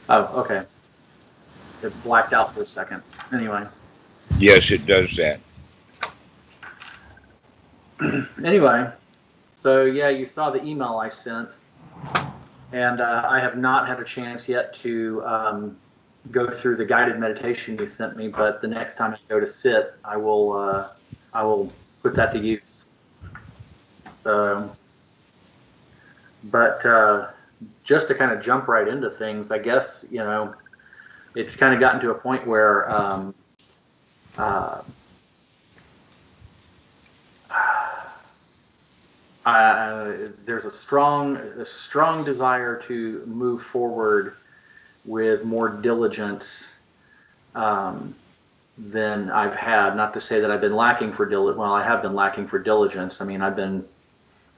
Oh, okay. It blacked out for a second. Anyway. Yes, it does that. Anyway, so yeah, you saw the email I sent, and I have not had a chance yet to go through the guided meditation you sent me. But the next time I go to sit, I will put that to use. But just to kind of jump right into things, I guess, it's kind of gotten to a point where there's a strong desire to move forward with more diligence than I've had. Not to say that I've been lacking for diligence. Well, I have been lacking for diligence. I mean, I've been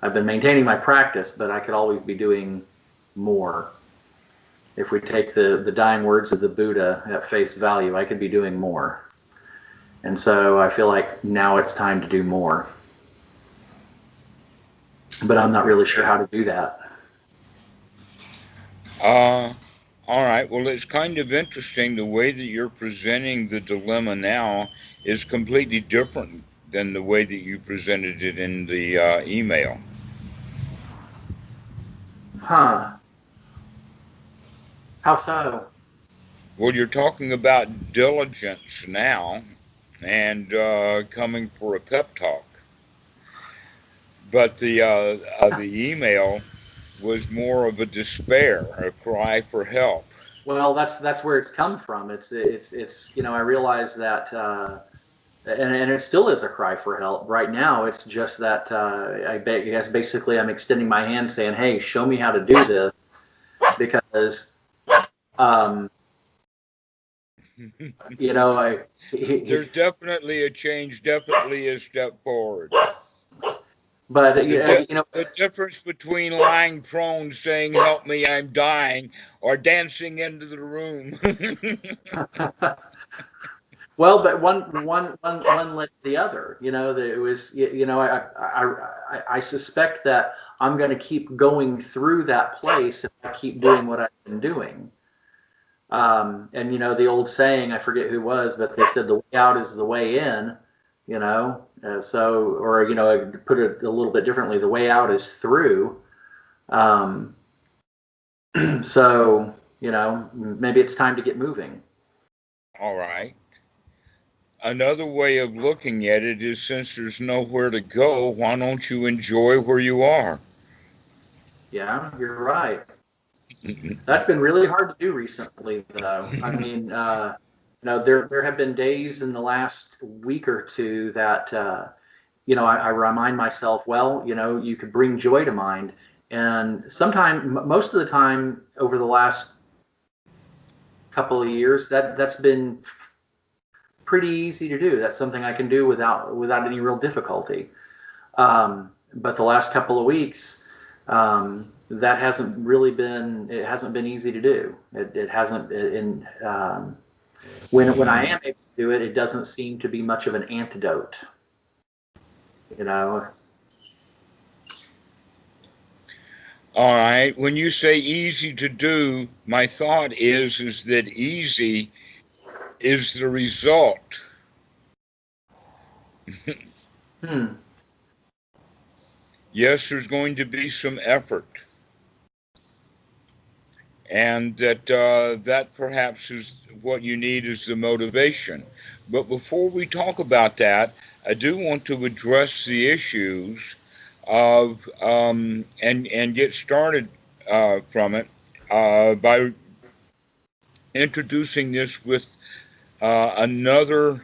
maintaining my practice, but I could always be doing more. If we take the dying words of the Buddha at face value, I could be doing more. And so I feel like now it's time to do more. But I'm not really sure how to do that. All right. Well, it's kind of interesting. The way that you're presenting the dilemma now is completely different than the way that you presented it in the email. Huh. How so? Well, you're talking about diligence now and coming for a pep talk. But the email was more of a despair, a cry for help. Well, that's where it's come from. It's I realize that, and it still is a cry for help. Right now, it's just that I guess basically I'm extending my hand, saying, "Hey, show me how to do this," because there's definitely a change, definitely a step forward. But the difference between lying prone saying "Help me, I'm dying," or dancing into the room. Well, but one led to the other. It was. I suspect that I'm going to keep going through that place if I keep doing what I've been doing. And the old saying, I forget who it was, but they said the way out is the way in. Or put it a little bit differently, the way out is through. So maybe it's time to get moving. All right. Another way of looking at it is, since there's nowhere to go, why don't you enjoy where you are? Yeah, you're right. That's been really hard to do recently, though. I mean, there have been days in the last week or two that, I remind myself, well, you could bring joy to mind. And most of the time over the last couple of years, that's been pretty easy to do. That's something I can do without any real difficulty. But the last couple of weeks, that hasn't been easy to do. It hasn't. When I am able to do it, it doesn't seem to be much of an antidote. All right. When you say easy to do, my thought is that easy is the result. Yes, there's going to be some effort, and that perhaps is what you need, is the motivation. But before we talk about that, I do want to address the issues of and get started from it by introducing this with another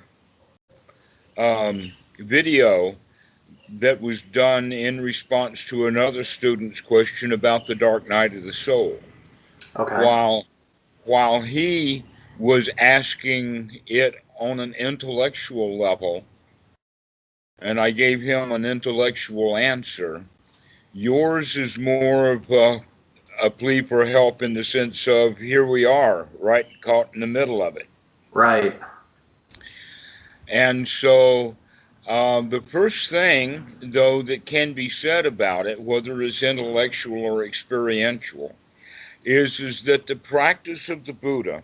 video that was done in response to another student's question about the dark night of the soul. Okay. While he was asking it on an intellectual level, and I gave him an intellectual answer, yours is more of a plea for help, in the sense of, here we are, right caught in the middle of it. Right. And so the first thing, though, that can be said about it, whether it's intellectual or experiential, is that the practice of the Buddha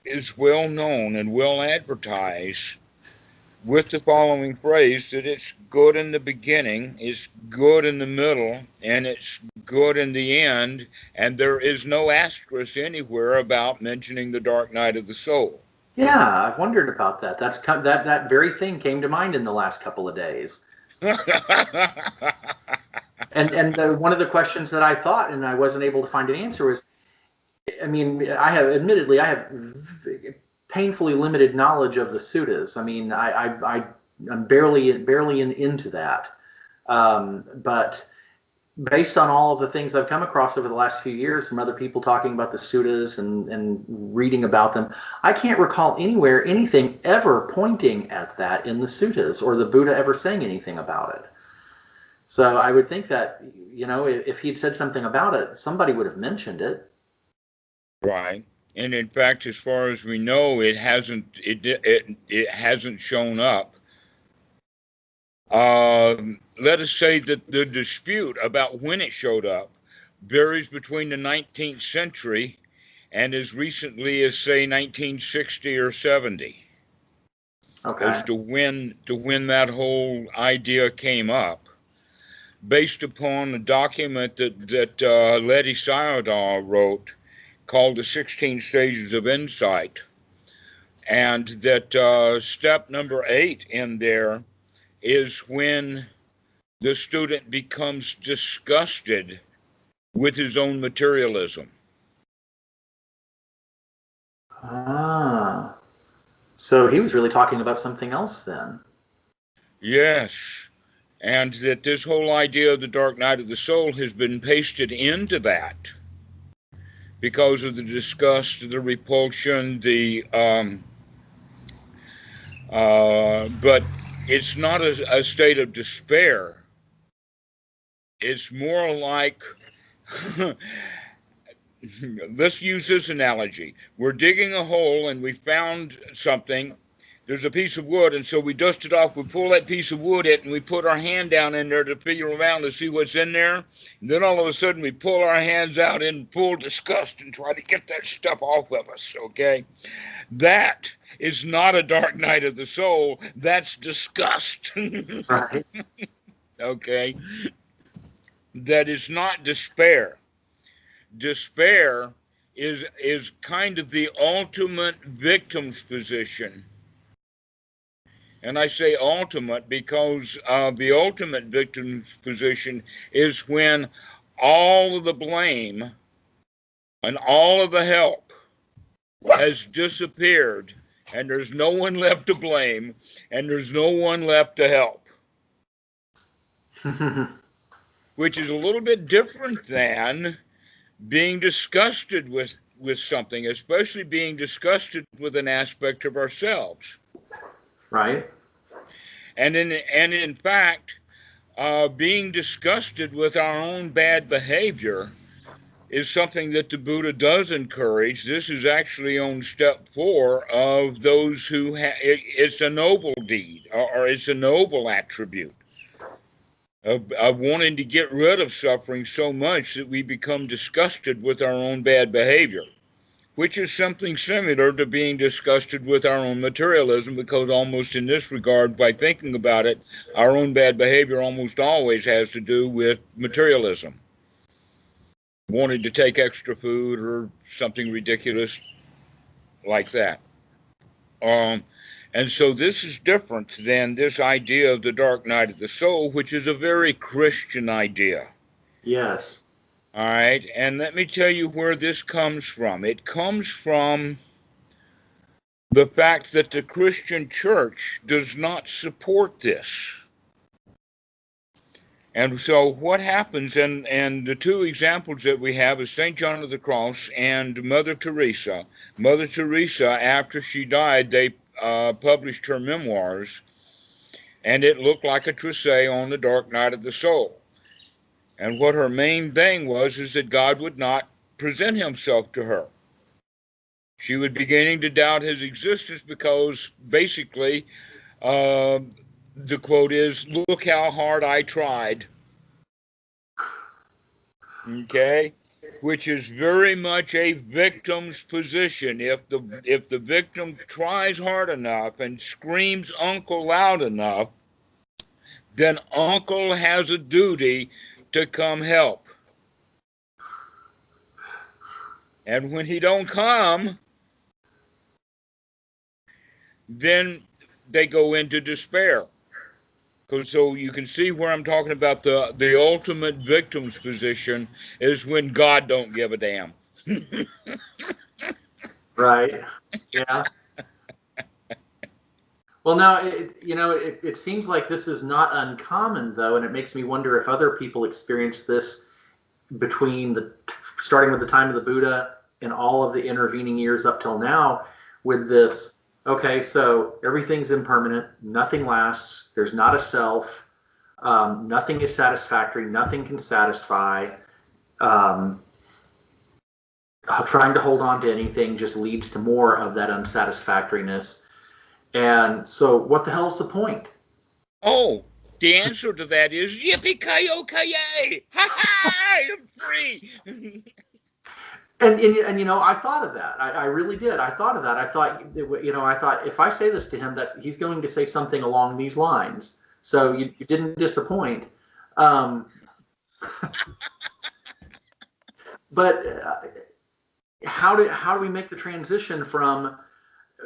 is well known and well advertised with the following phrase, that it's good in the beginning, it's good in the middle, and it's good in the end, and there is no asterisk anywhere about mentioning the dark night of the soul. Yeah, I wondered about that. That very thing came to mind in the last couple of days. And one of the questions that I thought, and I wasn't able to find an answer, was, I mean, I have painfully limited knowledge of the suttas. I mean, I'm barely into that. But based on all of the things I've come across over the last few years from other people talking about the suttas and reading about them, I can't recall anywhere anything ever pointing at that in the suttas or the Buddha ever saying anything about it. So I would think that, if he'd said something about it, somebody would have mentioned it. Right. And in fact, as far as we know, it hasn't shown up. Let us say that the dispute about when it showed up varies between the 19th century and as recently as, say, 1960 or 70. Okay. As to when that whole idea came up, based upon a document that Ledi Sayadaw wrote called The 16 Stages of Insight, and that step number 8 in there is when the student becomes disgusted with his own materialism. Ah, so he was really talking about something else then. Yes, and that this whole idea of the dark night of the soul has been pasted into that because of the disgust, the repulsion, but it's not a state of despair. It's more like, let's use this analogy. We're digging a hole and we found something. There's a piece of wood, and so we dust it off. We pull that piece of wood in, and we put our hand down in there to feel around to see what's in there. And then all of a sudden, we pull our hands out in full disgust and try to get that stuff off of us, okay? That is not a dark night of the soul. That's disgust. Right. Okay? That is not despair. Despair is kind of the ultimate victim's position. And I say ultimate because the ultimate victim's position is when all of the blame and all of the help has disappeared, and there's no one left to blame, and there's no one left to help. Which is a little bit different than being disgusted with something, especially being disgusted with an aspect of ourselves. Right. And in fact, being disgusted with our own bad behavior is something that the Buddha does encourage. This is actually on step 4 of those who it's a noble deed, or it's a noble attribute of wanting to get rid of suffering so much that we become disgusted with our own bad behavior, which is something similar to being disgusted with our own materialism, because almost in this regard, by thinking about it, our own bad behavior almost always has to do with materialism. Wanting to take extra food or something ridiculous like that. And so this is different than this idea of the dark night of the soul, which is a very Christian idea. Yes. All right, and let me tell you where this comes from. It comes from the fact that the Christian church does not support this. And so what happens, and the two examples that we have is St. John of the Cross and Mother Teresa. Mother Teresa, after she died, they published her memoirs, and it looked like a treatise on the dark night of the soul. And what her main thing was is that God would not present himself to her. She was beginning to doubt his existence because basically the quote is, "Look how hard I tried." Okay? which is very much a victim's position. If the victim tries hard enough and screams uncle loud enough, then uncle has a duty to come help. And when he don't come, then they go into despair. So you can see where I'm talking about the ultimate victim's position is when God don't give a damn. Right. Yeah. Well, now, it seems like this is not uncommon, though, and it makes me wonder if other people experience this starting with the time of the Buddha and all of the intervening years up till now with this, okay, so everything's impermanent, nothing lasts, there's not a self, nothing is satisfactory, nothing can satisfy. Trying to hold on to anything just leads to more of that unsatisfactoriness. And so what the hell is the point? Oh, the answer to that is yippee-ki-yo-ki-yay! Ha-ha! I'm free! And I thought of that. I really did. I thought of that. I thought if I say this to him, he's going to say something along these lines. So you didn't disappoint. But how do we make the transition from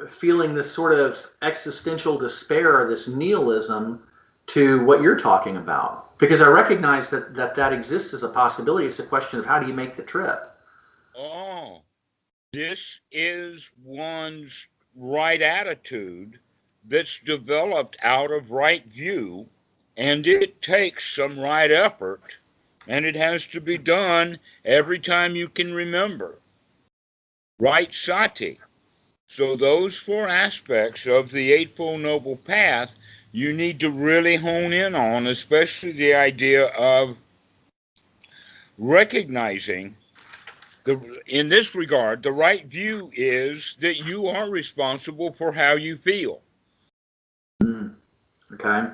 feeling this sort of existential despair, this nihilism, to what you're talking about? Because I recognize that exists as a possibility. It's a question of how do you make the trip? Oh, this is one's right attitude that's developed out of right view, and it takes some right effort, and it has to be done every time you can remember. Right sati. So those 4 aspects of the Eightfold Noble Path you need to really hone in on, especially the idea of recognizing in this regard, the right view is that you are responsible for how you feel. Okay.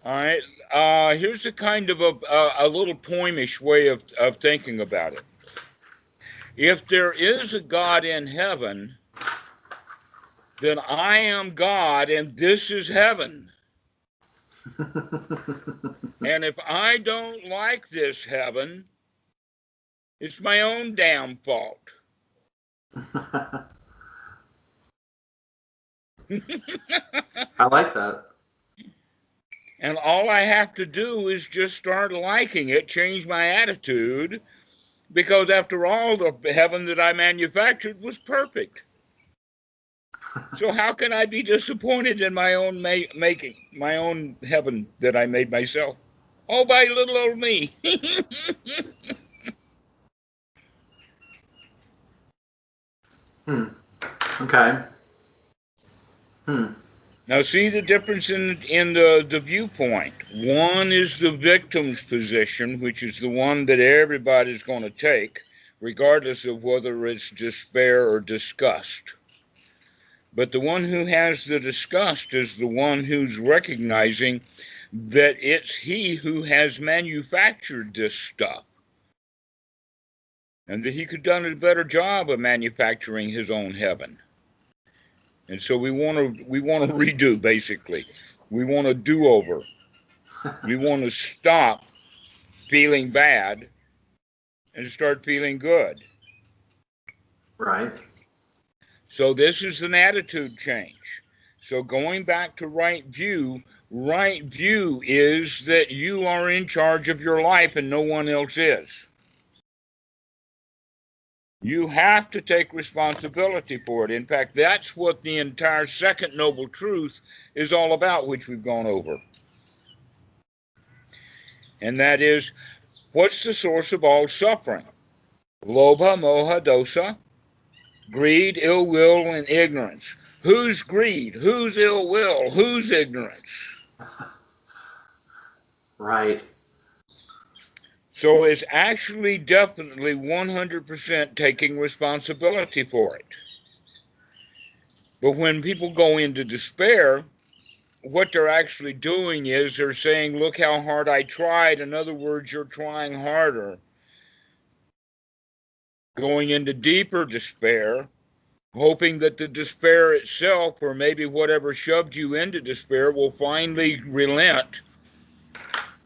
All right. Here's a kind of a little poemish way of thinking about it. If there is a God in heaven, then I am God and this is heaven. And if I don't like this heaven, it's my own damn fault. I like that. And all I have to do is just start liking it, change my attitude, because after all, the heaven that I manufactured was perfect. So how can I be disappointed in my own making, my own heaven that I made myself? Oh, by little old me. Okay. Now see the difference in the viewpoint. One is the victim's position, which is the one that everybody's going to take, regardless of whether it's despair or disgust. But the one who has the disgust is the one who's recognizing that it's he who has manufactured this stuff, and that he could have done a better job of manufacturing his own heaven. And so we want to redo, basically. We want a do-over. We want to stop feeling bad and start feeling good. Right. So this is an attitude change. So going back to right view is that you are in charge of your life and no one else is. You have to take responsibility for it. In fact, that's what the entire second noble truth is all about, which we've gone over. And that is, what's the source of all suffering? Lobha, moha, dosa, greed, ill will, and ignorance. Whose greed? Whose ill will? Whose ignorance? Right. So it's actually definitely 100% taking responsibility for it. But when people go into despair, what they're actually doing is they're saying, look how hard I tried. In other words, you're trying harder. going into deeper despair, hoping that the despair itself, or maybe whatever shoved you into despair, will finally relent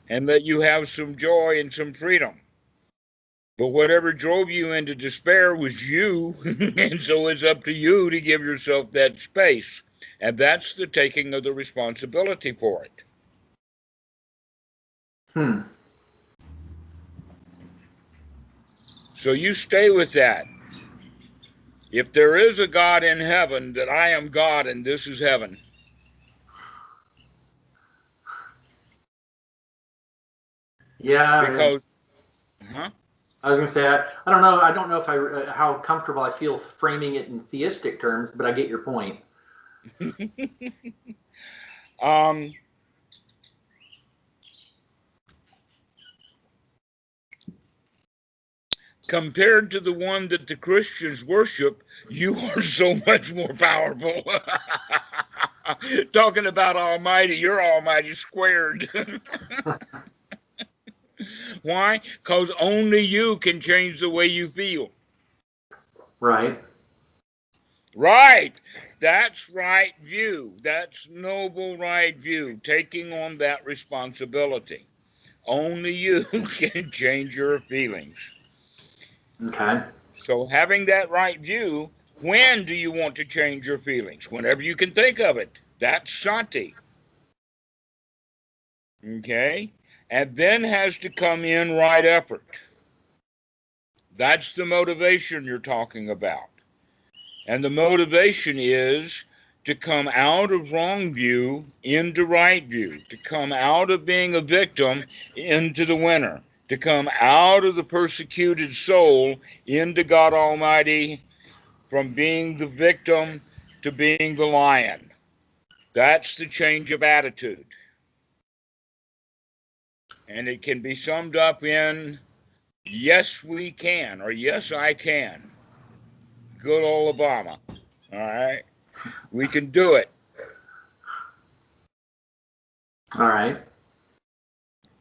and that you have some joy and some freedom. But whatever drove you into despair was you, and so it's up to you to give yourself that space. And that's the taking of the responsibility for it. So you stay with that. If there is a God in heaven, that I am God and this is heaven. Yeah. Because, I was going to say, I don't know. I don't know if how comfortable I feel framing it in theistic terms, but I get your point. Compared to the one that the Christians worship, you are so much more powerful. Talking about Almighty, you're Almighty squared. Why? Because only you can change the way you feel. Right. Right. That's right view. That's noble right view. Taking on that responsibility. Only you can change your feelings. Okay. So having that right view, when do you want to change your feelings? Whenever you can think of it. That's Shanti. Okay? And then has to come in right effort. That's the motivation you're talking about. And the motivation is to come out of wrong view into right view, to come out of being a victim into the winner, to come out of the persecuted soul into God Almighty, from being the victim to being the lion. That's the change of attitude. And it can be summed up in, yes, we can, or yes, I can. Good old Obama. All right? We can do it. All right.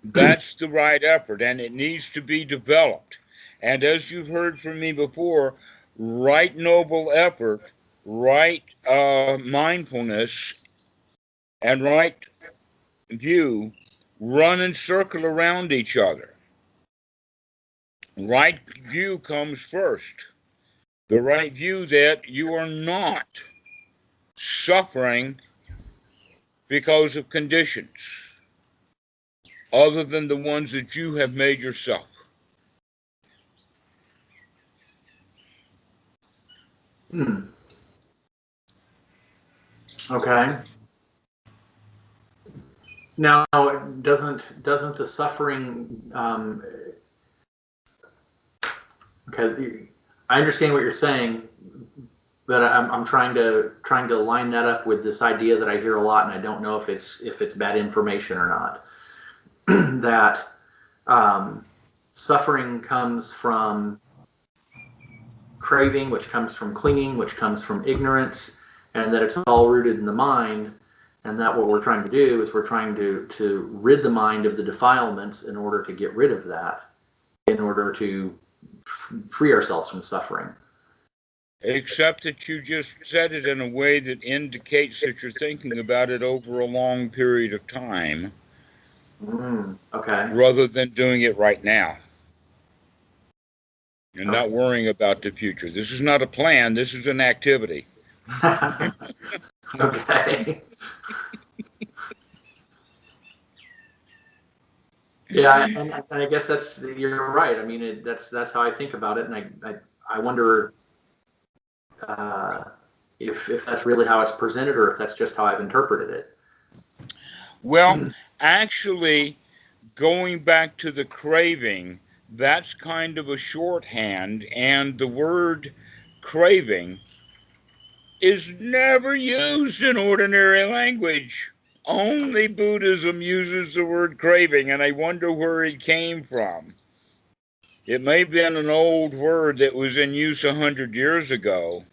That's the right effort, and it needs to be developed. And as you've heard from me before, right noble effort, right mindfulness, and right view run and circle around each other. Right view comes first. The right view that you are not suffering because of conditions other than the ones that you have made yourself. Okay. Now, doesn't the suffering? Okay, I understand what you're saying, but I'm trying to line that up with this idea that I hear a lot, and I don't know if it's bad information or not. That suffering comes from craving, which comes from clinging, which comes from ignorance, and that it's all rooted in the mind, and that what we're trying to do is we're trying to rid the mind of the defilements in order to get rid of that, in order to free ourselves from suffering. Except that you just said it in a way that indicates that you're thinking about it over a long period of time. Okay. Rather than doing it right now. And not worrying about the future. This is not a plan, this is an activity. Okay. Yeah, and I guess you're right. I mean, that's how I think about it, and I wonder if that's really how it's presented, or if that's just how I've interpreted it. Well, actually, going back to the craving, that's kind of a shorthand, and the word craving is never used in ordinary language. Only Buddhism uses the word craving, and I wonder where it came from. It may have been an old word that was in use 100 years ago,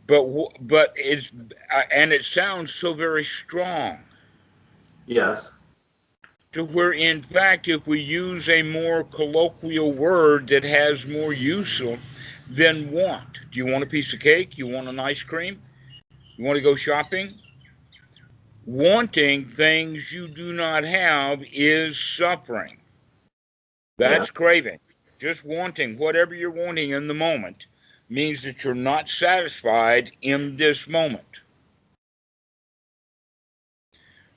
but it sounds so very strong. Yes. to where, in fact, if we use a more colloquial word that has more use than want. Do you want a piece of cake? You want an ice cream? You want to go shopping? Wanting things you do not have is suffering. That's craving. Just wanting whatever you're wanting in the moment means that you're not satisfied in this moment.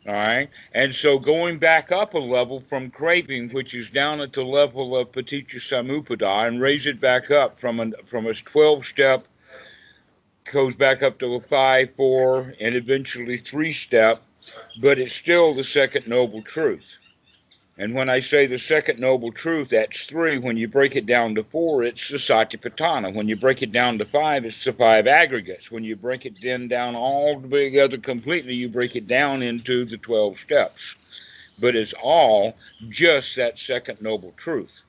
All right. And so going back up a level from craving, which is down at the level of paticca samuppada, and raise it back up from a 12-step, goes back up to a 5, 4, and eventually 3-step, but it's still the second noble truth. And when I say the second noble truth, that's 3. When you break it down to 4, it's the satipatthana. When you break it down to 5, it's the 5 aggregates. When you break it down all together completely, you break it down into the 12 steps. But it's all just that second noble truth.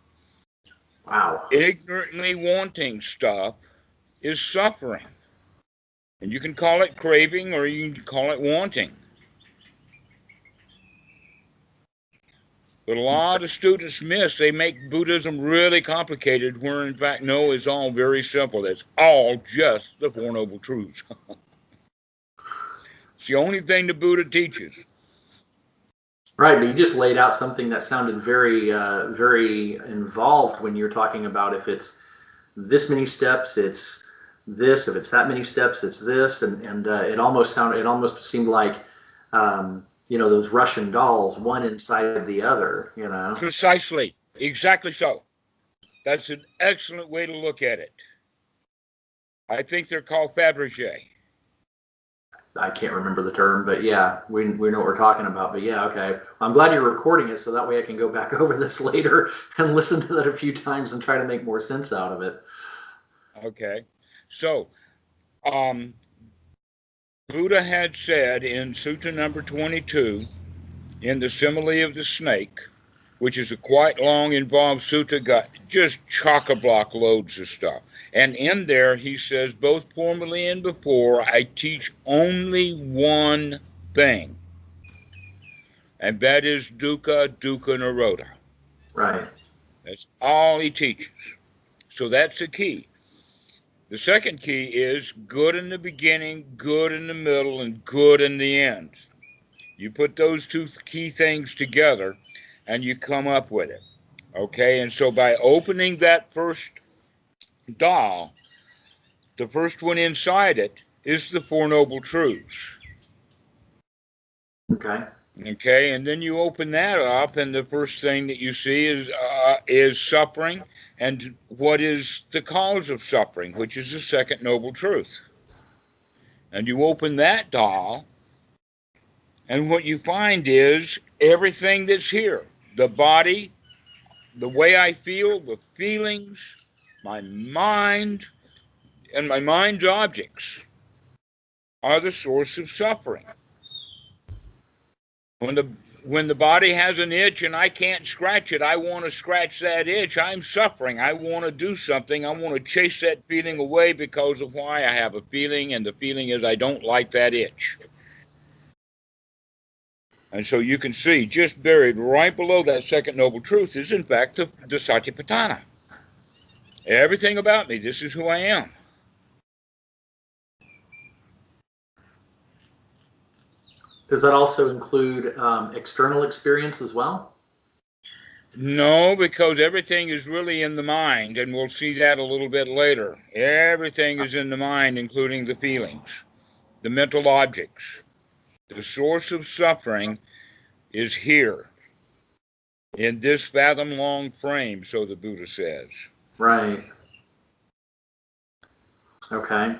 Wow. Ignorantly wanting stuff is suffering. And you can call it craving or you can call it wanting. But a lot of students miss. They make Buddhism really complicated, where in fact, no, it's all very simple. It's all just the Four Noble Truths. It's the only thing the Buddha teaches. Right, but you just laid out something that sounded very, very involved when you're talking about if it's this many steps, it's this. If it's that many steps, it's this. And it almost seemed like, those Russian dolls, one inside the other, Precisely. Exactly so. That's an excellent way to look at it. I think they're called Fabergé. I can't remember the term, but yeah, we know what we're talking about. But yeah, okay. I'm glad you're recording it so that way I can go back over this later and listen to that a few times and try to make more sense out of it. Okay. So, Buddha had said in Sutta number 22, in the simile of the snake, which is a quite long, involved sutta, got just chock-a-block loads of stuff. And in there, he says, both formerly and before, I teach only one thing. And that is dukkha, dukkha nirodha. Right. That's all he teaches. So that's the key. The second key is good in the beginning, good in the middle, and good in the end. You put those two key things together, and you come up with it. Okay, and so by opening that first doll, the first one inside it is the Four Noble Truths. Okay, and then you open that up, and the first thing that you see is suffering, and what is the cause of suffering, which is the second noble truth. And you open that doll, and what you find is everything that's here, the body, the way I feel, the feelings, my mind, and my mind's objects are the source of suffering. When the body has an itch and I can't scratch it, I want to scratch that itch. I'm suffering. I want to do something. I want to chase that feeling away because of why I have a feeling, and the feeling is I don't like that itch. And so you can see, just buried right below that second noble truth is, in fact, the Satipatthana. Everything about me, this is who I am. Does that also include external experience as well? No, because everything is really in the mind, and we'll see that a little bit later. Everything is in the mind, including the feelings, the mental objects. The source of suffering is here, in this fathom-long frame, so the Buddha says. Right. Okay.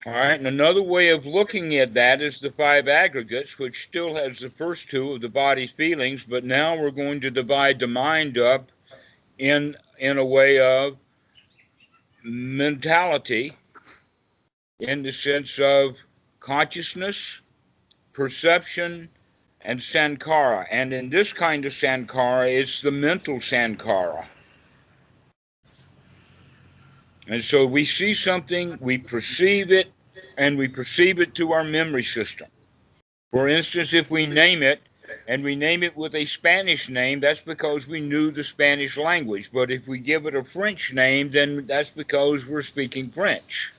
All right, and another way of looking at that is the five aggregates, which still has the first two of the body's feelings, but now we're going to divide the mind up in a way of mentality, in the sense of consciousness, perception, and sankhara. And in this kind of sankhara, it's the mental sankhara. And so we see something, we perceive it, and we perceive it through our memory system. For instance, if we name it, and we name it with a Spanish name, that's because we knew the Spanish language. But if we give it a French name, then that's because we're speaking French.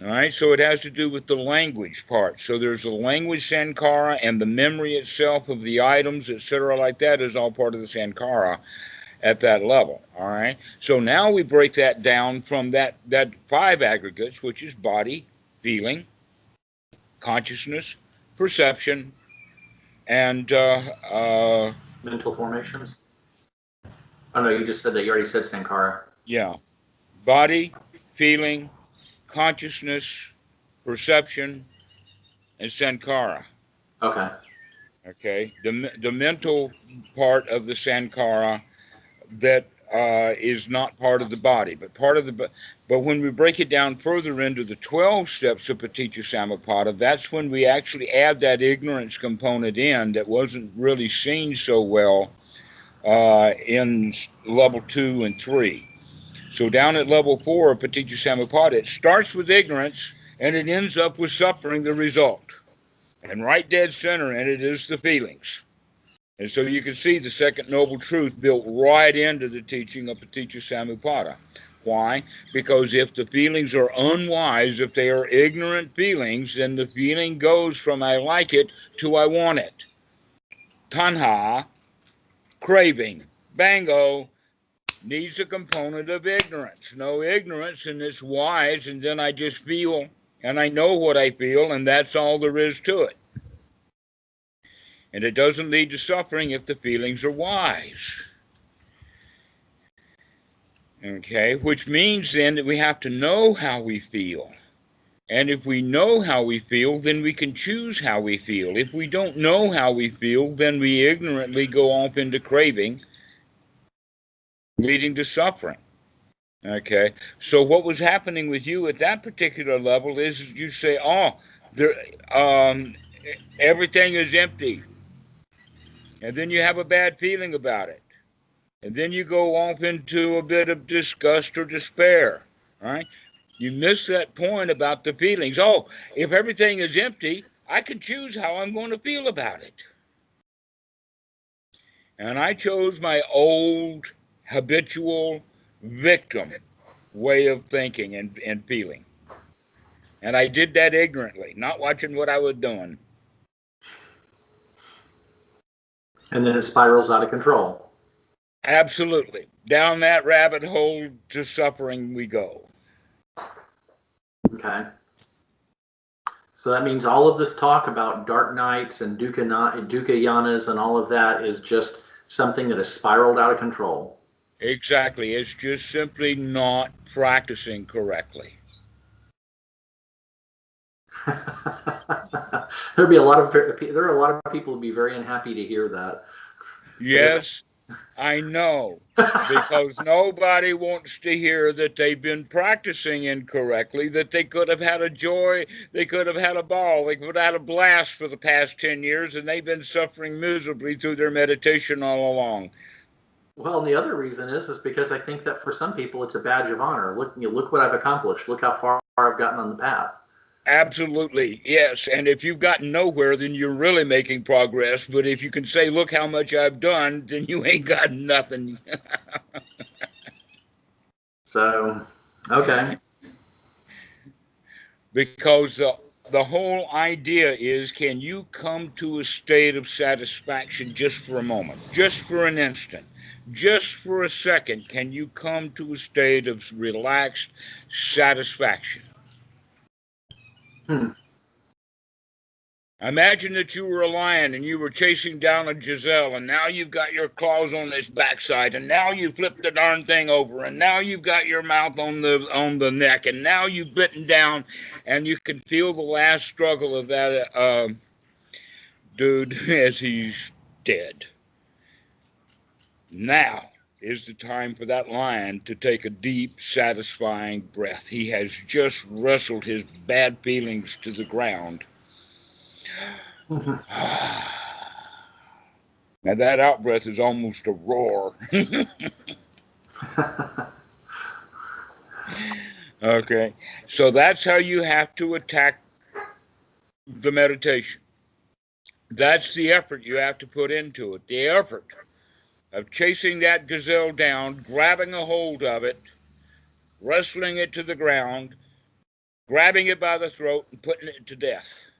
All right, so it has to do with the language part. So there's a language Sankara, and the memory itself of the items, etc., like that is all part of the Sankara at that level. All right, so now we break that down from that 5 aggregates, which is body, feeling, consciousness, perception, and Mental formations. Oh no, you just said that. You already said Sankara. yeah, body, feeling, consciousness, perception, and Sankara. Okay. Okay, the mental part of the Sankara that is not part of the body, but part of the. But when we break it down further into the 12 steps of Paticca Samuppada, that's when we actually add that ignorance component in that wasn't really seen so well in level 2 and 3. So down at level 4 of Paticca Samuppada, it starts with ignorance and it ends up with suffering, the result. And right dead center in it is the feelings. And so you can see the second noble truth built right into the teaching of Paticca Samuppada. Why? Because if the feelings are unwise, if they are ignorant feelings, then the feeling goes from I like it to I want it. Tanha, craving, bango, needs a component of ignorance. No ignorance, and it's wise, and then I just feel, and I know what I feel, and that's all there is to it. And it doesn't lead to suffering if the feelings are wise. Okay, which means then that we have to know how we feel. And if we know how we feel, then we can choose how we feel. If we don't know how we feel, then we ignorantly go off into craving, leading to suffering. Okay, so what was happening with you at that particular level is you say, oh, there, everything is empty. And then you have a bad feeling about it. And then you go off into a bit of disgust or despair, right? You miss that point about the feelings. Oh, if everything is empty, I can choose how I'm going to feel about it. And I chose my old, habitual, victim way of thinking and feeling. And I did that ignorantly, not watching what I was doing. And then it spirals out of control. Absolutely. Down that rabbit hole to suffering we go. Okay. So that means all of this talk about dark nights and dukkha yanas and all of that is just something that has spiraled out of control. Exactly. It's just simply not practicing correctly. There are a lot of people who'd be very unhappy to hear that. Yes, I know, because nobody wants to hear that they've been practicing incorrectly, that they could have had a joy, they could have had a ball, they could have had a blast for the past 10 years, and they've been suffering miserably through their meditation all along. Well, and the other reason is because I think that for some people it's a badge of honor. Look what I've accomplished. Look how far I've gotten on the path. Absolutely, yes. And if you've gotten nowhere, then you're really making progress. But if you can say, look how much I've done, then you ain't got nothing. So, okay. Because the whole idea is, can you come to a state of satisfaction just for a moment, just for an instant, just for a second? Can you come to a state of relaxed satisfaction? Imagine that you were a lion and you were chasing down a gazelle, and now you've got your claws on this backside, and now you flipped the darn thing over, and now you've got your mouth on the neck, and now you've bitten down, and you can feel the last struggle of that dude as he's dead. Now is the time for that lion to take a deep, satisfying breath. He has just wrestled his bad feelings to the ground. Now that out breath is almost a roar. Okay, so that's how you have to attack the meditation. That's the effort you have to put into it. The effort of chasing that gazelle down, grabbing a hold of it, wrestling it to the ground, grabbing it by the throat, and putting it to death.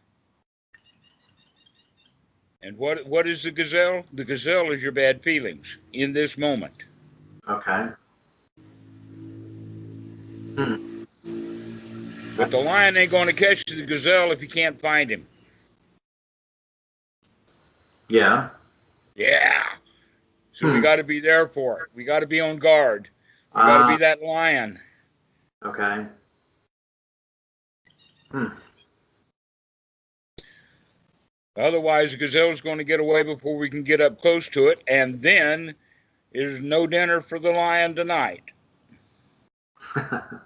And what is the gazelle? The gazelle is your bad feelings in this moment. Okay. But the lion ain't going to catch the gazelle if you can't find him. Yeah. Yeah. So we got to be there for it. We got to be on guard. We got to be that lion. Okay. Otherwise, the gazelle's going to get away before we can get up close to it, and then there's no dinner for the lion tonight.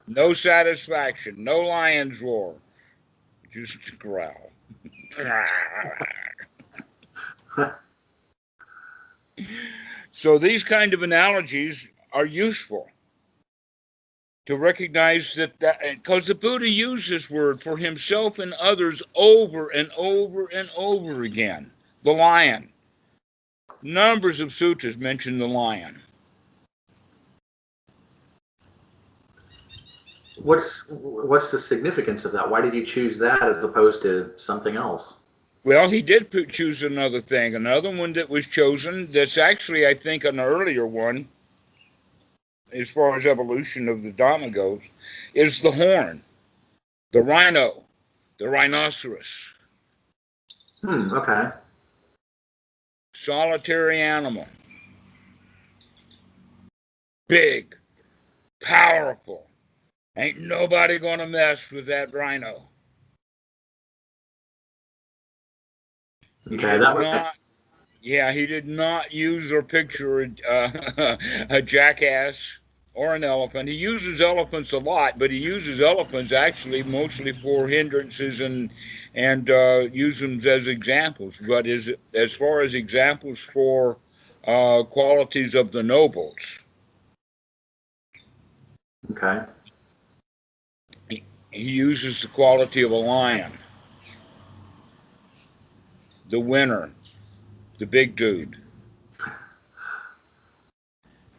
No satisfaction, no lion's roar, just a growl. So these kind of analogies are useful to recognize that because the Buddha used this word for himself and others over and over and over again. The lion. Numbers of sutras mention the lion. What's the significance of that? Why did you choose that as opposed to something else? Well, he did choose another thing. Another one that was chosen that's actually, I think, an earlier one, as far as evolution of the Dhamma goes, is the horn, the rhino, the rhinoceros. Okay. Solitary animal. Big, powerful. Ain't nobody going to mess with that rhino. Okay, that was he did not use or picture a jackass or an elephant. He uses elephants a lot, but he uses elephants actually mostly for hindrances and use them as examples. But as far as examples for qualities of the nobles. Okay. He uses the quality of a lion, the winner, the big dude.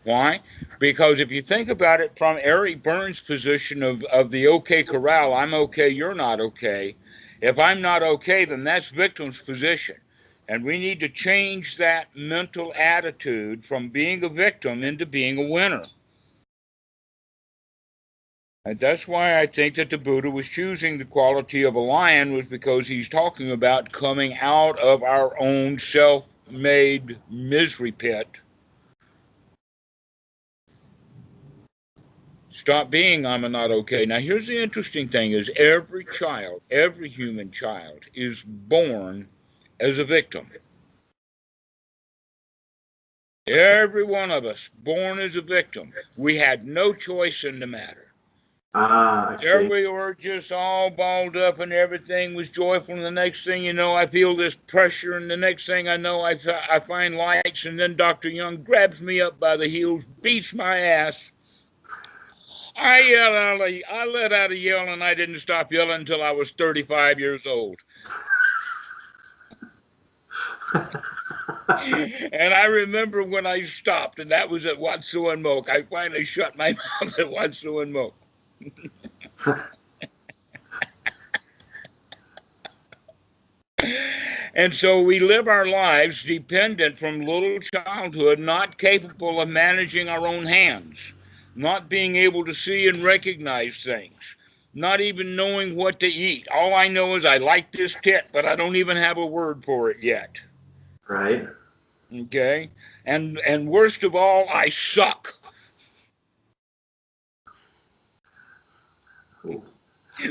Why? Because if you think about it from Eric Burns' position of the okay corral, I'm okay, you're not okay. If I'm not okay, then that's victim's position. And we need to change that mental attitude from being a victim into being a winner. And that's why I think that the Buddha was choosing the quality of a lion, was because he's talking about coming out of our own self-made misery pit. Stop being I'm not okay. Now here's the interesting thing is every child, every human child is born as a victim. Every one of us born as a victim. We had no choice in the matter. There we were just all balled up and everything was joyful, and the next thing you know I feel this pressure, and the next thing I know I find lights, and then Dr. Young grabs me up by the heels, beats my ass. I let out a yell, and I didn't stop yelling until I was 35 years old. And I remember when I stopped, and that was at Watsu and Moke. I finally shut my mouth at Watsu and Moke. And so we live our lives dependent from little childhood, not capable of managing our own hands, not being able to see and recognize things, not even knowing what to eat. All I know is I like this tit, but I don't even have a word for it yet. Right. Okay? And worst of all, I suck.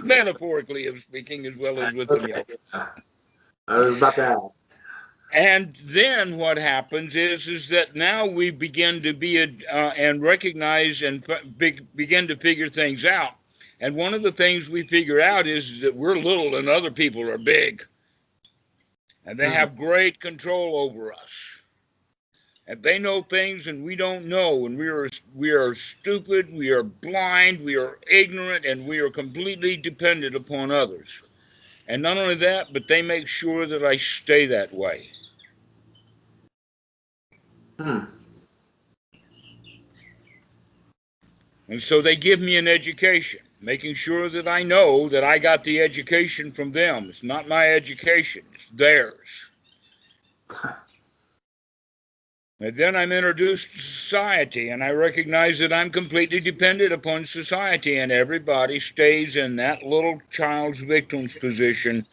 Metaphorically speaking, as well as with the milk. I was about to ask. And then what happens is that now we begin to be and recognize and begin to figure things out. And one of the things we figure out is that we're little and other people are big. And they have great control over us. And they know things and we don't know. And we are stupid, we are blind, we are ignorant, and we are completely dependent upon others. And not only that, but they make sure that I stay that way. And so they give me an education, making sure that I know that I got the education from them. It's not my education, it's theirs. And then I'm introduced to society, and I recognize that I'm completely dependent upon society, and everybody stays in that little child's victim's position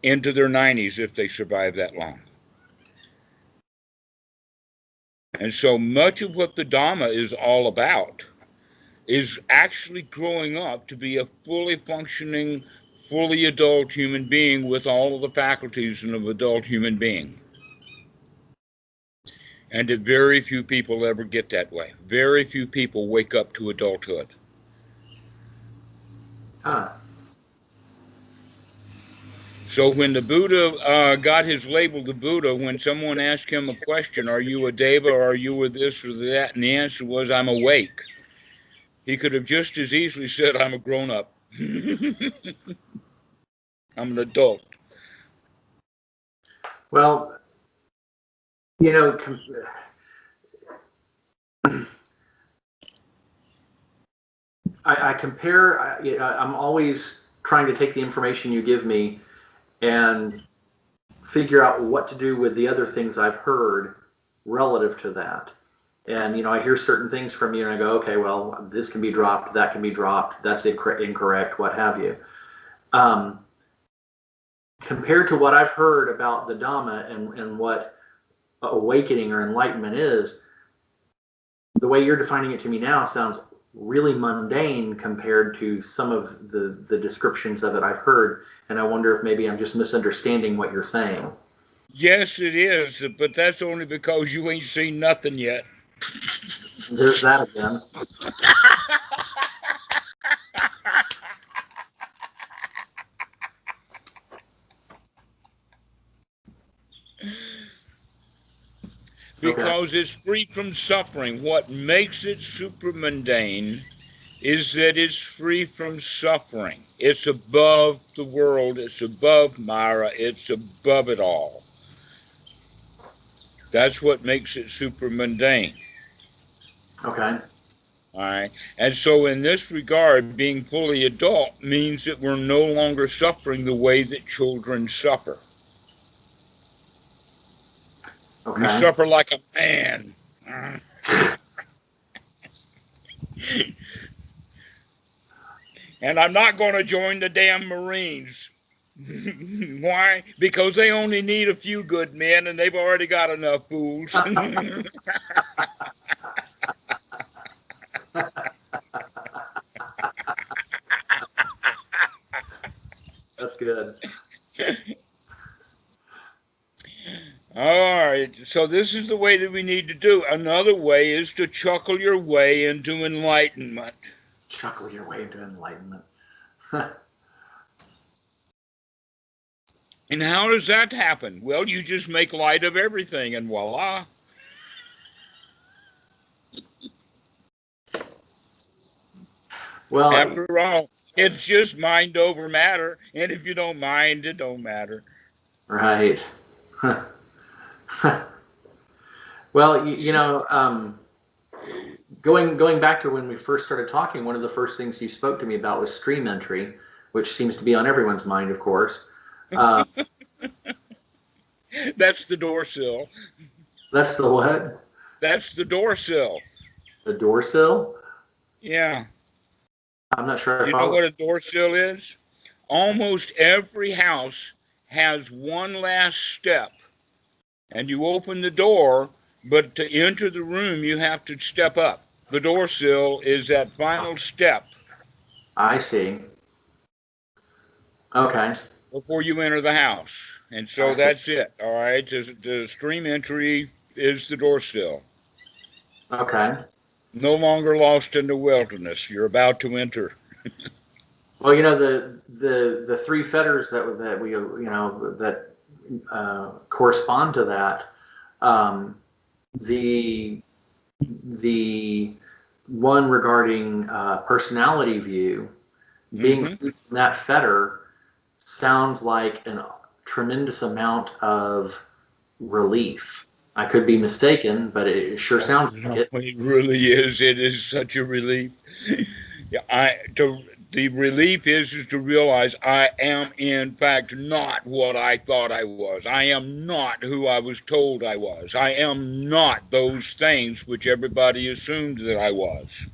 into their 90s if they survive that long. And so much of what the Dhamma is all about is actually growing up to be a fully functioning, fully adult human being with all of the faculties of an adult human being. And that very few people ever get that way. Very few people wake up to adulthood. So when the Buddha got his label, the Buddha, when someone asked him a question, are you a deva or are you a this or that? And the answer was, I'm awake. He could have just as easily said, I'm a grown-up. I'm an adult. Well, you know, I compare, I'm always trying to take the information you give me and figure out what to do with the other things I've heard relative to that. And, you know, I hear certain things from you and I go, okay, well, this can be dropped, that can be dropped, that's incorrect, what have you. Compared to what I've heard about the Dhamma and what awakening or enlightenment is, the way you're defining it to me now sounds really mundane compared to some of the descriptions of it I've heard. And I wonder if maybe I'm just misunderstanding what you're saying. Yes, it is, but that's only because you ain't seen nothing yet. There's that again. Because it's free from suffering. What makes it super mundane is that it's free from suffering. It's above the world. It's above Mara. It's above it all. That's what makes it super mundane. Okay. All right. And so in this regard, being fully adult means that we're no longer suffering the way that children suffer. Okay. We suffer like a man. And I'm not going to join the damn Marines. Why? Because they only need a few good men and they've already got enough fools. That's good. All right, so this is the way that we need to do. Another way is to chuckle your way into enlightenment. Chuckle your way into enlightenment. And how does that happen? Well, you just make light of everything and voila. Well, after all, it's just mind over matter. And if you don't mind, it don't matter. Right. Well, you know, going back to when we first started talking, one of the first things you spoke to me about was stream entry, which seems to be on everyone's mind, of course. That's the door sill. That's the what? That's the door sill. The door sill? Yeah. I'm not sure. You know what a door sill is? Almost every house has one last step. And you open the door, but to enter the room, you have to step up. The door sill is that final step. I see. Okay. Before you enter the house. And so that's it. All right. The stream entry is the door sill. Okay. No longer lost in the wilderness. You're about to enter. Well, you know, the three fetters that we, you know, that correspond to that. The one regarding personality view, being in that fetter sounds like a tremendous amount of relief. I could be mistaken, but it sure sounds like it. It really is. It is such a relief. Yeah, the relief is to realize I am in fact not what I thought I was. I am not who I was told I was. I am not those things which everybody assumed that I was.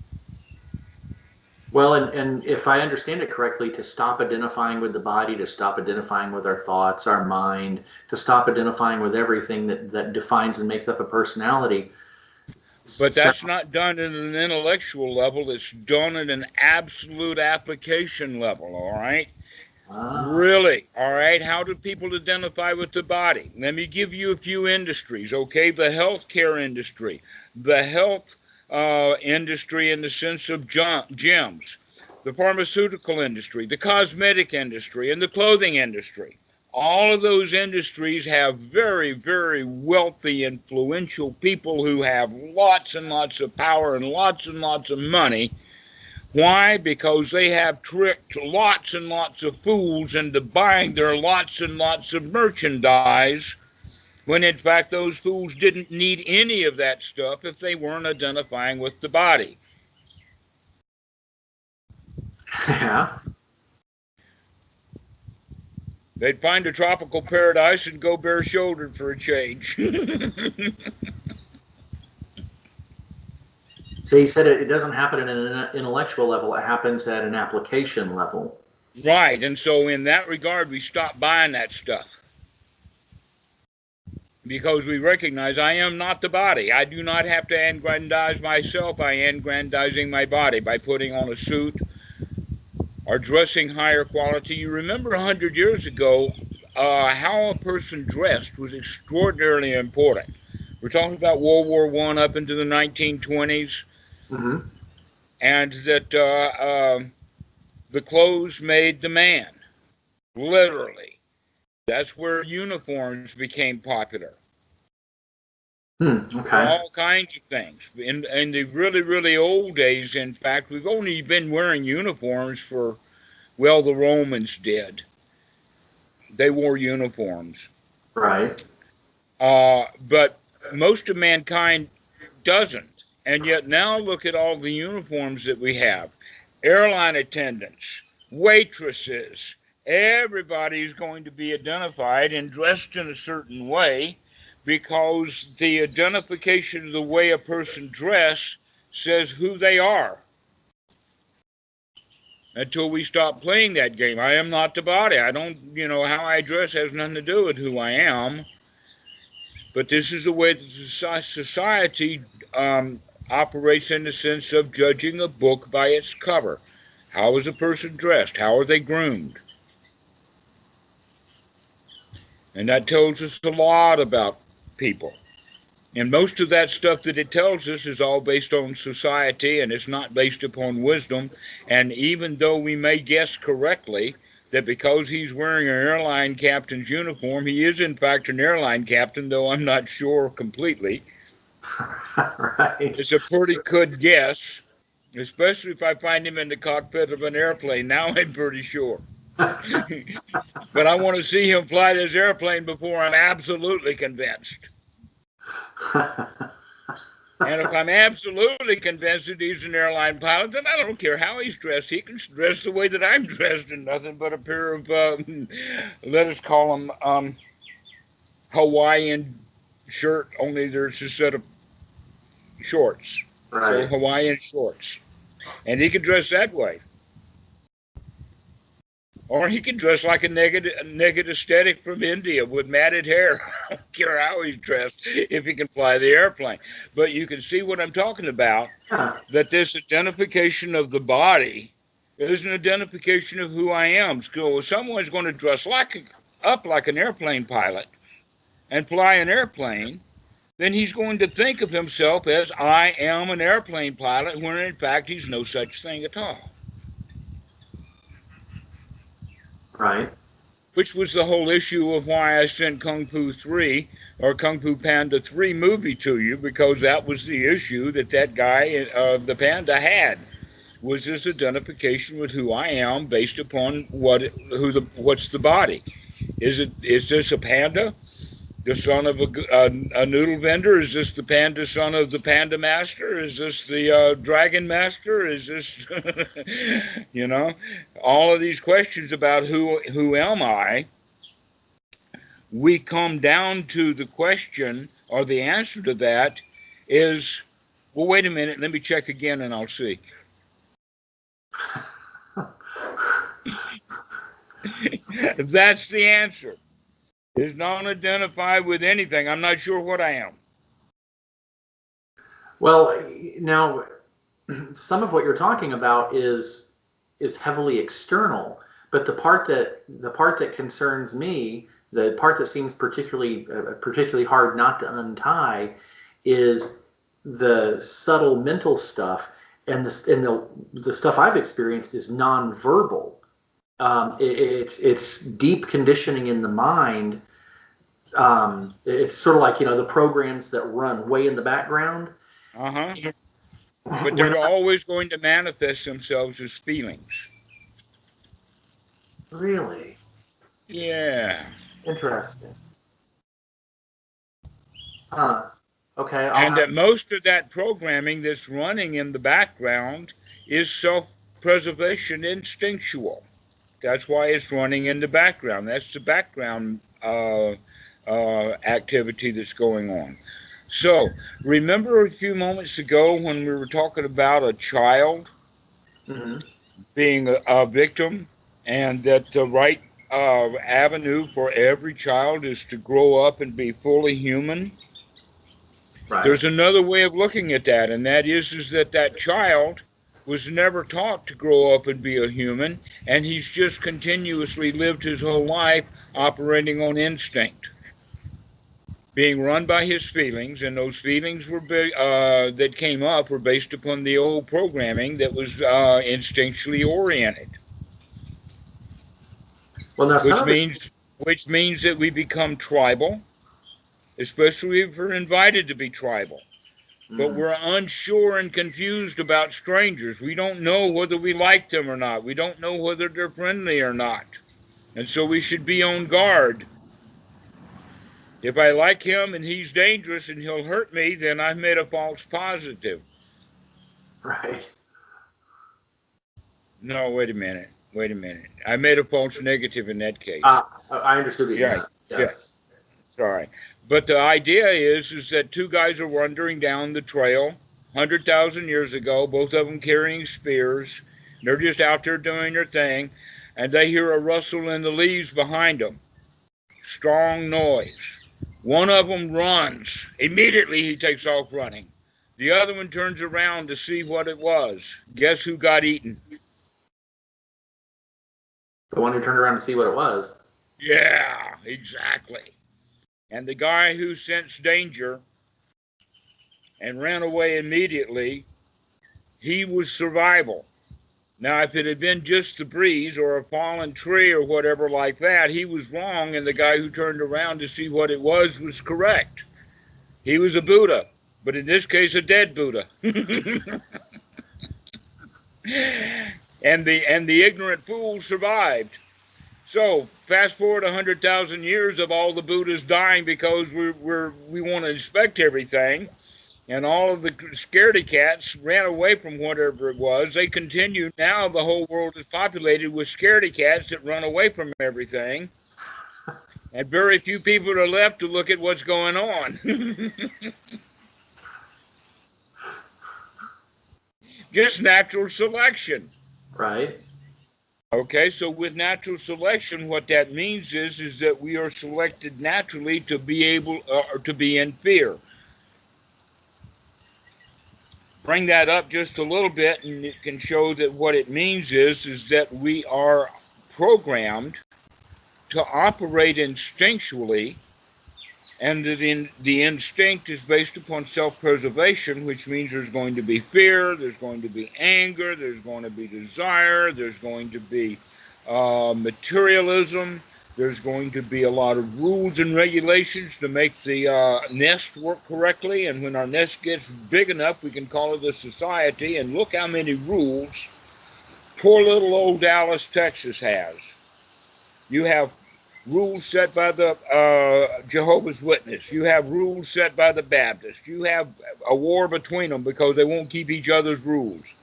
Well, and if I understand it correctly, to stop identifying with the body, to stop identifying with our thoughts, our mind, to stop identifying with everything that defines and makes up a personality. But that's not done at an intellectual level. It's done at an absolute application level, all right? Really, all right? How do people identify with the body? Let me give you a few industries, okay? The healthcare industry, the health industry in the sense of gyms, the pharmaceutical industry, the cosmetic industry, and the clothing industry. All of those industries have very, very wealthy, influential people who have lots and lots of power and lots of money. Why? Because they have tricked lots and lots of fools into buying their lots and lots of merchandise, when in fact those fools didn't need any of that stuff if they weren't identifying with the body. Yeah. They'd find a tropical paradise and go bare-shouldered for a change. So you said it doesn't happen at an intellectual level, it happens at an application level. Right, and so in that regard, we stop buying that stuff. Because we recognize I am not the body. I do not have to aggrandize myself. I am aggrandizing my body by putting on a suit or dressing higher quality. You remember 100 years ago, how a person dressed was extraordinarily important. We're talking about World War I up into the 1920s, and that the clothes made the man, literally. That's where uniforms became popular. Okay. All kinds of things. In the really, really old days, in fact, we've only been wearing uniforms for, well, the Romans did. They wore uniforms. Right. But most of mankind doesn't. And yet now look at all the uniforms that we have. Airline attendants, waitresses, everybody's going to be identified and dressed in a certain way, because the identification of the way a person dressed says who they are. Until we stop playing that game. I am not the body. I don't, how I dress has nothing to do with who I am. But this is the way that society operates, in the sense of judging a book by its cover. How is a person dressed? How are they groomed? And that tells us a lot about people. And most of that stuff that it tells us is all based on society, and it's not based upon wisdom. And even though we may guess correctly that because he's wearing an airline captain's uniform, he is in fact an airline captain, though I'm not sure completely. Right. It's a pretty good guess, especially if I find him in the cockpit of an airplane. Now I'm pretty sure. But I want to see him fly this airplane before I'm absolutely convinced. And if I'm absolutely convinced that he's an airline pilot, then I don't care how he's dressed. He can dress the way that I'm dressed in nothing but a pair of, let us call them Hawaiian shirt, only there's a set of shorts. Right. So Hawaiian shorts. And he can dress that way. Or he can dress like a naked ascetic from India with matted hair. I don't care how he's dressed if he can fly the airplane. But you can see what I'm talking about, that this identification of the body is an identification of who I am. So if someone's going to dress up like an airplane pilot and fly an airplane, then he's going to think of himself as I am an airplane pilot, when in fact he's no such thing at all. Right. Which was the whole issue of why I sent Kung Fu 3 or Kung Fu Panda 3 movie to you, because that was the issue that guy, the panda, had. was this identification with who I am based upon what's the body? Is this a panda, the son of a noodle vendor? Is this the panda son of the panda master? Is this the dragon master? Is this, all of these questions about who am I? We come down to the question, or the answer to that is, well, wait a minute, let me check again and I'll see. That's the answer. Is not identified with anything. I'm not sure what I am. Well, now, some of what you're talking about is heavily external, but the part that concerns me, the part that seems particularly hard not to untie, is the subtle mental stuff, and the stuff I've experienced is nonverbal. It's deep conditioning in the mind. It's sort of like, the programs that run way in the background. But they're always going to manifest themselves as feelings. Really? Yeah. Interesting. Okay. And that most of that programming that's running in the background is self-preservation instinctual. That's why it's running in the background. That's the background activity that's going on. So, remember a few moments ago when we were talking about a child being a victim, and that the right avenue for every child is to grow up and be fully human? Right. There's another way of looking at that, and that is that child was never taught to grow up and be a human, and he's just continuously lived his whole life operating on instinct, being run by his feelings, and those feelings were that came up were based upon the old programming that was instinctually oriented. Well, now which means that we become tribal, especially if we're invited to be tribal. But we're unsure and confused about strangers. We don't know whether we like them or not. We don't know whether they're friendly or not. And so we should be on guard. If I like him and he's dangerous and he'll hurt me, then I've made a false positive. Right. No, wait a minute. I made a false negative in that case. I understood it. Yeah. Yes. Sorry. But the idea is that two guys are wandering down the trail 100,000 years ago, both of them carrying spears. They're just out there doing their thing, and they hear a rustle in the leaves behind them. Strong noise. One of them runs. Immediately he takes off running. The other one turns around to see what it was. Guess who got eaten? The one who turned around to see what it was. Yeah, exactly. And the guy who sensed danger and ran away immediately, he was survival. Now, if it had been just the breeze or a fallen tree or whatever like that, he was wrong, and the guy who turned around to see what it was correct. He was a Buddha, but in this case, a dead Buddha. And the ignorant fool survived. So, fast forward 100,000 years of all the Buddhas dying because we want to inspect everything, and all of the scaredy cats ran away from whatever it was. They continue. Now the whole world is populated with scaredy cats that run away from everything, and very few people are left to look at what's going on. Just natural selection. Right. Okay, so with natural selection, what that means is that we are selected naturally to be able to be in fear. Bring that up just a little bit, and it can show that what it means is that we are programmed to operate instinctually, and that the instinct is based upon self-preservation, which means there's going to be fear, there's going to be anger, there's going to be desire, there's going to be materialism, There's going to be a lot of rules and regulations to make the nest work correctly. And when our nest gets big enough, we can call it a society. And look how many rules poor little old Dallas, Texas has. You have rules set by the Jehovah's Witness. You have rules set by the Baptist. You have a war between them because they won't keep each other's rules.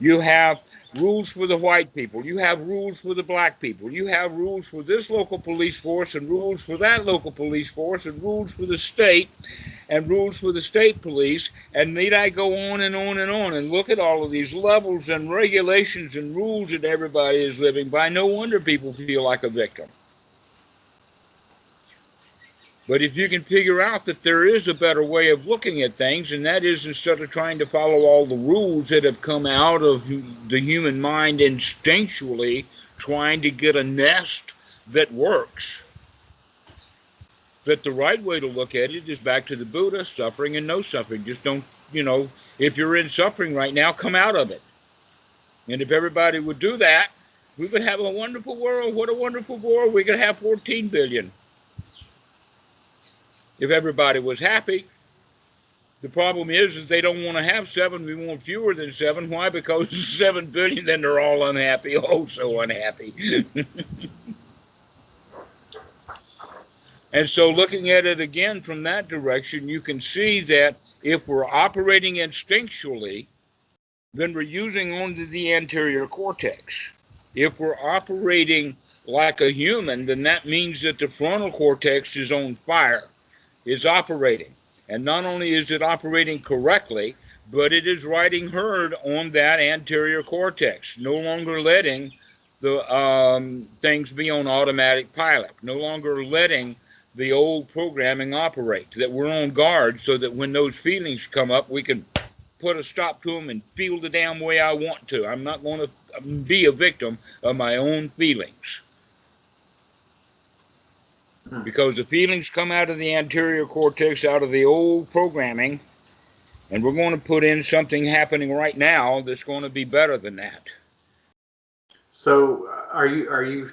You have rules for the white people. You have rules for the black people. You have rules for this local police force and rules for that local police force and rules for the state and rules for the state police. And need I go on and on and on and look at all of these levels and regulations and rules that everybody is living by. No wonder people feel like a victim. But if you can figure out that there is a better way of looking at things, and that is instead of trying to follow all the rules that have come out of the human mind instinctually, trying to get a nest that works, that the right way to look at it is back to the Buddha, suffering and no suffering. Just don't, if you're in suffering right now, come out of it. And if everybody would do that, we would have a wonderful world. What a wonderful world. We could have 14 billion. If everybody was happy. The problem is they don't want to have 7. We want fewer than 7. Why? Because 7 billion, then they're all unhappy. Oh, so unhappy. And so looking at it again from that direction, you can see that if we're operating instinctually, then we're using only the anterior cortex. If we're operating like a human, then that means that the frontal cortex is on fire. Is operating. And not only is it operating correctly, but it is riding herd on that anterior cortex, no longer letting the things be on automatic pilot, no longer letting the old programming operate, that we're on guard so that when those feelings come up, we can put a stop to them and feel the damn way I want to. I'm not going to be a victim of my own feelings. Because the feelings come out of the anterior cortex, out of the old programming, and we're going to put in something happening right now that's going to be better than that. So are you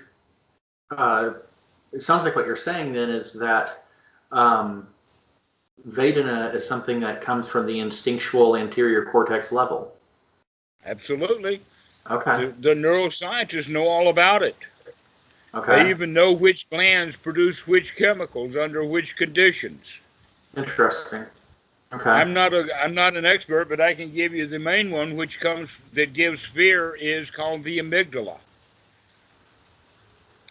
it sounds like what you're saying then is that Vedana is something that comes from the instinctual anterior cortex level. Absolutely. Okay. The neuroscientists know all about it. Okay. They even know which glands produce which chemicals under which conditions. Interesting. Okay. I'm not an expert, but I can give you the main one, that gives fear, is called the amygdala.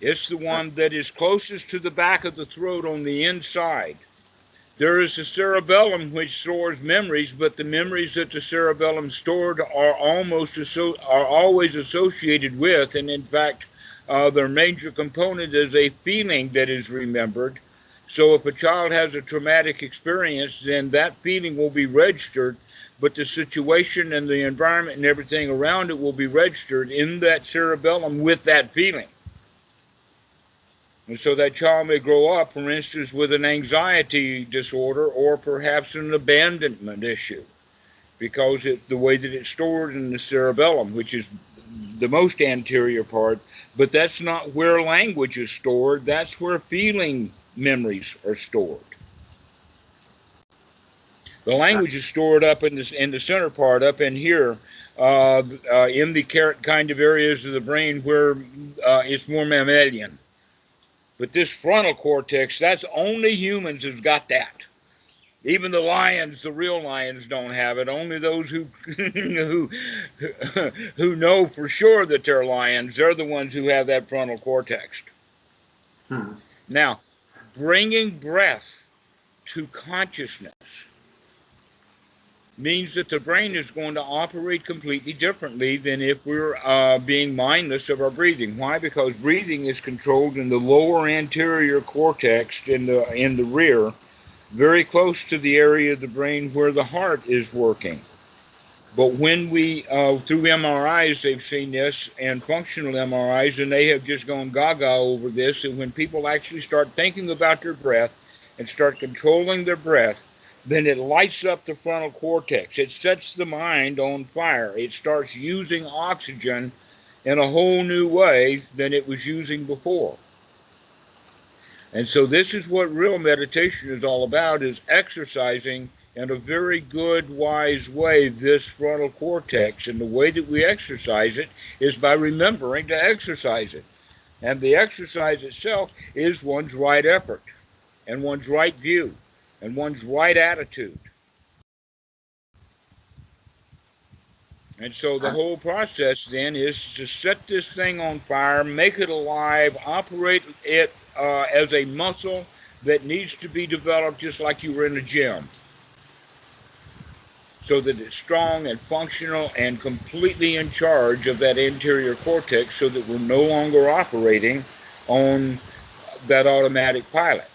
It's the one that is closest to the back of the throat on the inside. There is the cerebellum, which stores memories, but the memories that the cerebellum stored are always associated with, and in fact, their major component is a feeling that is remembered. So if a child has a traumatic experience, then that feeling will be registered, but the situation and the environment and everything around it will be registered in that cerebellum with that feeling. And so that child may grow up, for instance, with an anxiety disorder or perhaps an abandonment issue, because it's the way that it's stored in the cerebellum, which is the most anterior part. But that's not where language is stored. That's where feeling memories are stored. The language is stored up in the center part, up in here, in the kind of areas of the brain where it's more mammalian. But this frontal cortex, that's only humans have got that. Even the lions, the real lions, don't have it. Only those who know for sure that they're lions, they're the ones who have that frontal cortex. Now, bringing breath to consciousness means that the brain is going to operate completely differently than if we're being mindless of our breathing. Why? Because breathing is controlled in the lower anterior cortex in the rear, very close to the area of the brain where the heart is working. But when we, through MRIs, they've seen this, and functional MRIs, and they have just gone gaga over this, and when people actually start thinking about their breath and start controlling their breath, then it lights up the frontal cortex. It sets the mind on fire. It starts using oxygen in a whole new way than it was using before. And so this is what real meditation is all about, is exercising in a very good, wise way this frontal cortex. And the way that we exercise it is by remembering to exercise it. And the exercise itself is one's right effort and one's right view and one's right attitude. And so the whole process then is to set this thing on fire, make it alive, operate it as a muscle that needs to be developed just like you were in a gym, so that it's strong and functional and completely in charge of that anterior cortex, so that we're no longer operating on that automatic pilot.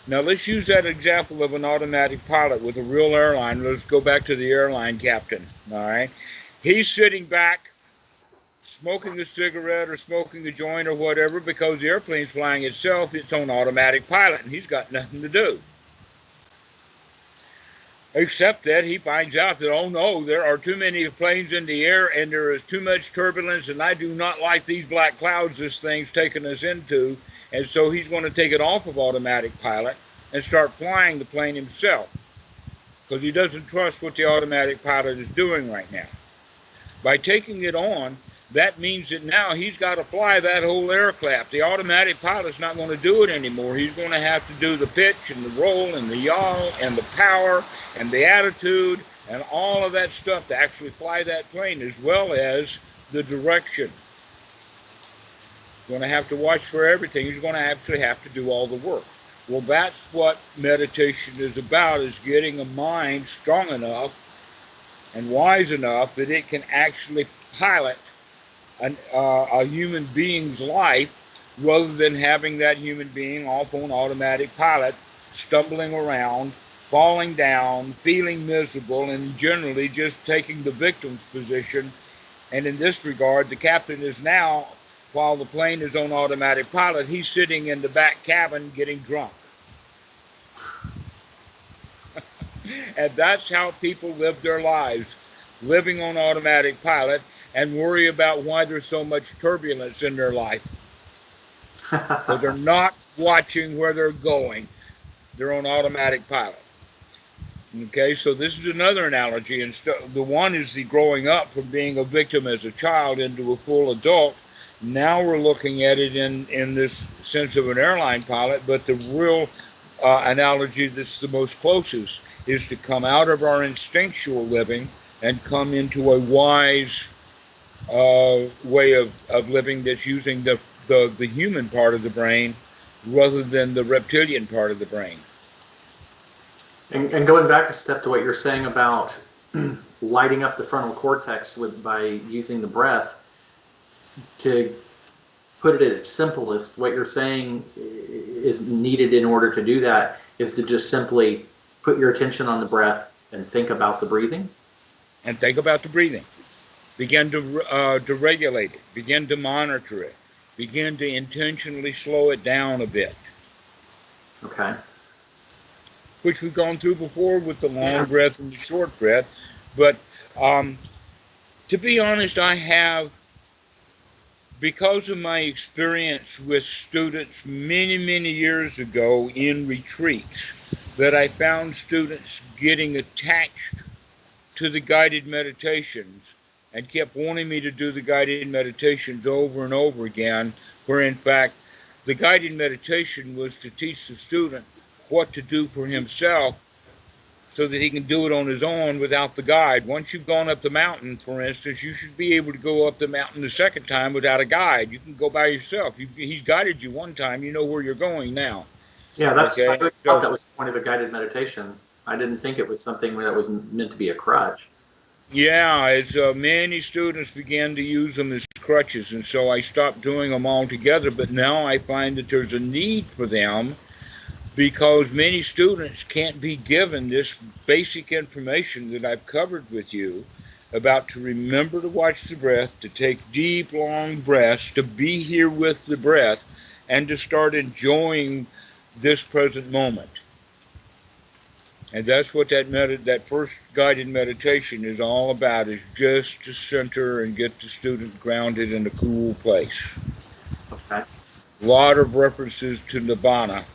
Now let's use that example of an automatic pilot with a real airline. Let's go back to the airline captain, all right? He's sitting back, smoking a cigarette or smoking a joint or whatever, because the airplane's flying itself, it's on automatic pilot, and he's got nothing to do. Except that he finds out that, oh no, there are too many planes in the air and there is too much turbulence, and I do not like these black clouds this thing's taking us into. And so he's going to take it off of automatic pilot and start flying the plane himself, because he doesn't trust what the automatic pilot is doing right now. By taking it on, that means that now he's got to fly that whole aircraft. The automatic pilot's not going to do it anymore. He's going to have to do the pitch and the roll and the yaw and the power and the attitude and all of that stuff to actually fly that plane, as well as the direction. He's going to have to watch for everything. He's going to actually have to do all the work. Well, that's what meditation is about, is getting a mind strong enough and wise enough that it can actually pilot a human being's life, rather than having that human being off on automatic pilot, stumbling around, falling down, feeling miserable, and generally just taking the victim's position. And in this regard, the captain is now, while the plane is on automatic pilot, he's sitting in the back cabin getting drunk. And that's how people live their lives, living on automatic pilot, and worry about why there's so much turbulence in their life. Because they're not watching where they're going. They're on automatic pilot. Okay, so this is another analogy. And the one is the growing up from being a victim as a child into a full adult. Now we're looking at it in this sense of an airline pilot, but the real analogy that's the most closest is to come out of our instinctual living and come into a wise way of living that's using the human part of the brain rather than the reptilian part of the brain. And going back a step to what you're saying about lighting up the frontal cortex by using the breath, to put it at its simplest, what you're saying is needed in order to do that is to just simply put your attention on the breath and think about the breathing. And think about the breathing. Begin to regulate it. Begin to monitor it. Begin to intentionally slow it down a bit. Okay. Which we've gone through before with the long breath and the short breath. But to be honest, I have, because of my experience with students many, many years ago in retreats, that I found students getting attached to the guided meditations and kept wanting me to do the guided meditations over and over again, where in fact the guided meditation was to teach the student what to do for himself so that he can do it on his own without the guide. Once you've gone up the mountain, for instance, you should be able to go up the mountain the second time without a guide. You can go by yourself. He's guided you one time, you know where you're going now. Yeah, that's. Okay. I thought that was the point of a guided meditation. I didn't think it was something that was meant to be a crutch. Yeah, as many students began to use them as crutches, and so I stopped doing them altogether. But now I find that there's a need for them, because many students can't be given this basic information that I've covered with you about to remember to watch the breath, to take deep, long breaths, to be here with the breath, and to start enjoying this present moment. And that's what that first guided meditation is all about, is just to center and get the student grounded in a cool place. Okay. A lot of references to Nirvana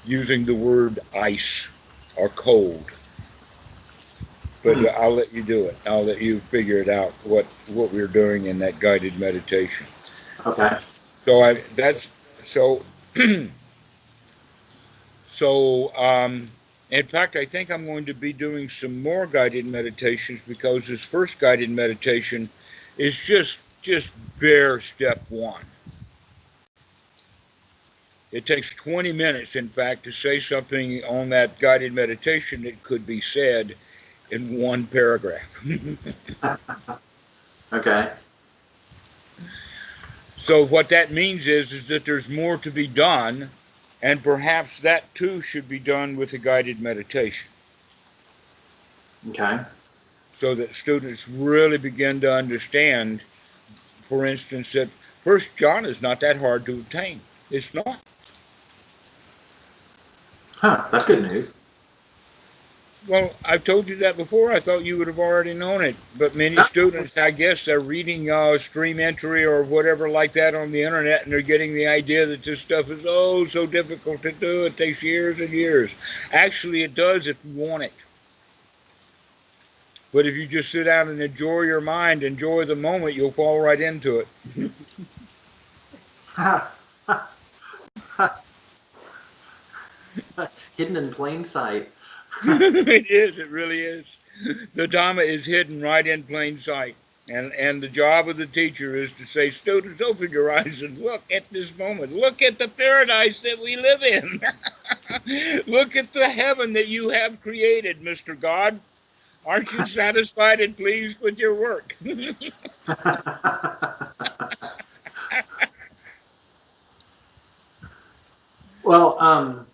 using the word ice or cold. But I'll let you do it. I'll let you figure it out what we're doing in that guided meditation. Okay. In fact, I think I'm going to be doing some more guided meditations, because this first guided meditation is just bare step one. It takes 20 minutes, in fact, to say something on that guided meditation that could be said in one paragraph. Okay. So what that means is that there's more to be done, and perhaps that too should be done with a guided meditation. Okay. So that students really begin to understand, for instance, that First John is not that hard to obtain. It's not. Huh, that's good news. Well, I've told you that before. I thought you would have already known it. But many students, I guess, they're reading stream entry or whatever like that on the internet, and they're getting the idea that this stuff is so difficult to do. It takes years and years. Actually, it does if you want it. But if you just sit down and enjoy your mind, enjoy the moment, you'll fall right into it. Hidden in plain sight. It is. It really is. The Dhamma is hidden right in plain sight. And the job of the teacher is to say, students, open your eyes and look at this moment. Look at the paradise that we live in. Look at the heaven that you have created, Mr. God. Aren't you satisfied and pleased with your work? Well,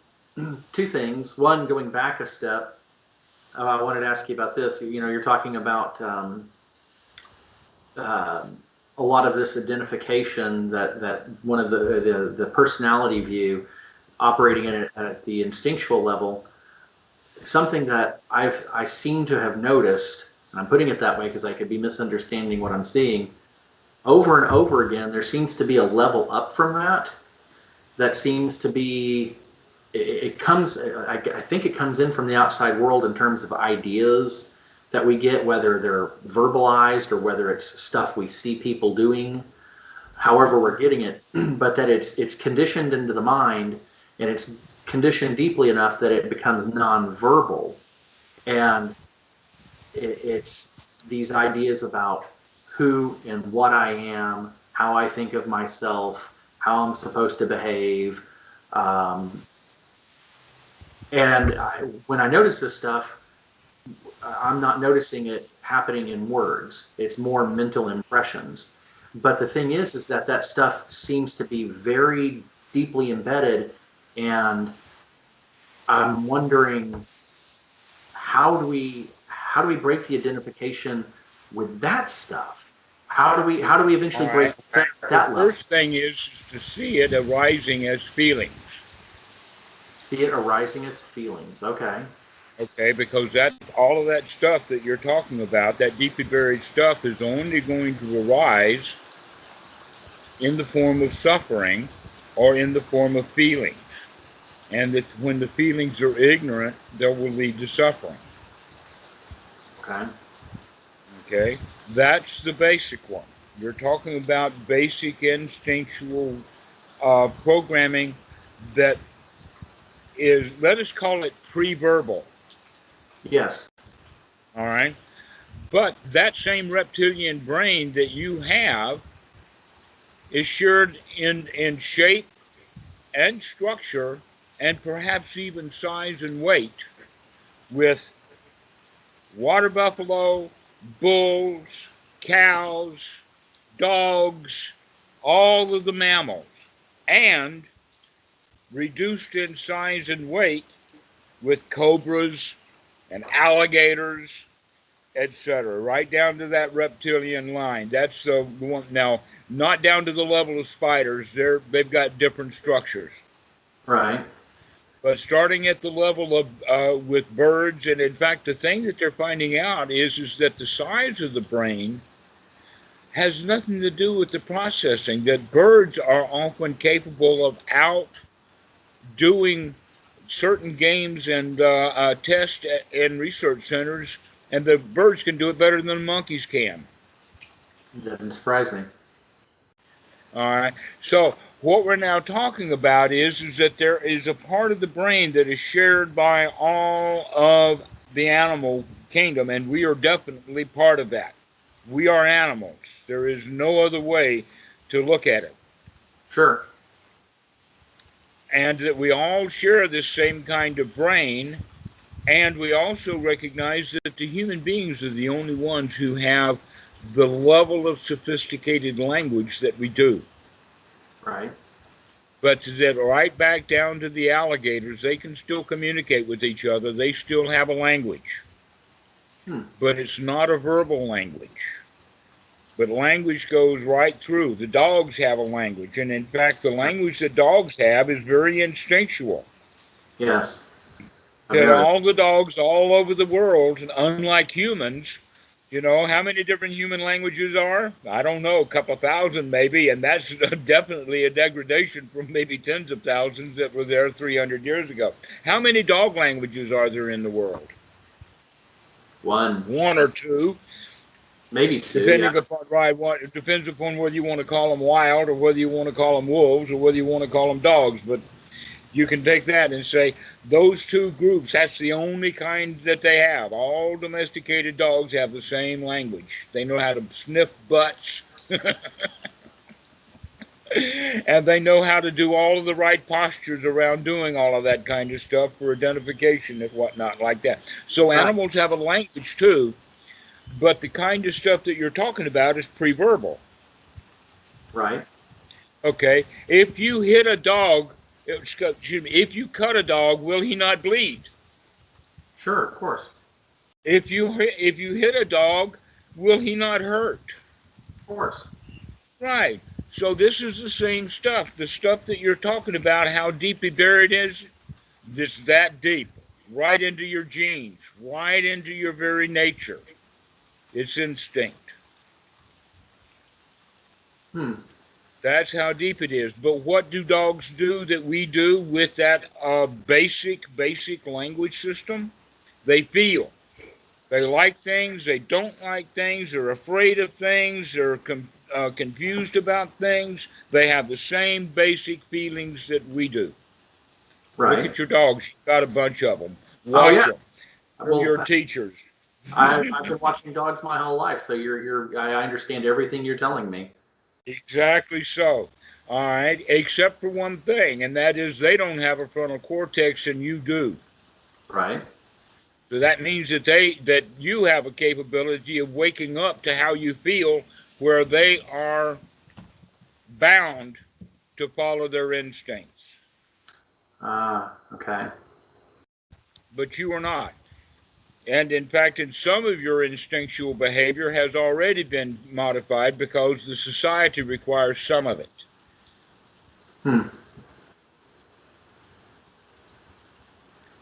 two things. One, going back a step, I wanted to ask you about this. You're talking about a lot of this identification that one of the personality view operating at the instinctual level. Something that I seem to have noticed, and I'm putting it that way because I could be misunderstanding what I'm seeing, over and over again, there seems to be a level up from that seems to be, I think it comes in from the outside world in terms of ideas that we get, whether they're verbalized or whether it's stuff we see people doing, however we're getting it, but that it's conditioned into the mind, and it's conditioned deeply enough that it becomes nonverbal. And it's these ideas about who and what I am, how I think of myself, how I'm supposed to behave. When I notice this stuff, I'm not noticing it happening in words. It's more mental impressions. But the thing is that stuff seems to be very deeply embedded, and I'm wondering, how do we break the identification with that stuff? How do we eventually break that level? The first thing is to see it arising as feelings. See it arising as feelings. Okay. Okay, because all of that stuff that you're talking about, that deeply buried stuff, is only going to arise in the form of suffering or in the form of feelings. And that when the feelings are ignorant, they will lead to suffering. Okay, that's the basic one. You're talking about basic instinctual programming that is, let us call it pre-verbal. Yes. All right. But that same reptilian brain that you have is shared in shape and structure and perhaps even size and weight with water buffalo, bulls, cows, dogs, all of the mammals, and reduced in size and weight with cobras and alligators, etc., right down to that reptilian line. That's the one. Now, not down to the level of spiders. They've got different structures. Right. But starting at the level of with birds, and in fact, the thing that they're finding out is that the size of the brain has nothing to do with the processing. That birds are often capable of outdoing certain games and tests in research centers, and the birds can do it better than the monkeys can. Doesn't surprise me. All right. So what we're now talking about is that there is a part of the brain that is shared by all of the animal kingdom, and we are definitely part of that. We are animals. There is no other way to look at it. Sure. And that we all share this same kind of brain, and we also recognize that the human beings are the only ones who have the level of sophisticated language that we do. Right. But that right back down to the alligators, they can still communicate with each other. They still have a language. But it's not a verbal language. But language goes right through. The dogs have a language. And in fact, the language that dogs have is very instinctual. Yes. That all the dogs all over the world, unlike humans, you know, how many different human languages are? I don't know, a couple thousand maybe, and that's definitely a degradation from maybe tens of thousands that were there 300 years ago. How many dog languages are there in the world? One or two. Maybe two, depending upon it depends upon whether you want to call them wild or whether you want to call them wolves or whether you want to call them dogs. But you can take that and say those two groups, that's the only kind that they have. All domesticated dogs have the same language. They know how to sniff butts. And they know how to do all of the right postures around doing all of that kind of stuff for identification and whatnot like that. So animals have a language too, but the kind of stuff that you're talking about is pre-verbal. Right. Okay. If you hit a dog, if you cut a dog, will he not bleed? Sure, of course. If you hit a dog, will he not hurt? Of course. Right. So this is the same stuff. The stuff that you're talking about, how deeply buried is, it's that deep, right into your genes, right into your very nature. It's instinct. That's how deep it is. But what do dogs do that we do with that basic language system? They feel. They like things, they don't like things, they're afraid of things, they're confused about things. They have the same basic feelings that we do. Right. Look at your dogs. You've got a bunch of them. Watch them. They're your teachers. I've been watching dogs my whole life, so I understand everything you're telling me. Exactly so. All right, except for one thing, and that is they don't have a frontal cortex and you do. Right. So that means that you have a capability of waking up to how you feel, where they are bound to follow their instincts. Okay. But you are not. And in fact, in some of your instinctual behavior has already been modified because the society requires some of it.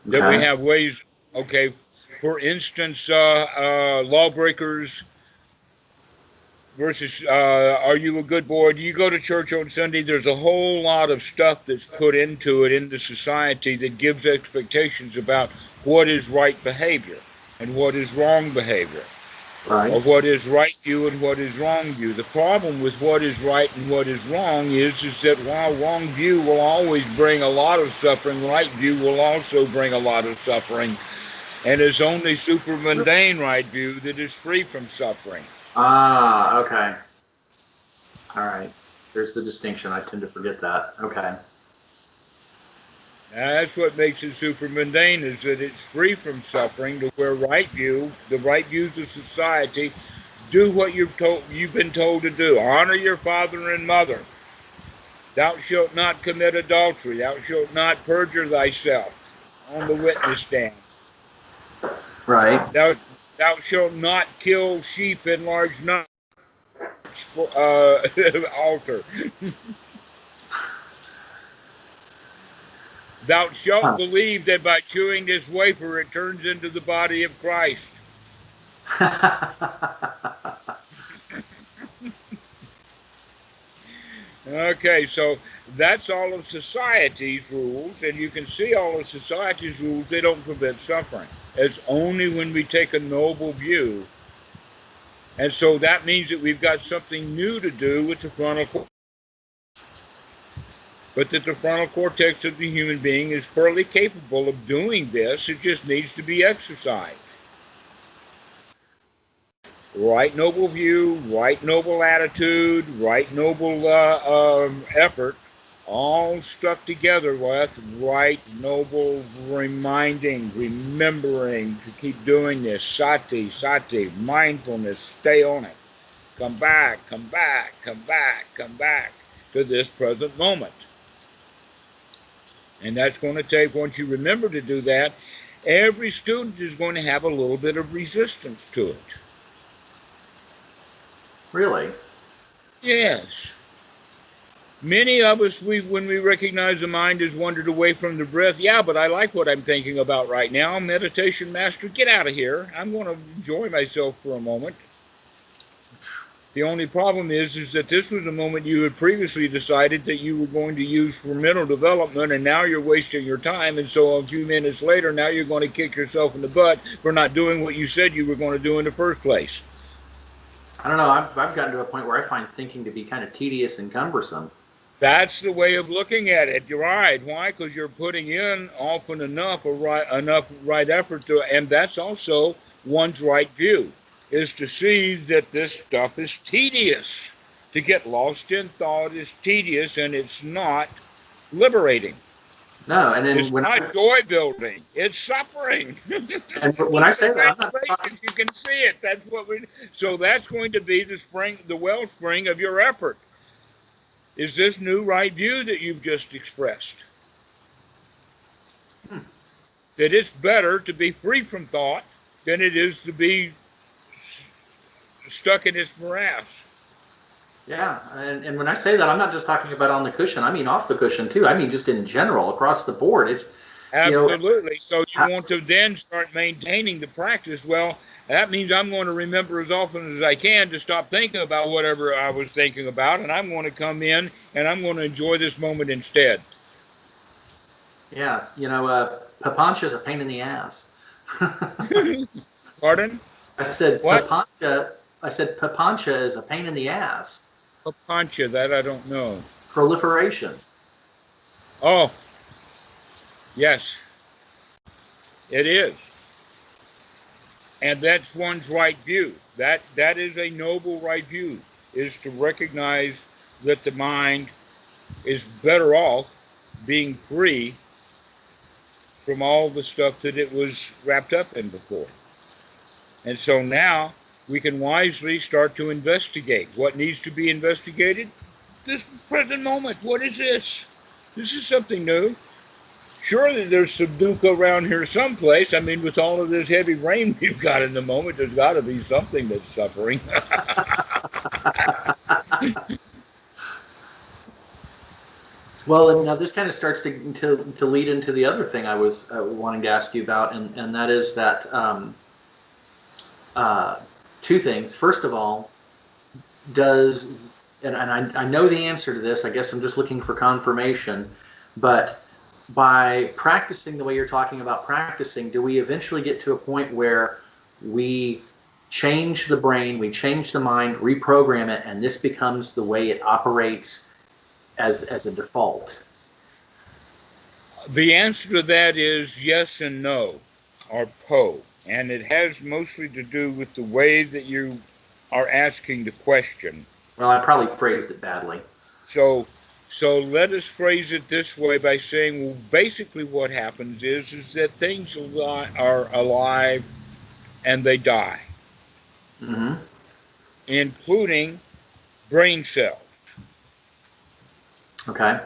That we have ways, okay, for instance, lawbreakers versus are you a good boy? Do you go to church on Sunday? There's a whole lot of stuff that's put into it in the society that gives expectations about what is right behavior and what is wrong behavior. Right. Or what is right view and what is wrong view. The problem with what is right and what is wrong is that while wrong view will always bring a lot of suffering, right view will also bring a lot of suffering. And it's only super mundane right view that is free from suffering. Okay. All right. There's the distinction. I tend to forget that. Okay. That's what makes it super mundane, is that it's free from suffering, to where right view, the right views of society, do what you've been told to do. Honor your father and mother. Thou shalt not commit adultery. Thou shalt not perjure thyself on the witness stand. Right. Thou shalt not kill sheep in large numbers. Altar. Thou shalt believe that by chewing this wafer it turns into the body of Christ. Okay, so that's all of society's rules, and you can see all of society's rules, they don't prevent suffering. It's only when we take a noble view. And so that means that we've got something new to do with the frontal cortex. But that the frontal cortex of the human being is fairly capable of doing this. It just needs to be exercised. Right noble view, right noble attitude, right noble effort, all stuck together with right noble reminding, remembering to keep doing this. Sati, mindfulness, stay on it. Come back, come back, come back, come back to this present moment. And that's going to take, once you remember to do that, every student is going to have a little bit of resistance to it. Really? Yes. Many of us, when we recognize the mind has wandered away from the breath, yeah, but I like what I'm thinking about right now. Meditation master, get out of here. I'm going to enjoy myself for a moment. The only problem is that this was a moment you had previously decided that you were going to use for mental development, and now you're wasting your time. And so a few minutes later, now you're going to kick yourself in the butt for not doing what you said you were going to do in the first place. I don't know. I've gotten to a point where I find thinking to be kind of tedious and cumbersome. That's the way of looking at it. You're right. Why? Because you're putting in often enough right effort to, and that's also one's right view, is to see that this stuff is tedious. To get lost in thought is tedious, and it's not liberating. No, and then it's not joy building. It's suffering. And when I say that, I'm not talking, you can see it. That's what we. So that's going to be the spring, the wellspring of your effort. Is this new right view that you've just expressed? That it's better to be free from thought than it is to be stuck in this morass. Yeah, and when I say that, I'm not just talking about on the cushion. I mean off the cushion too. I mean just in general, across the board. It's absolutely. So you want to then start maintaining the practice. Well, that means I'm going to remember as often as I can to stop thinking about whatever I was thinking about, and I'm going to come in and I'm going to enjoy this moment instead. Yeah, papancha is a pain in the ass. Pardon? I said what? Papancha is a pain in the ass. Papancha, that I don't know. Proliferation. Oh, yes, it is. And that's one's right view. That is a noble right view, is to recognize that the mind is better off being free from all the stuff that it was wrapped up in before. And so now we can wisely start to investigate. What needs to be investigated? This present moment. What is this? This is something new. Surely there's some dukkha around here someplace. I mean, with all of this heavy rain we've got in the moment, there's got to be something that's suffering. Well, and this kind of starts to lead into the other thing I was wanting to ask you about, and that is that two things. First of all, and I know the answer to this, I guess I'm just looking for confirmation, but by practicing the way you're talking about practicing, do we eventually get to a point where we change the brain, we change the mind, reprogram it, and this becomes the way it operates as a default? The answer to that is yes and no, or po. And it has mostly to do with the way that you are asking the question. Well, I probably phrased it badly. So let us phrase it this way by saying, well, basically what happens is that things are alive and they die, including brain cells. Okay.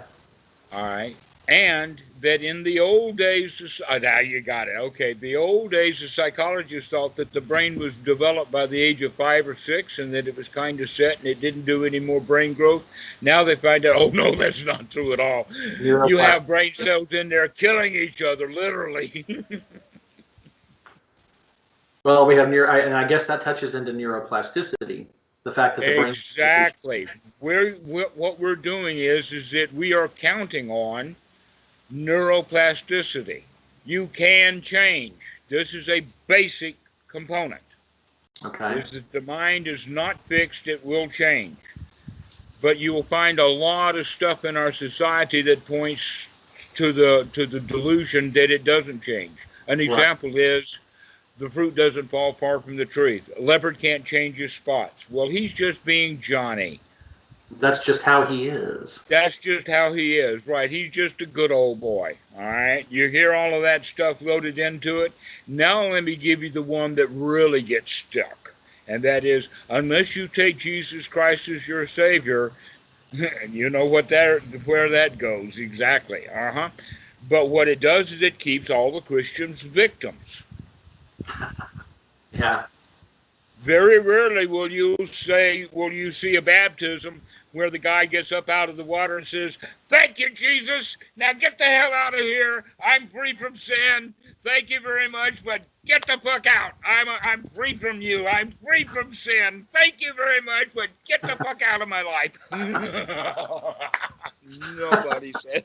All right. And that in the old days, now you got it. Okay. The old days, the psychologists thought that the brain was developed by the age of 5 or 6 and that it was kind of set and it didn't do any more brain growth. Now they find out, oh, no, that's not true at all. You have brain cells in there killing each other, literally. Well, we have and I guess that touches into neuroplasticity. The fact that the brain... Exactly. What we're doing is that we are counting on neuroplasticity. You can change. This is a basic component. Okay. Is that the mind is not fixed, it will change. But you will find a lot of stuff in our society that points to the delusion that it doesn't change. An example is the fruit doesn't fall far from the tree. A leopard can't change his spots. Well, he's just being Johnny. That's just how he is. That's just how he is, right? He's just a good old boy, all right? You hear all of that stuff loaded into it. Now let me give you the one that really gets stuck, and that is, unless you take Jesus Christ as your Savior, you know where that goes, exactly, But what it does is it keeps all the Christians victims. Yeah. Very rarely will you see a baptism where the guy gets up out of the water and says, "Thank you, Jesus. Now get the hell out of here. I'm free from sin. Thank you very much, but get the fuck out. I'm free from you. I'm free from sin. Thank you very much, but get the fuck out of my life." Nobody said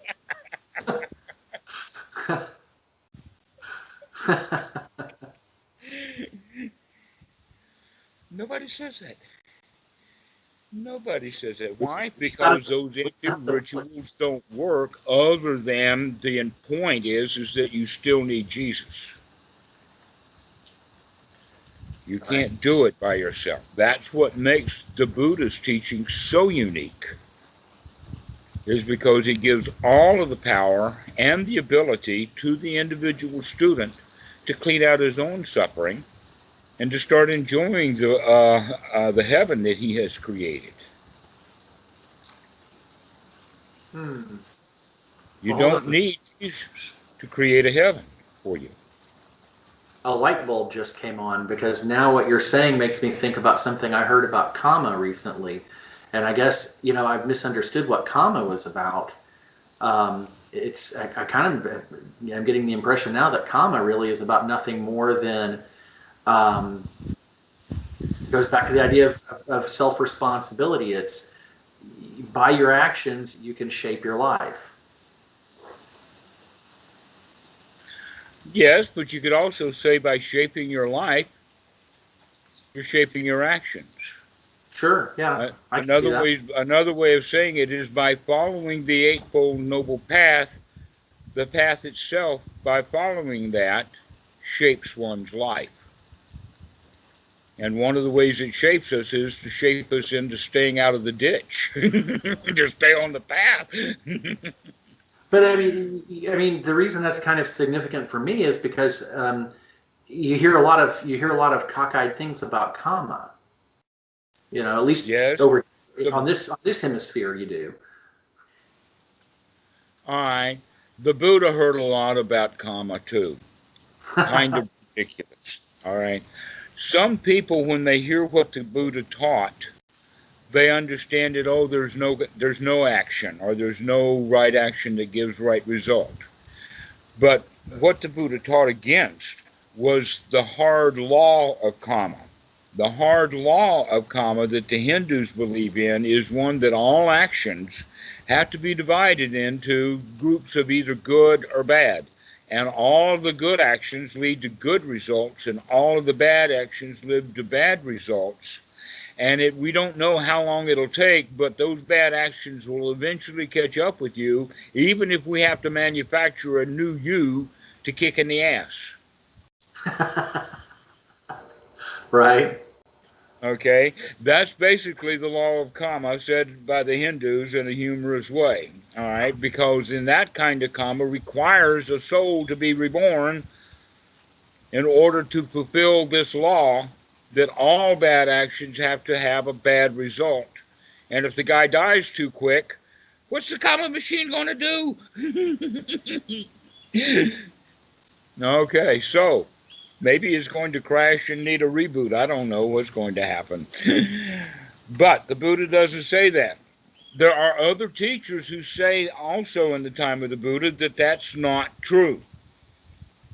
Nobody says that. Nobody says that. Why? Because those ancient rituals don't work, other than the point is that you still need Jesus. You can't do it by yourself. That's what makes the Buddha's teaching so unique, is because it gives all of the power and the ability to the individual student to clean out his own suffering and to start enjoying the heaven that he has created. You don't need Jesus to create a heaven for you. A light bulb just came on, because now what you're saying makes me think about something I heard about karma recently. And I guess, I've misunderstood what karma was about. I'm getting the impression now that karma really is about nothing more than, goes back to the idea of self-responsibility. It's, by your actions, you can shape your life. Yes, but you could also say by shaping your life, you're shaping your actions. Sure, yeah. Another way of saying it is by following the Eightfold Noble Path, the path itself, by following that, shapes one's life. And one of the ways it shapes us is to shape us into staying out of the ditch, to stay on the path. But I mean, the reason that's kind of significant for me is because you hear a lot of cockeyed things about karma. At least over on this hemisphere, you do. All right, the Buddha heard a lot about karma too. Kind of ridiculous. All right. Some people, when they hear what the Buddha taught, they understand it, there's no action, or there's no right action that gives right result. But what the Buddha taught against was the hard law of karma. The hard law of karma that the Hindus believe in is one that all actions have to be divided into groups of either good or bad. And all of the good actions lead to good results, and all of the bad actions lead to bad results. And we don't know how long it'll take, but those bad actions will eventually catch up with you, even if we have to manufacture a new you to kick in the ass. Right. Okay? That's basically the law of karma said by the Hindus in a humorous way. All right? Because in that kind of karma requires a soul to be reborn in order to fulfill this law that all bad actions have to have a bad result. And if the guy dies too quick, what's the karma machine going to do? Okay, so maybe it's going to crash and need a reboot. I don't know what's going to happen. But the Buddha doesn't say that. There are other teachers who say also in the time of the Buddha that that's not true.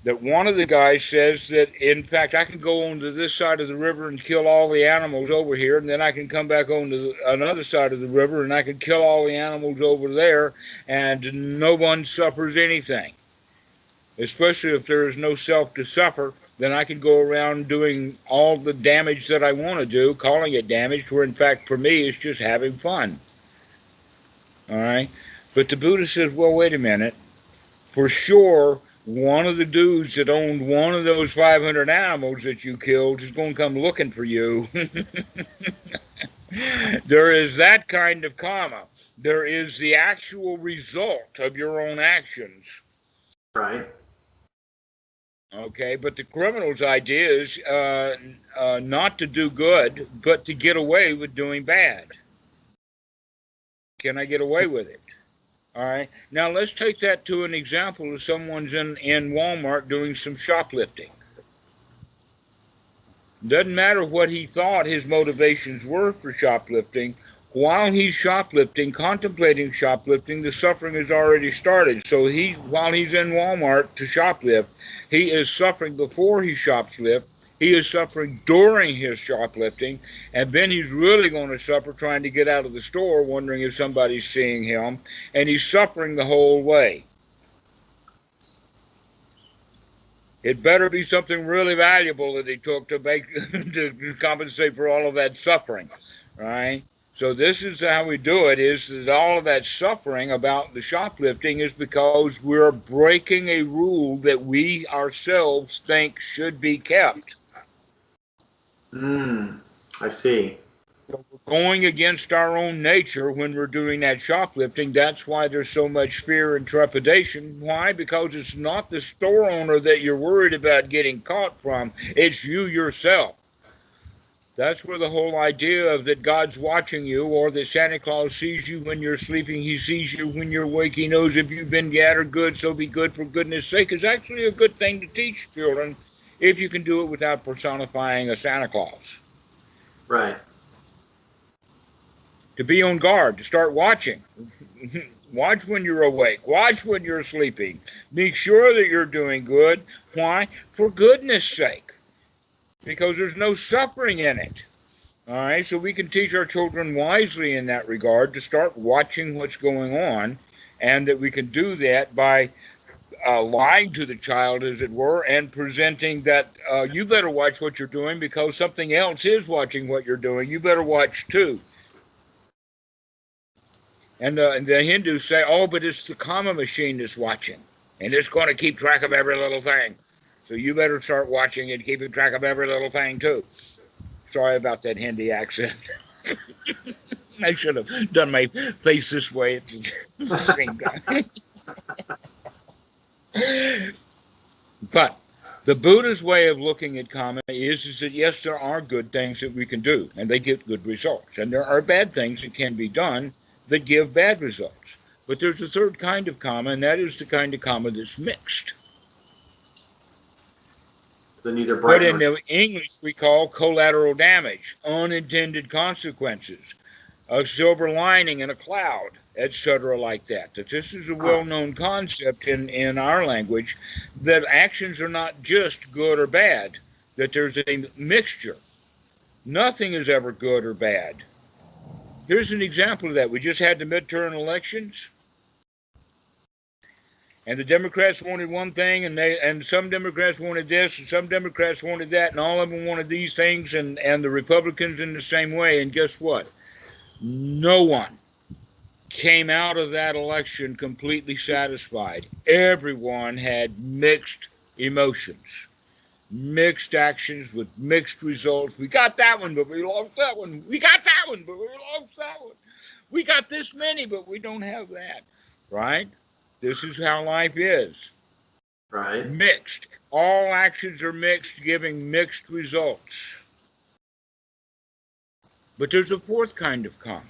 that one of the guys says that, in fact, I can go on to this side of the river and kill all the animals over here, and then I can come back on to another side of the river and I can kill all the animals over there, and no one suffers anything. Especially if there is no self to suffer, then I can go around doing all the damage that I want to do, calling it damage, where in fact for me it's just having fun. All right? But the Buddha says, well, wait a minute. For sure, one of the dudes that owned one of those 500 animals that you killed is going to come looking for you. There is that kind of karma. There is the actual result of your own actions. Right. Okay, but the criminal's idea is not to do good, but to get away with doing bad. Can I get away with it? All right. Now let's take that to an example of someone's in Walmart doing some shoplifting. Doesn't matter what he thought his motivations were for shoplifting. While he's shoplifting, contemplating shoplifting, the suffering has already started. So while he's in Walmart to shoplift, he is suffering before he shoplifts. He is suffering during his shoplifting, and then he's really going to suffer trying to get out of the store, wondering if somebody's seeing him, and he's suffering the whole way. It better be something really valuable that he took to to compensate for all of that suffering, right? So this is how we do it, is that all of that suffering about the shoplifting is because we're breaking a rule that we ourselves think should be kept. I see. So we're going against our own nature when we're doing that shoplifting. That's why there's so much fear and trepidation. Why? Because it's not the store owner that you're worried about getting caught from. It's you yourself. That's where the whole idea of that God's watching you, or that Santa Claus sees you when you're sleeping, he sees you when you're awake, he knows if you've been bad or good, so be good for goodness sake, is actually a good thing to teach children if you can do it without personifying a Santa Claus. Right. To be on guard, to start watching. Watch when you're awake. Watch when you're sleeping. Make sure that you're doing good. Why? For goodness sake. Because there's no suffering in it. All right, so we can teach our children wisely in that regard to start watching what's going on, and that we can do that by lying to the child, as it were, and presenting that you better watch what you're doing because something else is watching what you're doing. You better watch too. And the Hindus say, oh, but it's the karma machine that's watching, and it's going to keep track of every little thing. So you better start watching and keeping track of every little thing too. Sorry about that Hindi accent. I should have done my face this way at the same time. But the Buddha's way of looking at karma is that yes, there are good things that we can do, and they give good results. And there are bad things that can be done that give bad results. But there's a third kind of karma, and that is the kind of karma that's mixed. What in the English we call collateral damage, unintended consequences, a silver lining in a cloud, etc., like that. That this is a well-known concept in our language, that actions are not just good or bad, that there's a mixture. Nothing is ever good or bad. Here's an example of that. We just had the midterm elections. And the Democrats wanted one thing, and some Democrats wanted this, and some Democrats wanted that, and all of them wanted these things, and the Republicans in the same way. And guess what? No one came out of that election completely satisfied. Everyone had mixed emotions, mixed actions with mixed results. We got that one, but we lost that one. We got that one, but we lost that one. We got this many, but we don't have that, right? This is how life is. Right. Mixed. All actions are mixed, giving mixed results. But there's a fourth kind of karma.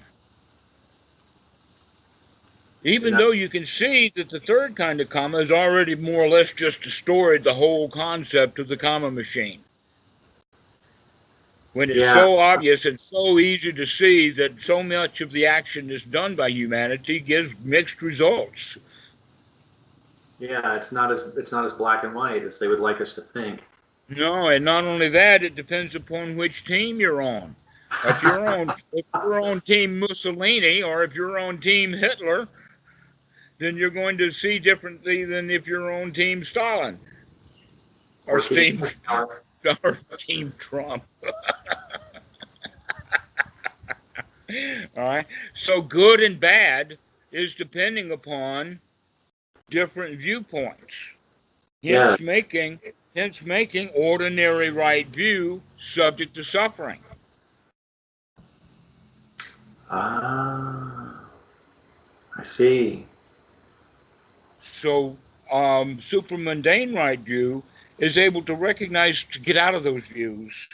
Even though you can see that the third kind of karma has already more or less just destroyed the whole concept of the karma machine. When it's so obvious and so easy to see that so much of the action that's done by humanity gives mixed results. Yeah, it's not as black and white as they would like us to think. No, and not only that, it depends upon which team you're on. If you're on Team Mussolini or if you're on Team Hitler, then you're going to see differently than if you're on Team Stalin or Or team Team power. or Team Trump. All right. So good and bad is depending upon different viewpoints. Yeah. Hence making ordinary right view subject to suffering. Ah, I see. So supramundane right view is able to recognize to get out of those views.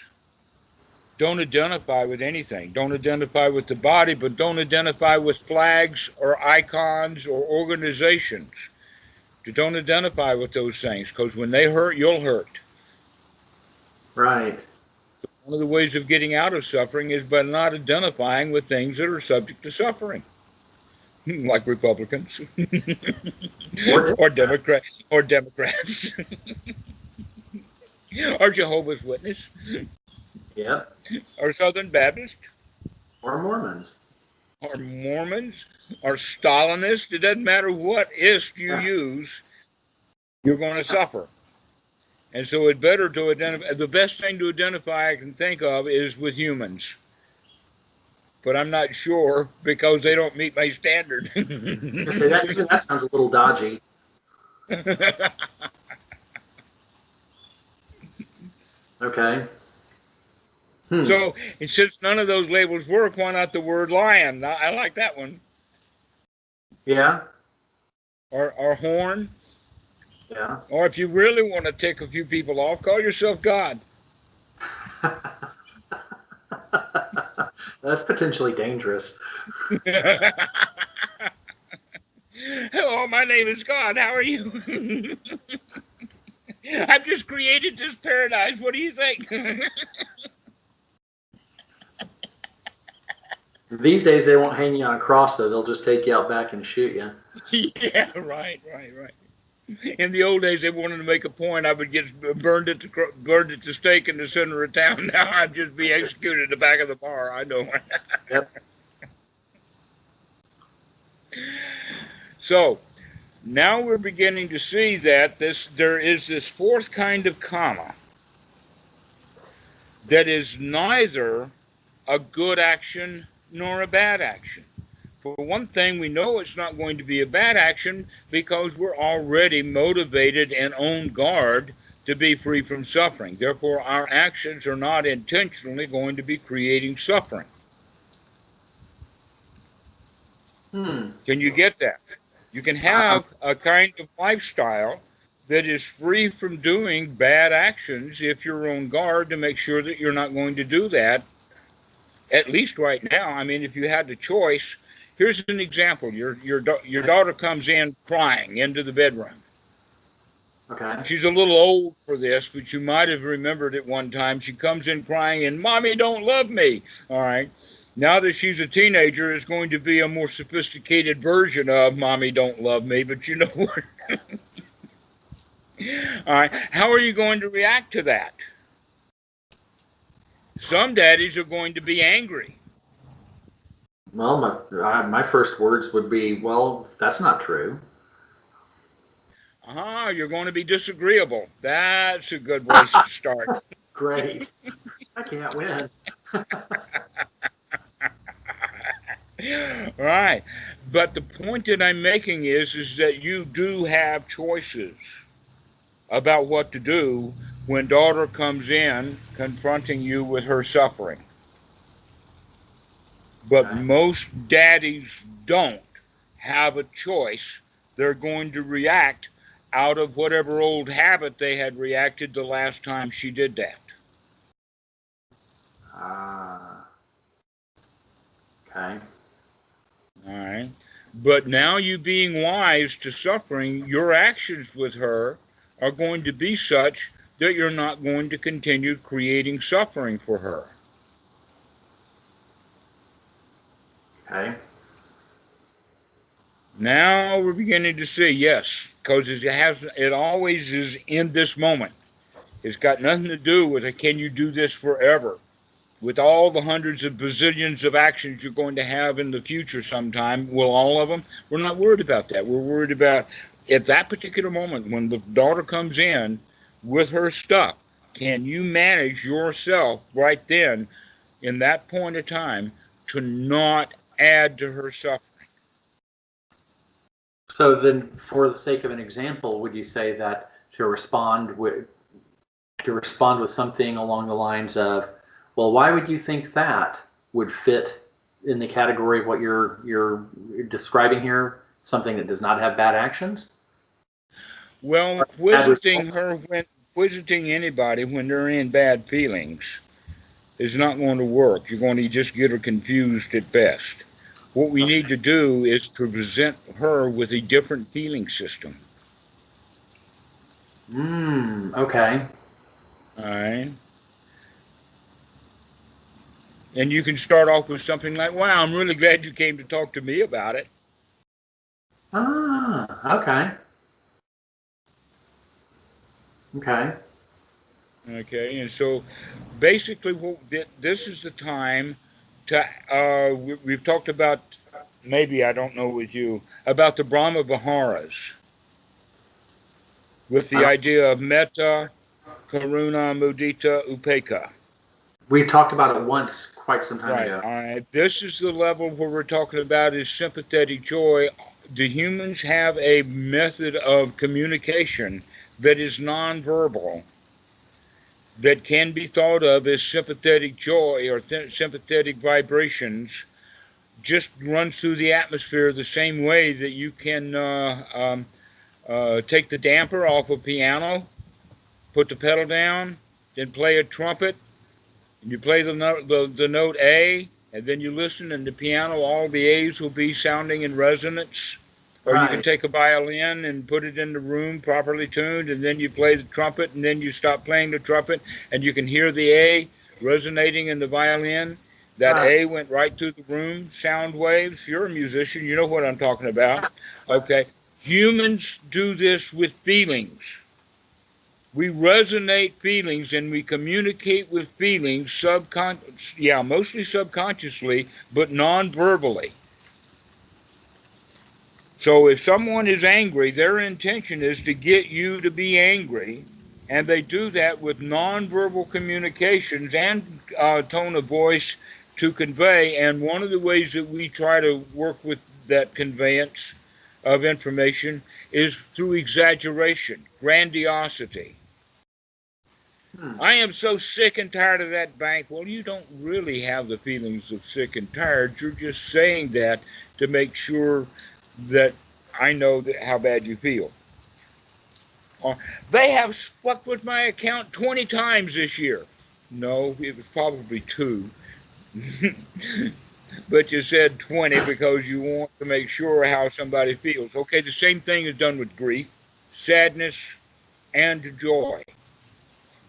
Don't identify with anything. Don't identify with the body, but don't identify with flags or icons or organizations. Don't identify with those things, because when they hurt, you'll hurt. Right. One of the ways of getting out of suffering is by not identifying with things that are subject to suffering, like Republicans Or or Democrats or Jehovah's Witness yep. or Southern Baptist Or Mormons. or Mormons or Stalinists. It doesn't matter what ist you Yeah. use, you're going to suffer. And so it's better to identify. The best thing to identify I can think of is with humans. But I'm not sure because they don't meet my standard. I say that even that sounds a little dodgy. Okay. So, and since none of those labels work, why not the word lion? I like that one. Yeah. Or horn. Yeah. Or if you really want to tick a few people off, call yourself God. That's potentially dangerous. Hello, my name is God. How are you? I've just created this paradise. What do you think? These days they won't hang you on a cross, though. They'll just take you out back and shoot you. Yeah, right. In the old days, they wanted to make a point. I would get burned at the stake in the center of town. Now I'd just be executed in the back of the bar. I know. Yep. So now we're beginning to see that there is this fourth kind of karma that is neither a good action nor a bad action. For one thing, we know it's not going to be a bad action because we're already motivated and on guard to be free from suffering. Therefore, our actions are not intentionally going to be creating suffering. Can you get that? You can have a kind of lifestyle that is free from doing bad actions if you're on guard to make sure that you're not going to do that, at least right now. I mean, if you had the choice, here's an example. Your daughter comes in crying into the bedroom. Okay. She's a little old for this, but you might have remembered it one time. She comes in crying, and Mommy don't love me. All right. Now that she's a teenager, it's going to be a more sophisticated version of Mommy don't love me, but you know what? All right. How are you going to react to that? Some daddies are going to be angry. Well, my first words would be, well, that's not true. You're going to be disagreeable. That's a good place to start. Great. I can't win. Right. But the point that I'm making is that you do have choices about what to do when daughter comes in confronting you with her suffering. But Okay. most daddies don't have a choice. They're going to react out of whatever old habit they had reacted the last time she did that. Okay. All right. But now you being wise to suffering, your actions with her are going to be such that you're not going to continue creating suffering for her. Okay. Now we're beginning to see, yes, because it always is in this moment. It's got nothing to do with can you do this forever? With all the hundreds of bazillions of actions you're going to have in the future sometime, will all of them? We're not worried about that. We're worried about at that particular moment when the daughter comes in with her stuff, can you manage yourself right then in that point of time to not add to her suffering? So then, for the sake of an example, would you say that to respond with something along the lines of, well, why would you think that would fit in the category of what you're describing here, something that does not have bad actions? Well, Bad quizzing anybody when they're in bad feelings is not going to work. You're going to just get her confused at best. What we need to do is to present her with a different feeling system. Okay. All right. And you can start off with something like, wow, I'm really glad you came to talk to me about it. Okay. Okay. Okay. And so basically, this is the time to, we've talked about, maybe I don't know with you, about the Brahma Viharas with the idea of metta, karuna, mudita, upekkha. We talked about it once quite some time Right. ago. All right. This is the level where we're talking about is sympathetic joy. The humans have a method of communication that is nonverbal that can be thought of as sympathetic joy or sympathetic vibrations. Just runs through the atmosphere the same way that you can take the damper off a piano, put the pedal down, then play a trumpet. You play the note A, and then you listen, and the piano, all the A's will be sounding in resonance. Or you can Right. take a violin and put it in the room properly tuned, and then you play the trumpet, and then you stop playing the trumpet, and you can hear the A resonating in the violin. That Right. A went right through the room, sound waves. You're a musician, you know what I'm talking about. Okay. Humans do this with feelings. We resonate feelings and we communicate with feelings mostly subconsciously, but non-verbally. So if someone is angry, their intention is to get you to be angry, and they do that with non-verbal communications and tone of voice to convey. And one of the ways that we try to work with that conveyance of information is through exaggeration, grandiosity. I am so sick and tired of that bank. Well, you don't really have the feelings of sick and tired. You're just saying that to make sure that I know how bad you feel. They have fucked with my account 20 times this year. No, it was probably 2. But you said 20 because you want to make sure how somebody feels. Okay, the same thing is done with grief, sadness, and joy.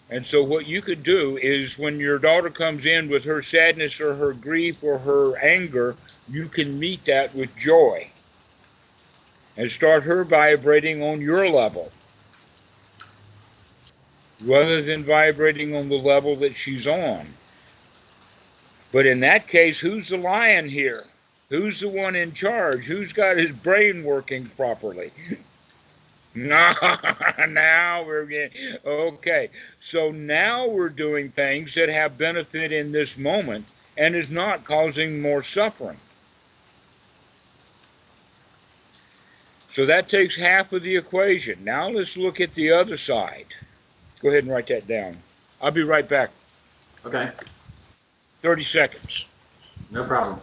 And so what you could do is when your daughter comes in with her sadness or her grief or her anger, you can meet that with joy and start her vibrating on your level rather than vibrating on the level that she's on. But in that case, who's the lion here? Who's the one in charge? Who's got his brain working properly? No, now we're getting okay. So now we're doing things that have benefit in this moment and is not causing more suffering. So that takes half of the equation. Now let's look at the other side. Go ahead and write that down. I'll be right back. Okay. 30 seconds. No problem.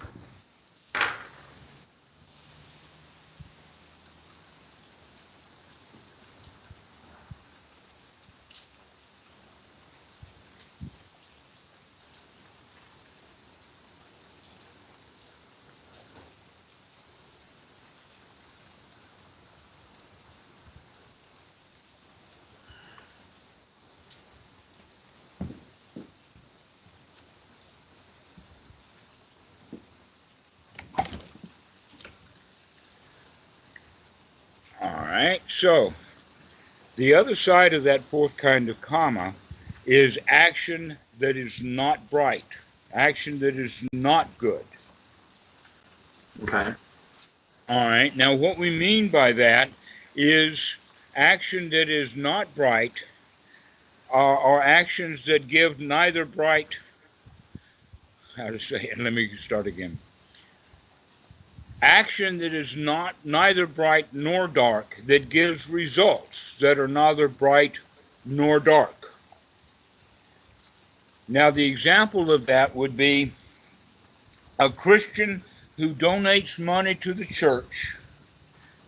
right, so the other side of that fourth kind of karma is action that is not bright, action that is not good. Okay. All right, now what we mean by that is action that is not bright are actions that give neither bright, how to say it, let me start again. Action that is neither bright nor dark, that gives results that are neither bright nor dark. Now, the example of that would be a Christian who donates money to the church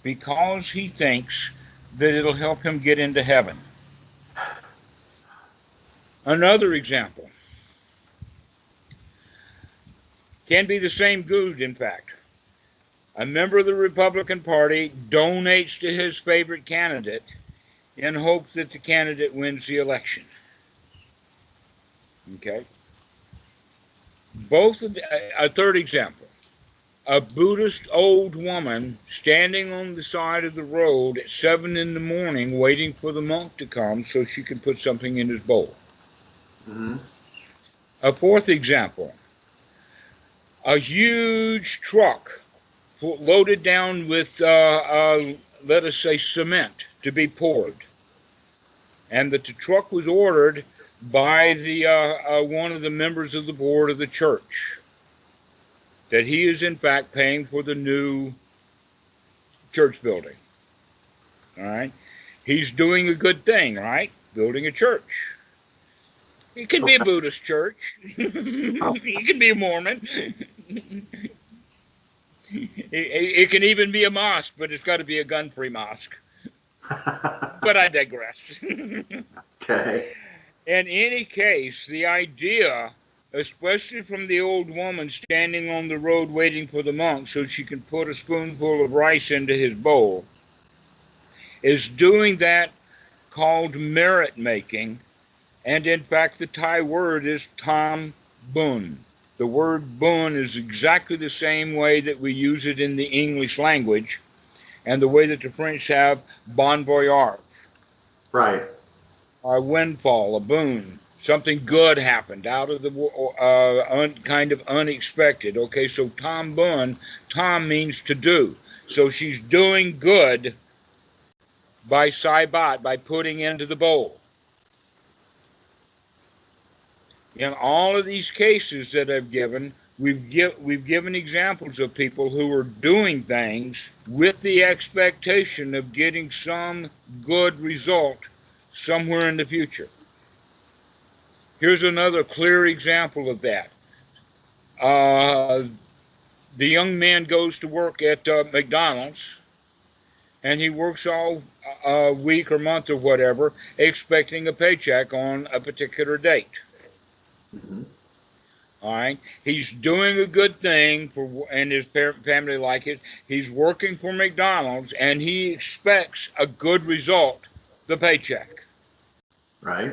because he thinks that it'll help him get into heaven. Another example can be the same good, in fact. A member of the Republican Party donates to his favorite candidate in hopes that the candidate wins the election. Okay? A third example. A Buddhist old woman standing on the side of the road at 7 in the morning waiting for the monk to come so she can put something in his bowl. Mm-hmm. A fourth example. A huge truck loaded down with, let us say, cement to be poured. And that the truck was ordered by one of the members of the board of the church. That he is, in fact, paying for the new church building. All right? He's doing a good thing, right? Building a church. It could be a Buddhist church. It could be a Mormon. It can even be a mosque, but it's got to be a gun-free mosque. But I digress. Okay. In any case, the idea, especially from the old woman standing on the road waiting for the monk so she can put a spoonful of rice into his bowl, is doing that called merit making. And in fact, the Thai word is tam bun. The word bun is exactly the same way that we use it in the English language and the way that the French have bon voyage. Right. A windfall, a boon. Something good happened out of the kind of unexpected. Okay, so tam bun, tam means to do. So she's doing good by saibat, by putting into the bowl. In all of these cases that I've given, we've given examples of people who are doing things with the expectation of getting some good result somewhere in the future. Here's another clear example of that. The young man goes to work at McDonald's, and he works all week or month or whatever, expecting a paycheck on a particular date. Mm-hmm. All right, he's doing a good thing and his family like it. He's working for McDonald's, and he expects a good result, the paycheck. Right.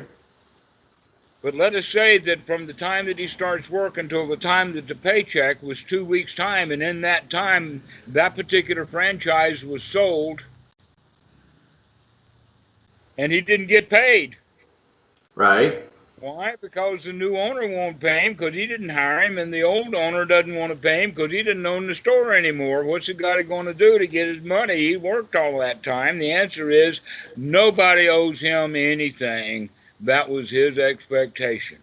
But let us say that from the time that he starts work until the time that the paycheck was 2 weeks' time, and in that time, that particular franchise was sold, and he didn't get paid. Right. Why? Because the new owner won't pay him because he didn't hire him, and the old owner doesn't want to pay him because he didn't own the store anymore. What's the guy going to do to get his money? He worked all that time. The answer is nobody owes him anything. That was his expectation.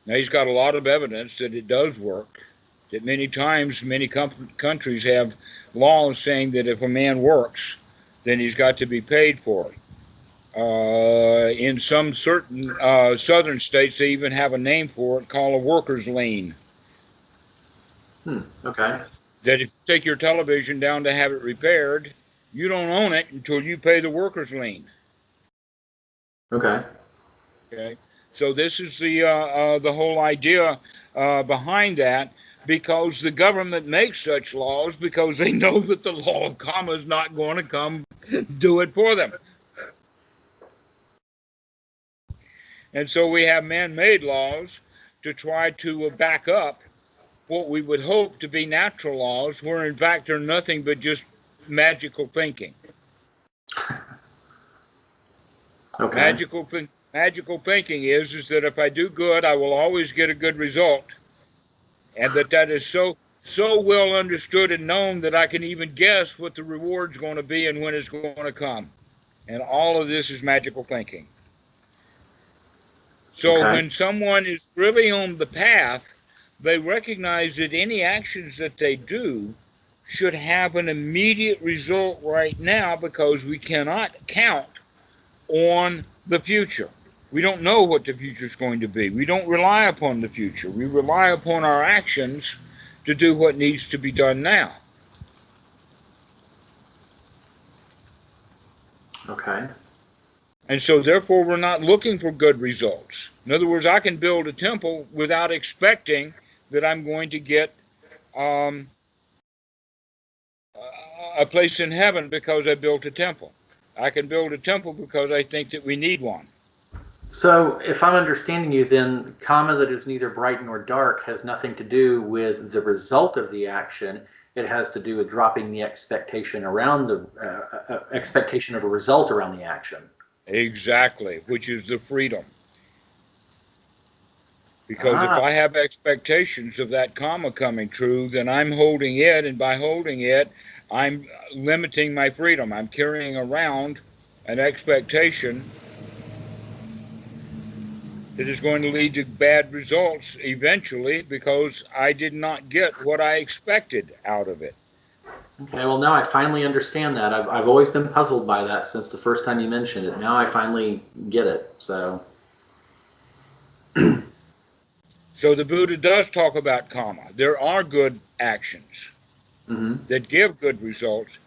Now, he's got a lot of evidence that it does work, that many times many countries have laws saying that if a man works, then he's got to be paid for it. In some certain southern states, they even have a name for it called a worker's lien. Okay. That if you take your television down to have it repaired, you don't own it until you pay the worker's lien. Okay. Okay. So this is the whole idea behind that, because the government makes such laws because they know that the law of karma is not going to come do it for them. And so we have man-made laws to try to back up what we would hope to be natural laws, where in fact they're nothing but just magical thinking. Okay. Magical thinking is that if I do good, I will always get a good result, and that is so well understood and known that I can even guess what the reward's going to be and when it's going to come. And all of this is magical thinking. So Okay. when someone is really on the path, they recognize that any actions that they do should have an immediate result right now, because we cannot count on the future. We don't know what the future is going to be. We don't rely upon the future. We rely upon our actions to do what needs to be done now. Okay. And so therefore we're not looking for good results. In other words, I can build a temple without expecting that I'm going to get a place in heaven because I built a temple. I can build a temple because I think that we need one. So if I'm understanding you, then karma that is neither bright nor dark has nothing to do with the result of the action. It has to do with dropping the expectation around the expectation of a result around the action. Exactly, which is the freedom. Because if I have expectations of that karma coming true, then I'm holding it, and by holding it, I'm limiting my freedom. I'm carrying around an expectation that is going to lead to bad results eventually, because I did not get what I expected out of it. Okay, well, now I finally understand that. I've always been puzzled by that since the first time you mentioned it. Now I finally get it. So So the Buddha does talk about karma. There are good actions that give good results,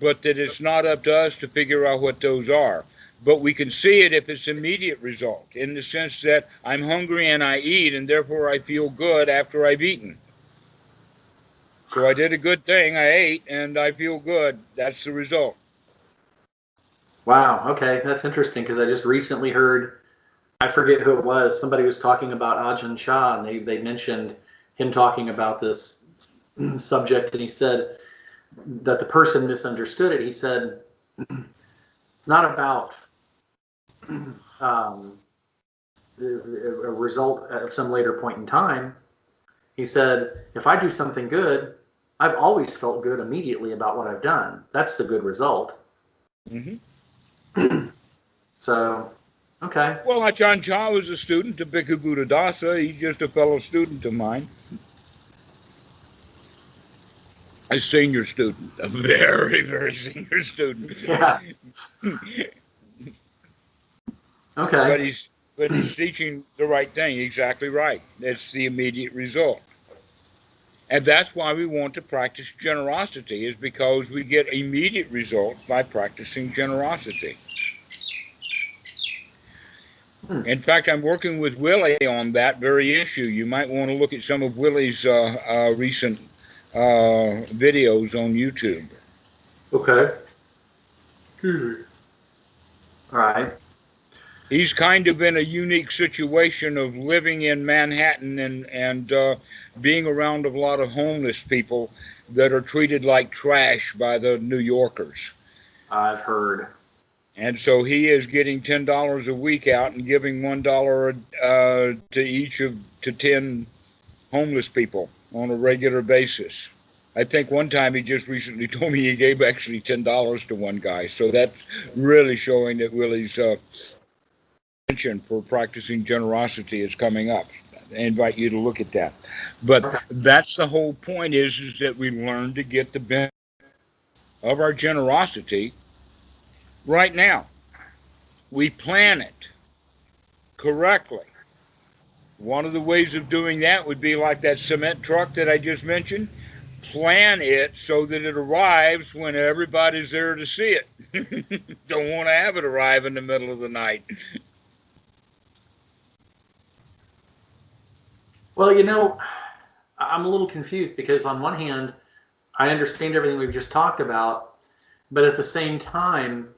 but that it's not up to us to figure out what those are. But we can see it if it's immediate result, in the sense that I'm hungry and I eat, and therefore I feel good after I've eaten. So I did a good thing, I ate, and I feel good. That's the result. wow, okay, that's interesting, because I just recently heard, I forget who it was, somebody was talking about Ajahn Chah, and they mentioned him talking about this subject, and he said that the person misunderstood it. He said, it's not about a result at some later point in time. He said, if I do something good, I've always felt good immediately about what I've done. That's the good result. So, okay. Well, Ajahn Chah was a student of Bhikkhu Buddhadasa. He's just a fellow student of mine. A senior student. A very, very senior student. Yeah. Okay. But he's teaching the right thing, exactly right. It's the immediate result. And that's why we want to practice generosity, is because we get immediate results by practicing generosity. In fact, I'm working with Willie on that very issue. You might want to look at some of Willie's recent videos on YouTube. Okay. All right. He's kind of in a unique situation of living in Manhattan and being around a lot of homeless people that are treated like trash by the New Yorkers. I've heard. And so he is getting $10 a week out and giving $1 to each to 10 homeless people on a regular basis. I think one time he just recently told me he gave actually $10 to one guy. So that's really showing that Willie's attention for practicing generosity is coming up. I invite you to look at that. But that's the whole point, is that we learn to get the benefit of our generosity right now. We plan it correctly. One of the ways of doing that would be like that cement truck that I just mentioned. Plan it so that it arrives when everybody's there to see it. Don't want to have it arrive in the middle of the night. Well, you know, I'm a little confused, because on one hand, I understand everything we've just talked about, but at the same time,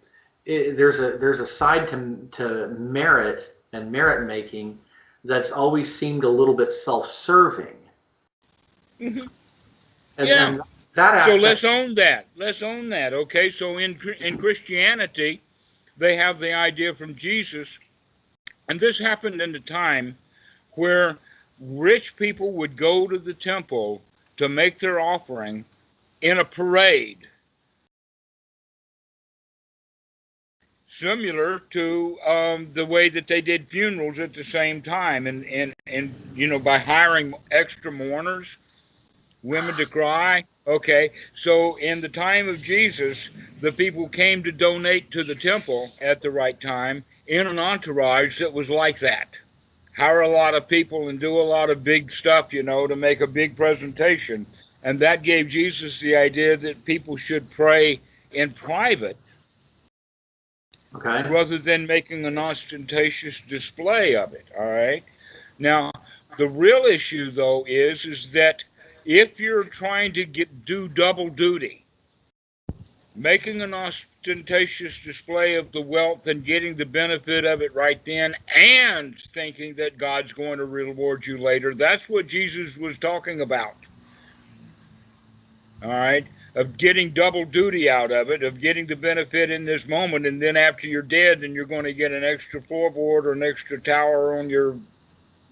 there's a side to merit and merit making that's always seemed a little bit self-serving. And that aspect, so let's own that. Let's own that. Okay, so in Christianity, they have the idea from Jesus. And this happened in the time where rich people would go to the temple to make their offering in a parade, similar to the way that they did funerals at the same time, and by hiring extra mourners, women to cry. Okay, so in the time of Jesus, the people came to donate to the temple at the right time in an entourage that was like that. Hire a lot of people and do a lot of big stuff, to make a big presentation. And that gave Jesus the idea that people should pray in private, Okay. rather than making an ostentatious display of it. All right. Now, the real issue, though, is that if you're trying to do double duty, making an ostentatious display of the wealth and getting the benefit of it right then, and thinking that God's going to reward you later, that's what Jesus was talking about. All right, of getting double duty out of it, of getting the benefit in this moment, and then after you're dead, then you're going to get an extra floorboard or an extra tower on your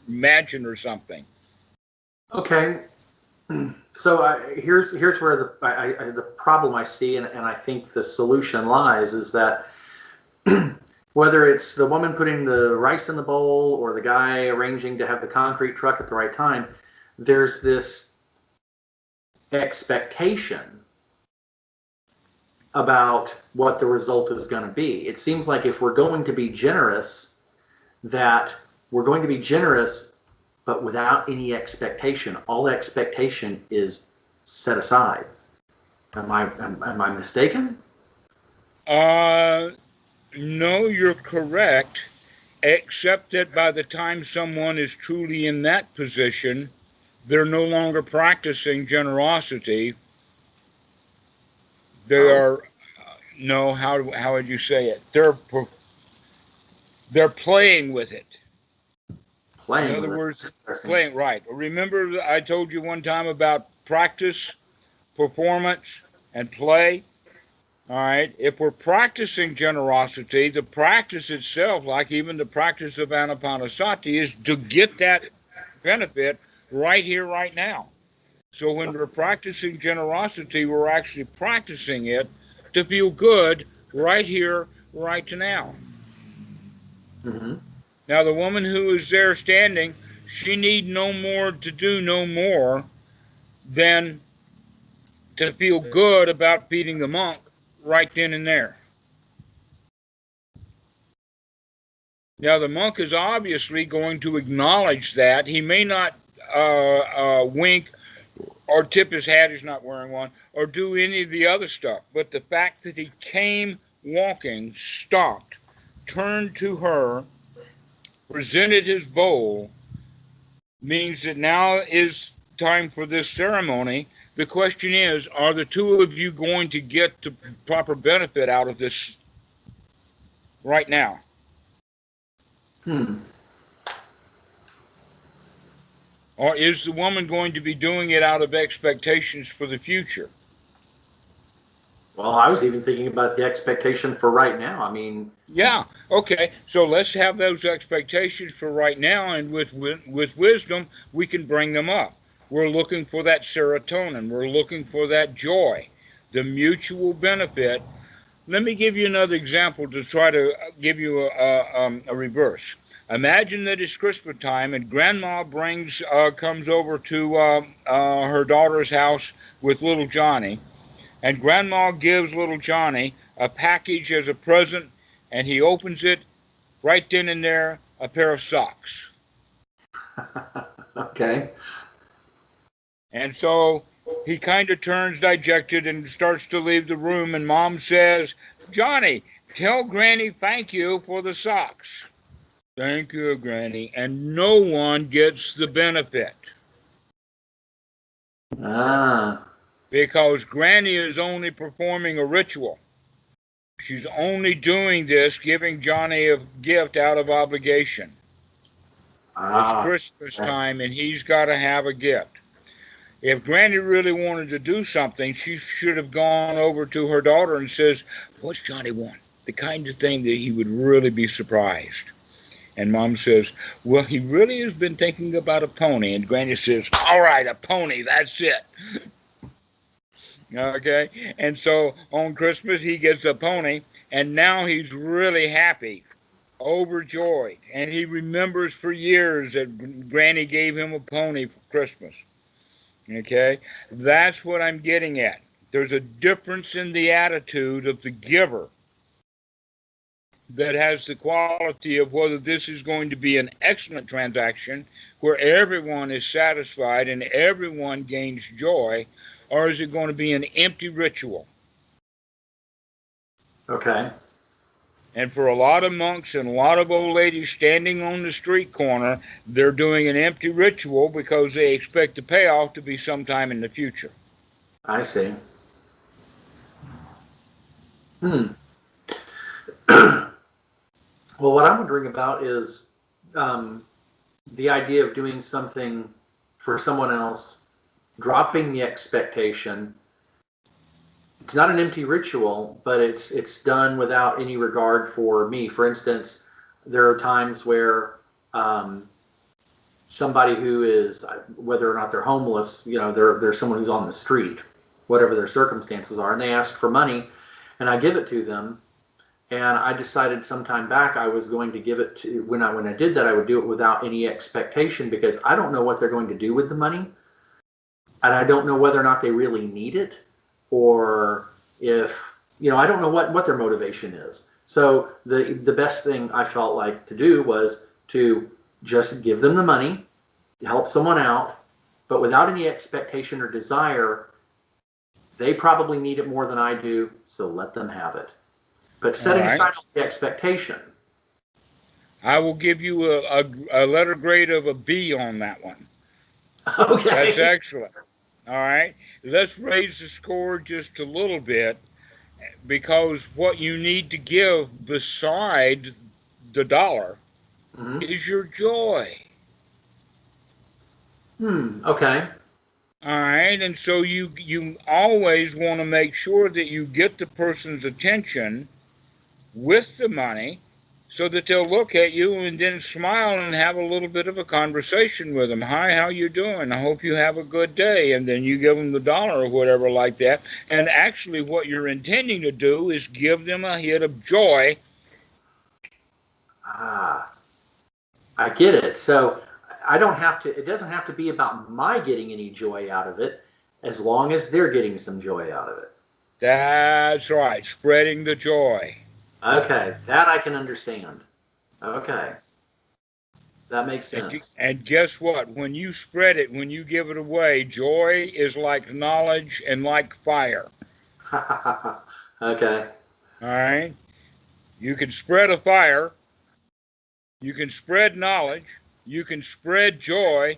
mansion or something. Okay. So here's where the problem I see, and I think the solution lies, is that whether it's the woman putting the rice in the bowl or the guy arranging to have the concrete truck at the right time, there's this expectation about what the result is going to be. It seems like if we're going to be generous, that we're going to be generous, but without any expectation. All expectation is set aside. Am I mistaken? No, you're correct, except that by the time someone is truly in that position, they're no longer practicing generosity. They are, no, how would you say it? They're playing with it. Playing. In other words, playing, right. Remember I told you one time about practice, performance, and play? All right. If we're practicing generosity, the practice itself, like even the practice of anapanasati, is to get that benefit right here, right now. So when we're practicing generosity, we're actually practicing it to feel good right here, right now. Mm-hmm. Now, the woman who is there standing, she need to do no more than to feel good about feeding the monk right then and there. Now, the monk is obviously going to acknowledge that. He may not wink or tip his hat, he's not wearing one, or do any of the other stuff. But the fact that he came walking, stopped, turned to her, presented his bowl, means that now is time for this ceremony. The question is, are the two of you going to get the proper benefit out of this right now? Or is the woman going to be doing it out of expectations for the future? Well, I was even thinking about the expectation for right now. I mean... Yeah, okay. So let's have those expectations for right now, and with wisdom, we can bring them up. We're looking for that serotonin. We're looking for that joy, the mutual benefit. Let me give you another example to try to give you a reverse. Imagine that it's Christmas time and Grandma comes over to her daughter's house with little Johnny, and Grandma gives little Johnny a package as a present, and he opens it right then and there, a pair of socks. Okay. And so he kind of turns dejected and starts to leave the room, and Mom says, "Johnny, tell Granny thank you for the socks." "Thank you, Granny." And no one gets the benefit. Because Granny is only performing a ritual. She's only doing this, giving Johnny a gift out of obligation. It's Christmas time and he's got to have a gift. If Granny really wanted to do something, she should have gone over to her daughter and says, "What's Johnny want? the kind of thing that he would really be surprised. And Mom says, well, he really has been thinking about a pony. And Granny says, all right, a pony, that's it. Okay? And so on Christmas, he gets a pony, and now he's really happy, overjoyed. And he remembers for years that Granny gave him a pony for Christmas. Okay? That's what I'm getting at. There's a difference in the attitude of the giver that has the quality of whether this is going to be an excellent transaction where everyone is satisfied and everyone gains joy, or is it going to be an empty ritual? Okay. And for a lot of monks and a lot of old ladies standing on the street corner, they're doing an empty ritual because they expect the payoff to be sometime in the future. I see. Well, what I'm wondering about is the idea of doing something for someone else, dropping the expectation. It's not an empty ritual, but it's done without any regard for me. For instance, there are times where somebody who is, whether or not they're homeless, they're someone who's on the street, whatever their circumstances are, and they ask for money, and I give it to them. And I decided some time back I was going to give it to, when I did that, I would do it without any expectation, because I don't know what they're going to do with the money. And I don't know whether or not they really need it, or if, I don't know what their motivation is. So the best thing I felt like to do was to just give them the money, help someone out, but without any expectation or desire. They probably need it more than I do, so let them have it. But setting aside the expectation. I will give you a letter grade of a B on that one. Okay. That's excellent. All right. Let's raise the score just a little bit, because what you need to give beside the dollar is your joy. Okay. All right. And so you always want to make sure that you get the person's attention with the money, so that they'll look at you and then smile and have a little bit of a conversation with them. Hi, how you doing? I hope you have a good day. And then you give them the dollar or whatever like that. And actually what you're intending to do is give them a hit of joy. I get it. So it doesn't have to be about my getting any joy out of it, as long as they're getting some joy out of it. That's right. Spreading the joy. Okay, that I can understand. Okay, that makes sense. And guess what? When you spread it, when you give it away, joy is like knowledge and like fire. Okay. All right? You can spread a fire. You can spread knowledge. You can spread joy.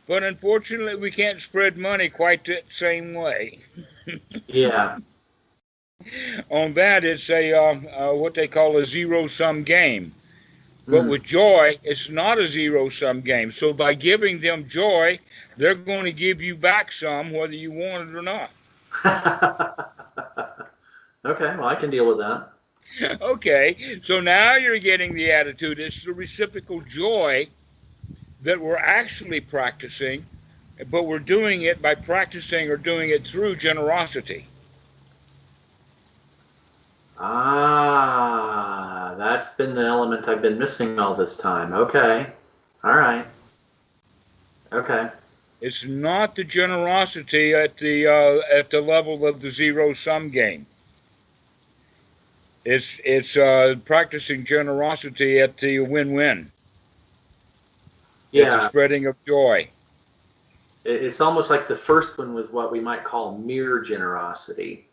But unfortunately, we can't spread money quite the same way. Yeah. On that, it's what they call a zero-sum game. But with joy, it's not a zero-sum game. So by giving them joy, they're going to give you back some, whether you want it or not. Okay, well, I can deal with that. Okay, so now you're getting the attitude. It's the reciprocal joy that we're actually practicing, but we're doing it by practicing or doing it through generosity. That's been the element I've been missing all this time. Okay. All right. Okay. It's not the generosity at the level of the zero-sum game. It's practicing generosity at the win-win. Yeah. At the spreading of joy. It's almost like the first one was what we might call mere generosity.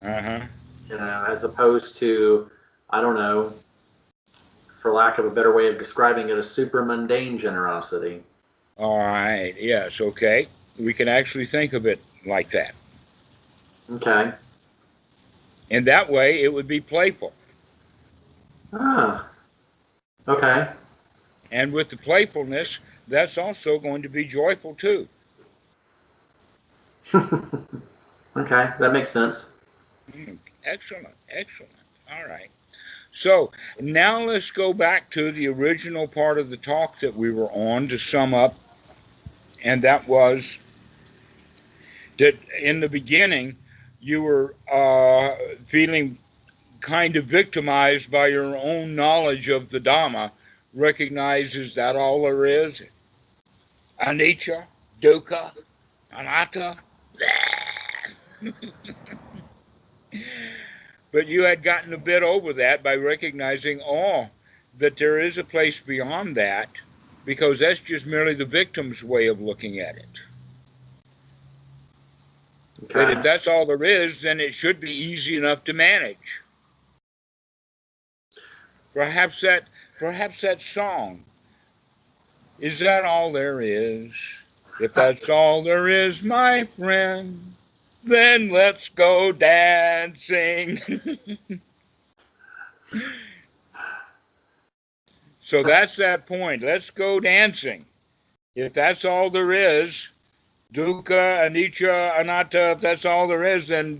As opposed to, I don't know, for lack of a better way of describing it, a super mundane generosity. All right. Yes. Okay. We can actually think of it like that. Okay. And that way, it would be playful. Okay. And with the playfulness, that's also going to be joyful too. Okay, that makes sense. Excellent. Excellent. All right. So now let's go back to the original part of the talk that we were on to sum up, and that was that in the beginning you were feeling kind of victimized by your own knowledge of the Dhamma. Recognize, is that all there is? Anicca, dukkha, anatta. But you had gotten a bit over that by recognizing, that there is a place beyond that, because that's just merely the victim's way of looking at it. Okay. But if that's all there is, then it should be easy enough to manage. Perhaps that song, is that all there is? If that's all there is, my friend, then let's go dancing. So that's that point. Let's go dancing. If that's all there is, dukkha, anicca, anatta, if that's all there is, then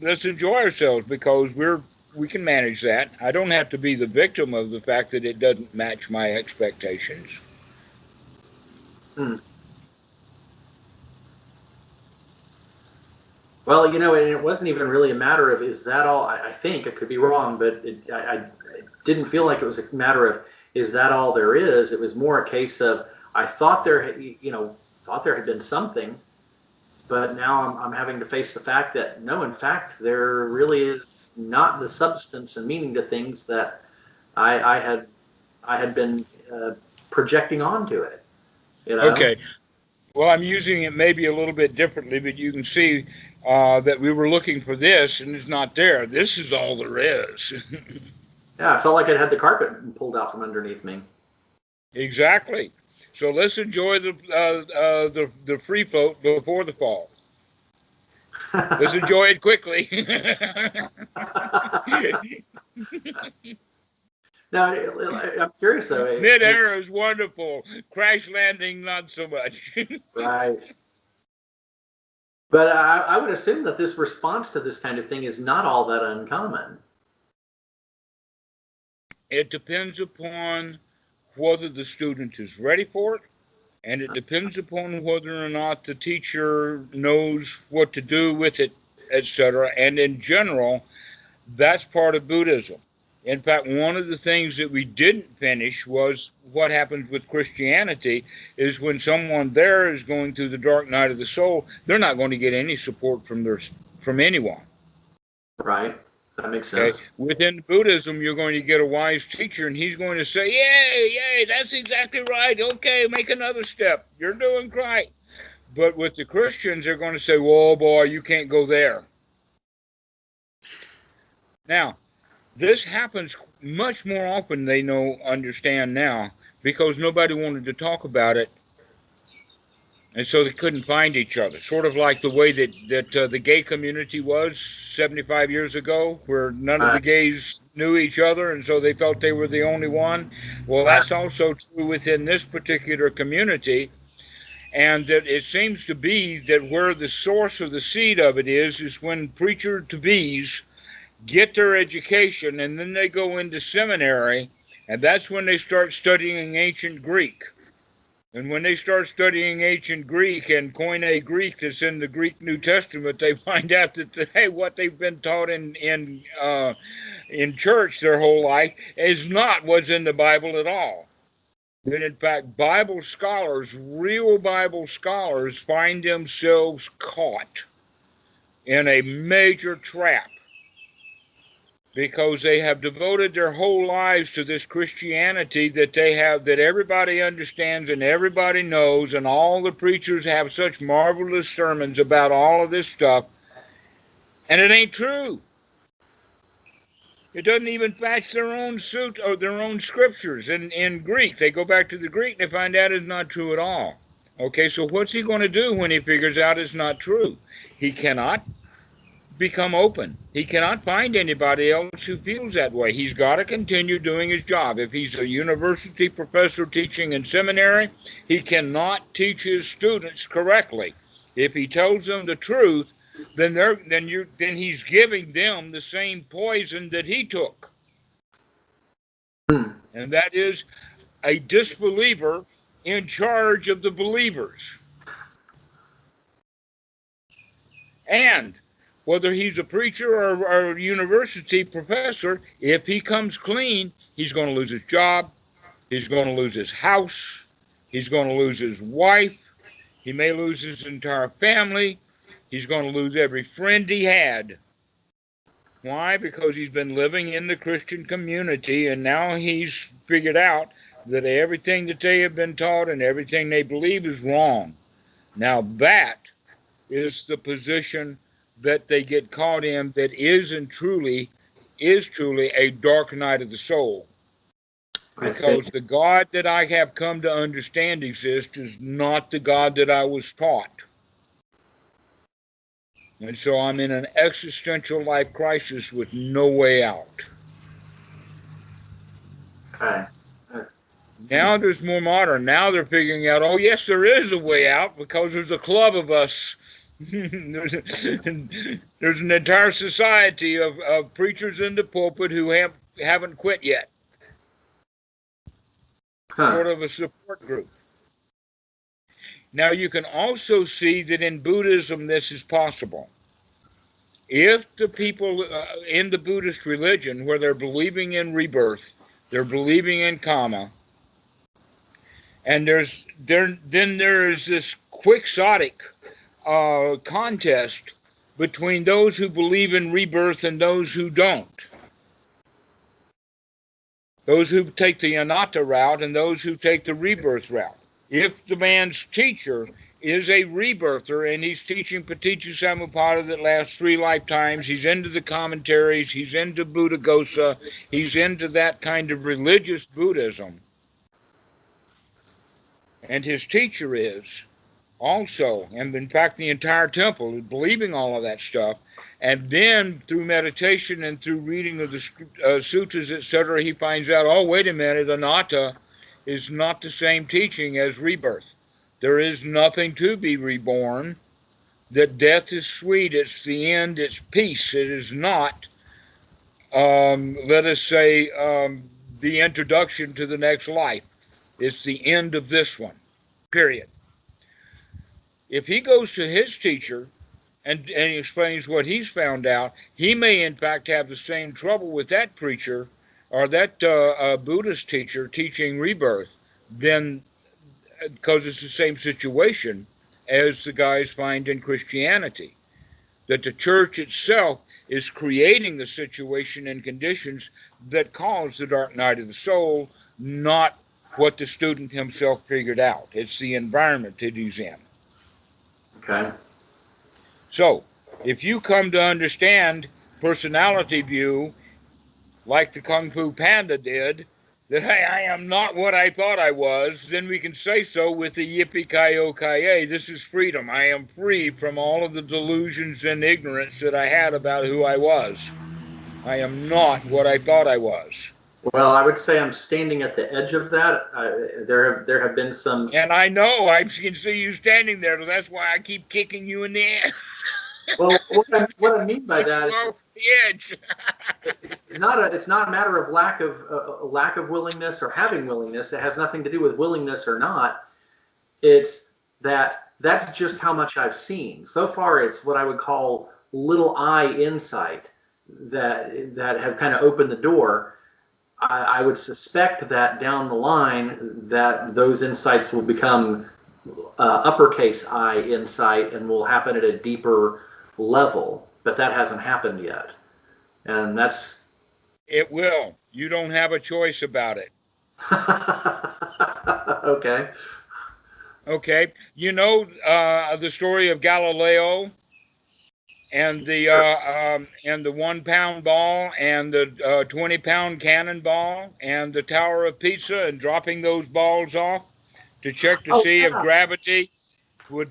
let's enjoy ourselves, because we can manage that. I don't have to be the victim of the fact that it doesn't match my expectations. Well, it wasn't even really a matter of, is that all? I think, I could be wrong, but I didn't feel like it was a matter of, is that all there is? It was more a case of, I thought there had been something, but now I'm having to face the fact that, no, in fact, there really is not the substance and meaning to things that I had been projecting onto it. Okay. Well, I'm using it maybe a little bit differently, but you can see that we were looking for this, and it's not there. This is all there is. Yeah, I felt like I had the carpet pulled out from underneath me. Exactly. So let's enjoy the free float before the fall. Let's enjoy it quickly. Now, I'm curious though. Mid-air is wonderful. Crash landing, not so much. Right. But I would assume that this response to this kind of thing is not all that uncommon. It depends upon whether the student is ready for it, and it depends upon whether or not the teacher knows what to do with it, etc. And in general, that's part of Buddhism. In fact, one of the things that we didn't finish was what happens with Christianity is when someone there is going through the dark night of the soul, they're not going to get any support from anyone. Right. That makes sense. Okay. Within Buddhism, you're going to get a wise teacher, and he's going to say, yay, that's exactly right. Okay, make another step. You're doing right. But with the Christians, they're going to say, whoa, boy, you can't go there. Now, this happens much more often they understand now, because nobody wanted to talk about it, and so they couldn't find each other. Sort of like the way that the gay community was 75 years ago, where none of the gays knew each other, and so they felt they were the only one. Well, that's also true within this particular community, and that it seems to be that where the source of the seed of it is when preacher-to-bees get their education, and then they go into seminary, and that's when they start studying ancient Greek. And when they start studying ancient Greek and Koine Greek that's in the Greek New Testament, they find out that what they've been taught in church their whole life is not what's in the Bible at all. And in fact, Bible scholars, real Bible scholars, find themselves caught in a major trap, because they have devoted their whole lives to this Christianity that everybody understands and everybody knows, and all the preachers have such marvelous sermons about all of this stuff, and it ain't true. It doesn't even match their own suit or their own scriptures in Greek. They go back to the Greek and they find out it's not true at all. Okay, so what's he going to do when he figures out it's not true? He cannot become open. He cannot find anybody else who feels that way. He's got to continue doing his job. If he's a university professor teaching in seminary, he cannot teach his students correctly. If he tells them the truth, then he's giving them the same poison that he took. Hmm. And that is a disbeliever in charge of the believers. And whether he's a preacher or a university professor, if he comes clean, he's going to lose his job, he's going to lose his house, he's going to lose his wife, he may lose his entire family, he's going to lose every friend he had. Why? Because he's been living in the Christian community and now he's figured out that everything that they have been taught and everything they believe is wrong. Now that is the position that they get caught in that is truly a dark night of the soul. I see. Because the God that I have come to understand exists is not the God that I was taught. And so I'm in an existential life crisis with no way out. Okay. Now there's more modern. Now they're figuring out, oh, yes, there is a way out because there's a club of us. there's an entire society of preachers in the pulpit who haven't quit yet. Sort of a support group. Now you can also see that in Buddhism this is possible. If the people in the Buddhist religion where they're believing in rebirth, they're believing in karma, and then there is this quixotic contest between those who believe in rebirth and those who don't. Those who take the anatta route and those who take the rebirth route. If the man's teacher is a rebirther and he's teaching Paticca Samuppada that lasts 3 lifetimes, he's into the commentaries, he's into Buddhaghosa, he's into that kind of religious Buddhism. And his teacher is also, and in fact the entire temple is believing all of that stuff. And then through meditation and through reading of the sutras, etc., he finds out, oh, wait a minute, anatta is not the same teaching as rebirth. There is nothing to be reborn, that death is sweet, it's the end, it's peace. It is not, let us say, the introduction to the next life. It's the end of this one, period. If he goes to his teacher and explains what he's found out, he may in fact have the same trouble with that preacher or that Buddhist teacher teaching rebirth, then because it's the same situation as the guys find in Christianity, that the church itself is creating the situation and conditions that cause the dark night of the soul, not what the student himself figured out. It's the environment that he's in. Okay. So, if you come to understand personality view, like the Kung Fu Panda did, that hey, I am not what I thought I was, then we can say so with the Yippee-ki-yo-ki-yay. This is freedom. I am free from all of the delusions and ignorance that I had about who I was. I am not what I thought I was. Well, I would say I'm standing at the edge of that. There have been some. And I know I can see you standing there, so that's why I keep kicking you in the ass. Well, what I mean by that is the edge. it's not a matter of lack of willingness or having willingness. It has nothing to do with willingness or not. It's that's just how much I've seen so far. It's what I would call little eye insight that have kind of opened the door. I would suspect that down the line that those insights will become uppercase I insight and will happen at a deeper level, but that hasn't happened yet. And that's... It will. You don't have a choice about it. Okay. Okay. You know the story of Galileo and the 1 pound ball and the 20 pound cannonball and the Tower of Pisa and dropping those balls off to check to see if gravity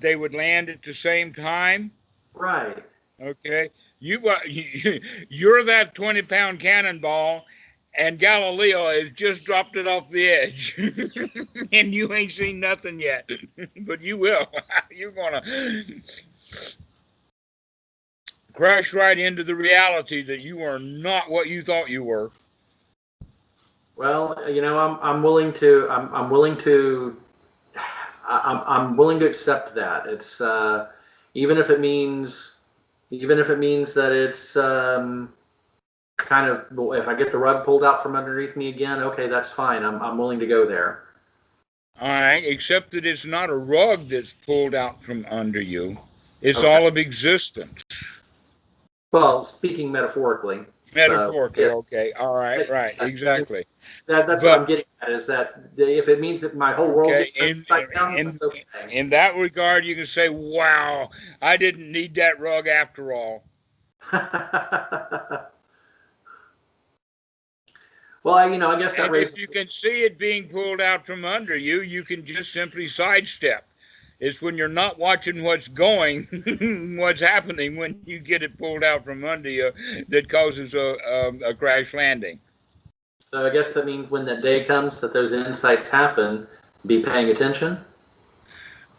they would land at the same time. Right. Okay. You're that 20 pound cannonball, and Galileo has just dropped it off the edge, and you ain't seen nothing yet, but you will. You're gonna crash right into the reality that you are not what you thought you were. Well, I'm willing to. I'm willing to. I'm willing to accept that. It's even if it means, that it's kind of, if I get the rug pulled out from underneath me again, okay, that's fine. I'm willing to go there. All right, except that it's not a rug that's pulled out from under you. It's Okay. all of existence. Well, speaking metaphorically. So Metaphorically, yes, okay. All right, right, yes, exactly. that's what But I'm getting at. Is that if it means that my whole world okay, gets turned upside down, in that's okay. in that regard, you can say, "Wow, I didn't need that rug after all." Well, I guess that And if you raises. can see it being pulled out from under you, you can just simply sidestep. It's when you're not watching what's going, what's happening when you get it pulled out from under you that causes a crash landing. So I guess that means when that day comes that those insights happen, be paying attention.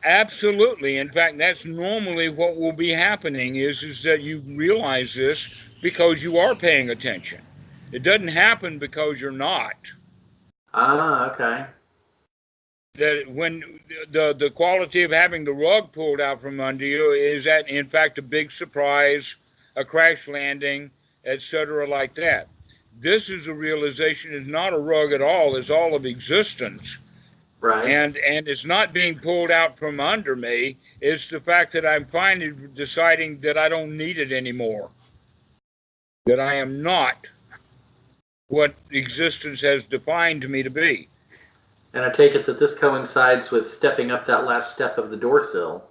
Absolutely. In fact, that's normally what will be happening is that you realize this because you are paying attention. It doesn't happen because you're not. Ah, okay. That when the quality of having the rug pulled out from under you is that in fact a big surprise, a crash landing, etc., like that. This is a realization is not a rug at all, it's all of existence. Right. And it's not being pulled out from under me, it's the fact that I'm finally deciding that I don't need it anymore, that I am not what existence has defined me to be. And I take it that this coincides with stepping up that last step of the door sill.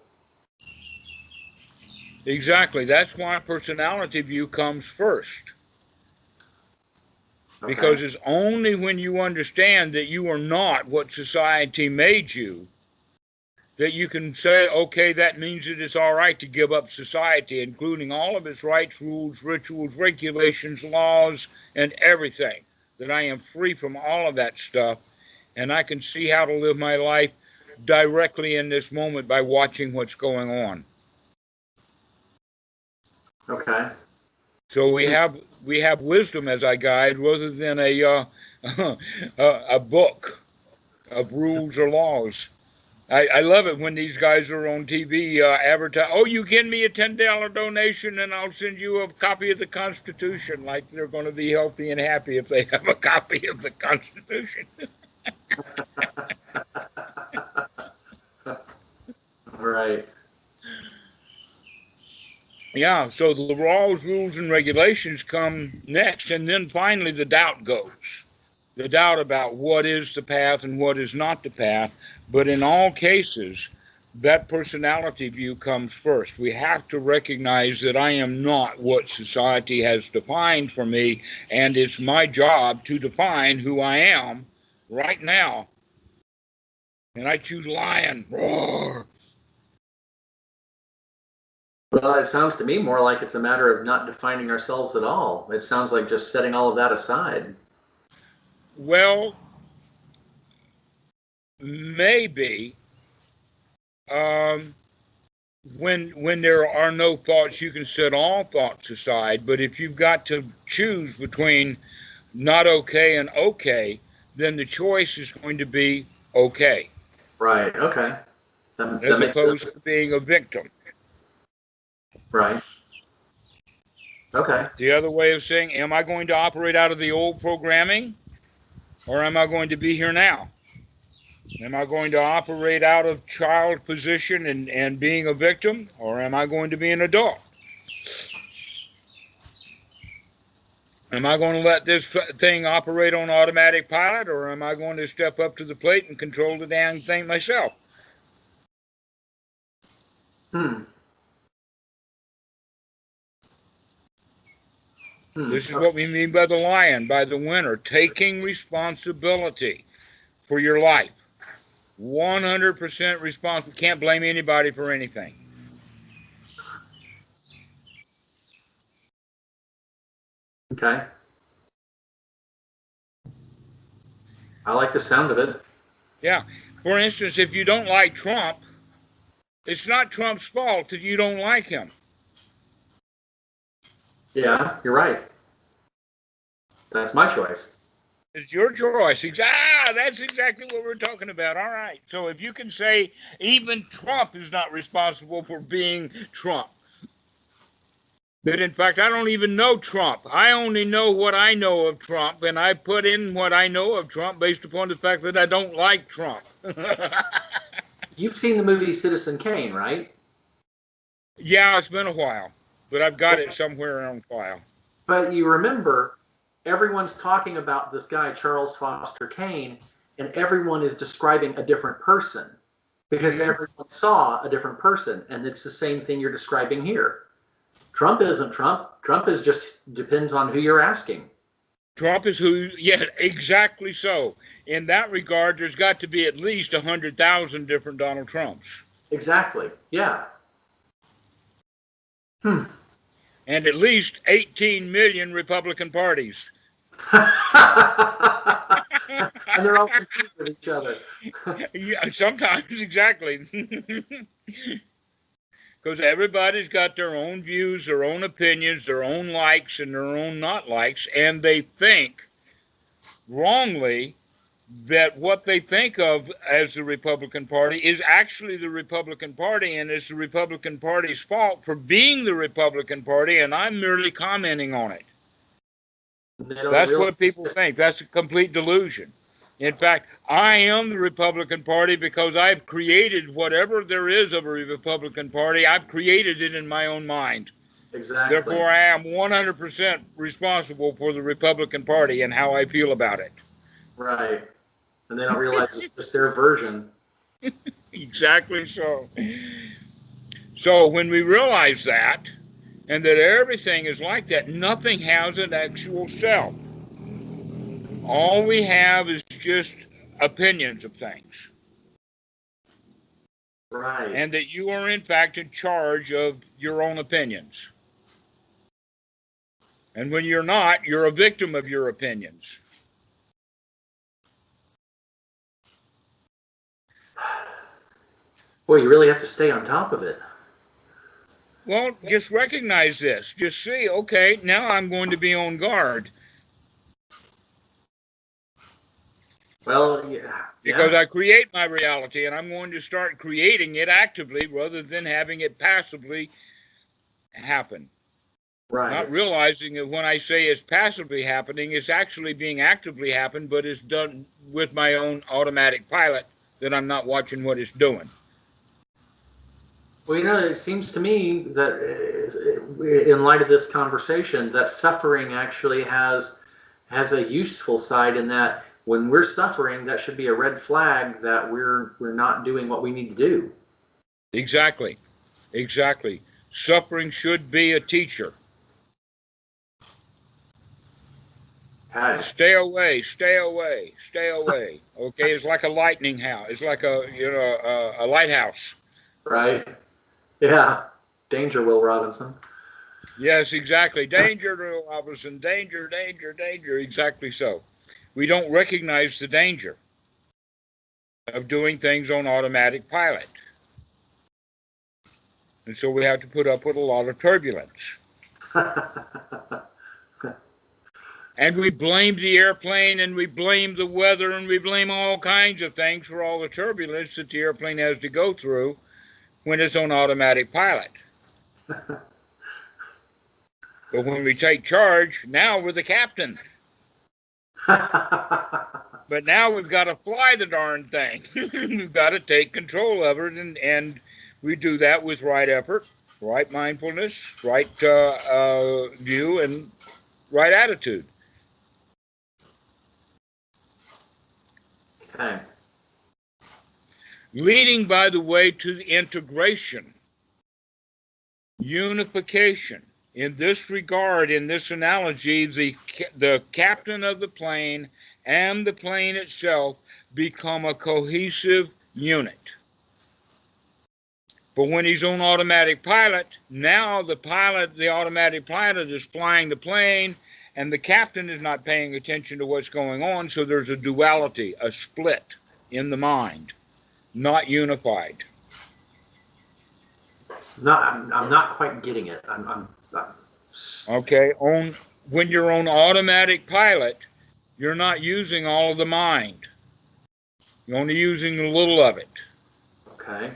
Exactly. That's why personality view comes first. Okay. Because it's only when you understand that you are not what society made you that you can say, okay, that means that it's all right to give up society, including all of its rights, rules, rituals, regulations, laws, and everything. That I am free from all of that stuff, and I can see how to live my life directly in this moment by watching what's going on. Okay. So we have wisdom as our guide rather than a book of rules or laws. I love it when these guys are on TV advertise. Oh, you give me a $10 donation and I'll send you a copy of the Constitution. Like they're going to be healthy and happy if they have a copy of the Constitution. Right. Yeah, so the laws, rules, and regulations come next, and then finally the doubt goes. The doubt about what is the path and what is not the path. But in all cases, that personality view comes first. We have to recognize that I am not what society has defined for me, and it's my job to define who I am right now. And I choose lion. Roar. Well, it sounds to me more like it's a matter of not defining ourselves at all. It sounds like just setting all of that aside. Well, maybe. Um, when there are no thoughts, you can set all thoughts aside. But if you've got to choose between not okay and okay, then the choice is going to be okay, Right. Okay. That as makes opposed sense. to being a victim. Right. Okay. The other way of saying, am I going to operate out of the old programming, or am I going to be here now? Am I going to operate out of child position and being a victim, or am I going to be an adult? Am I going to let this thing operate on automatic pilot, or am I going to step up to the plate and control the damn thing myself? Hmm. This is what we mean by the lion, by the winner, taking responsibility for your life. 100% responsible. Can't blame anybody for anything. Okay. I like the sound of it. Yeah. For instance, if you don't like Trump, it's not Trump's fault that you don't like him. Yeah, you're right. That's my choice. It's your choice. That's exactly what we're talking about. All right. So if you can say even Trump is not responsible for being Trump, that in fact I don't even know Trump. I only know what I know of Trump, and I put in what I know of Trump based upon the fact that I don't like Trump. You've seen the movie Citizen Kane, right? Yeah, it's been a while, but I've got it somewhere on file. But you remember, everyone's talking about this guy, Charles Foster Kane, and everyone is describing a different person because everyone saw a different person. And it's the same thing you're describing here. Trump isn't Trump. Trump is just depends on who you're asking. Trump is who, yeah, exactly so. In that regard, there's got to be at least 100,000 different Donald Trumps. Exactly. Yeah. And at least 18 million Republican parties. And they're all confused with each other. Yeah, sometimes, exactly. Because everybody's got their own views, their own opinions, their own likes and their own not likes, and they think wrongly that what they think of as the Republican Party is actually the Republican Party, and it's the Republican Party's fault for being the Republican Party, and I'm merely commenting on it. That's what people think. That's a complete delusion. In fact, I am the Republican Party because I've created whatever there is of a Republican Party. I've created it in my own mind. Exactly. Therefore, I am 100% responsible for the Republican Party and how I feel about it. Right. And they don't realize it's just their version. Exactly so. So when we realize that, and that everything is like that, nothing has an actual self. All we have is just opinions of things. Right. And that you are in fact in charge of your own opinions. And when you're not, you're a victim of your opinions. Boy, you really have to stay on top of it. Well, just recognize this. Just see, okay, now I'm going to be on guard. Well, yeah. Because I create my reality, and I'm going to start creating it actively rather than having it passively happen. Right. Not realizing that when I say it's passively happening, it's actually being actively happened, but it's done with my own automatic pilot that I'm not watching what it's doing. Well, it seems to me that in light of this conversation, that suffering actually has a useful side in that when we're suffering, that should be a red flag that we're not doing what we need to do. Exactly. Exactly. Suffering should be a teacher. Okay. Stay away, stay away, stay away. Okay, it's like a lightning house. It's like a lighthouse. Right. Yeah. Danger, Will Robinson. Yes, exactly. Danger, Will Robinson. Danger, danger, danger. Exactly so. We don't recognize the danger of doing things on automatic pilot. And so we have to put up with a lot of turbulence. And we blame the airplane, and we blame the weather, and we blame all kinds of things for all the turbulence that the airplane has to go through when it's on automatic pilot. But when we take charge, now we're the captain. But now we've got to fly the darn thing. We've got to take control of it, and we do that with right effort, right mindfulness, right view, and right attitude. Okay. Leading, by the way, to the integration, unification. In this regard, in this analogy, the captain of the plane and the plane itself become a cohesive unit. But when he's on automatic pilot, now the automatic pilot is flying the plane, and the captain is not paying attention to what's going on, so there's a duality, a split in the mind, not unified. No, I'm not quite getting it. I'm Okay, when you're on automatic pilot, you're not using all of the mind. You're only using a little of it. Okay.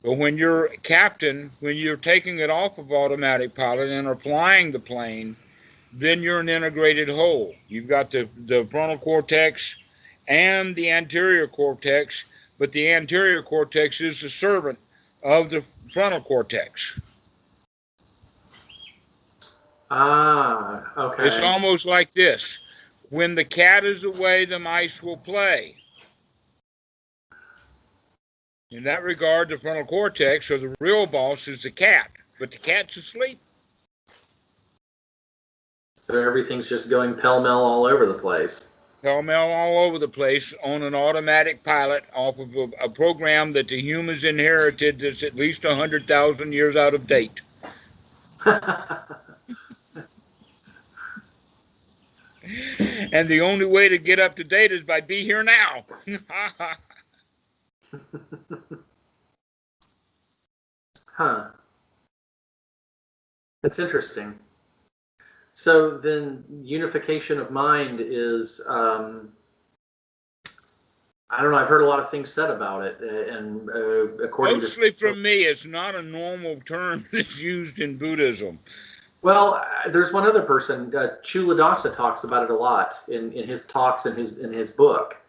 But when you're captain, when you're taking it off of automatic pilot and applying the plane, then you're an integrated whole. You've got the frontal cortex and the anterior cortex, but the anterior cortex is the servant of the frontal cortex. Ah, okay. It's almost like this. When the cat is away, the mice will play. In that regard, the frontal cortex, or the real boss, is the cat, but the cat's asleep. So everything's just going pell-mell all over the place. Pell-mell all over the place on an automatic pilot off of a program that the humans inherited that's at least 100,000 years out of date. And the only way to get up to date is by be here now. Huh. That's interesting. So then unification of mind is, I don't know, I've heard a lot of things said about it, and according Mostly to... from me, it's not a normal term that's used in Buddhism. Well, there's one other person, Chuladasa talks about it a lot in his talks in his book.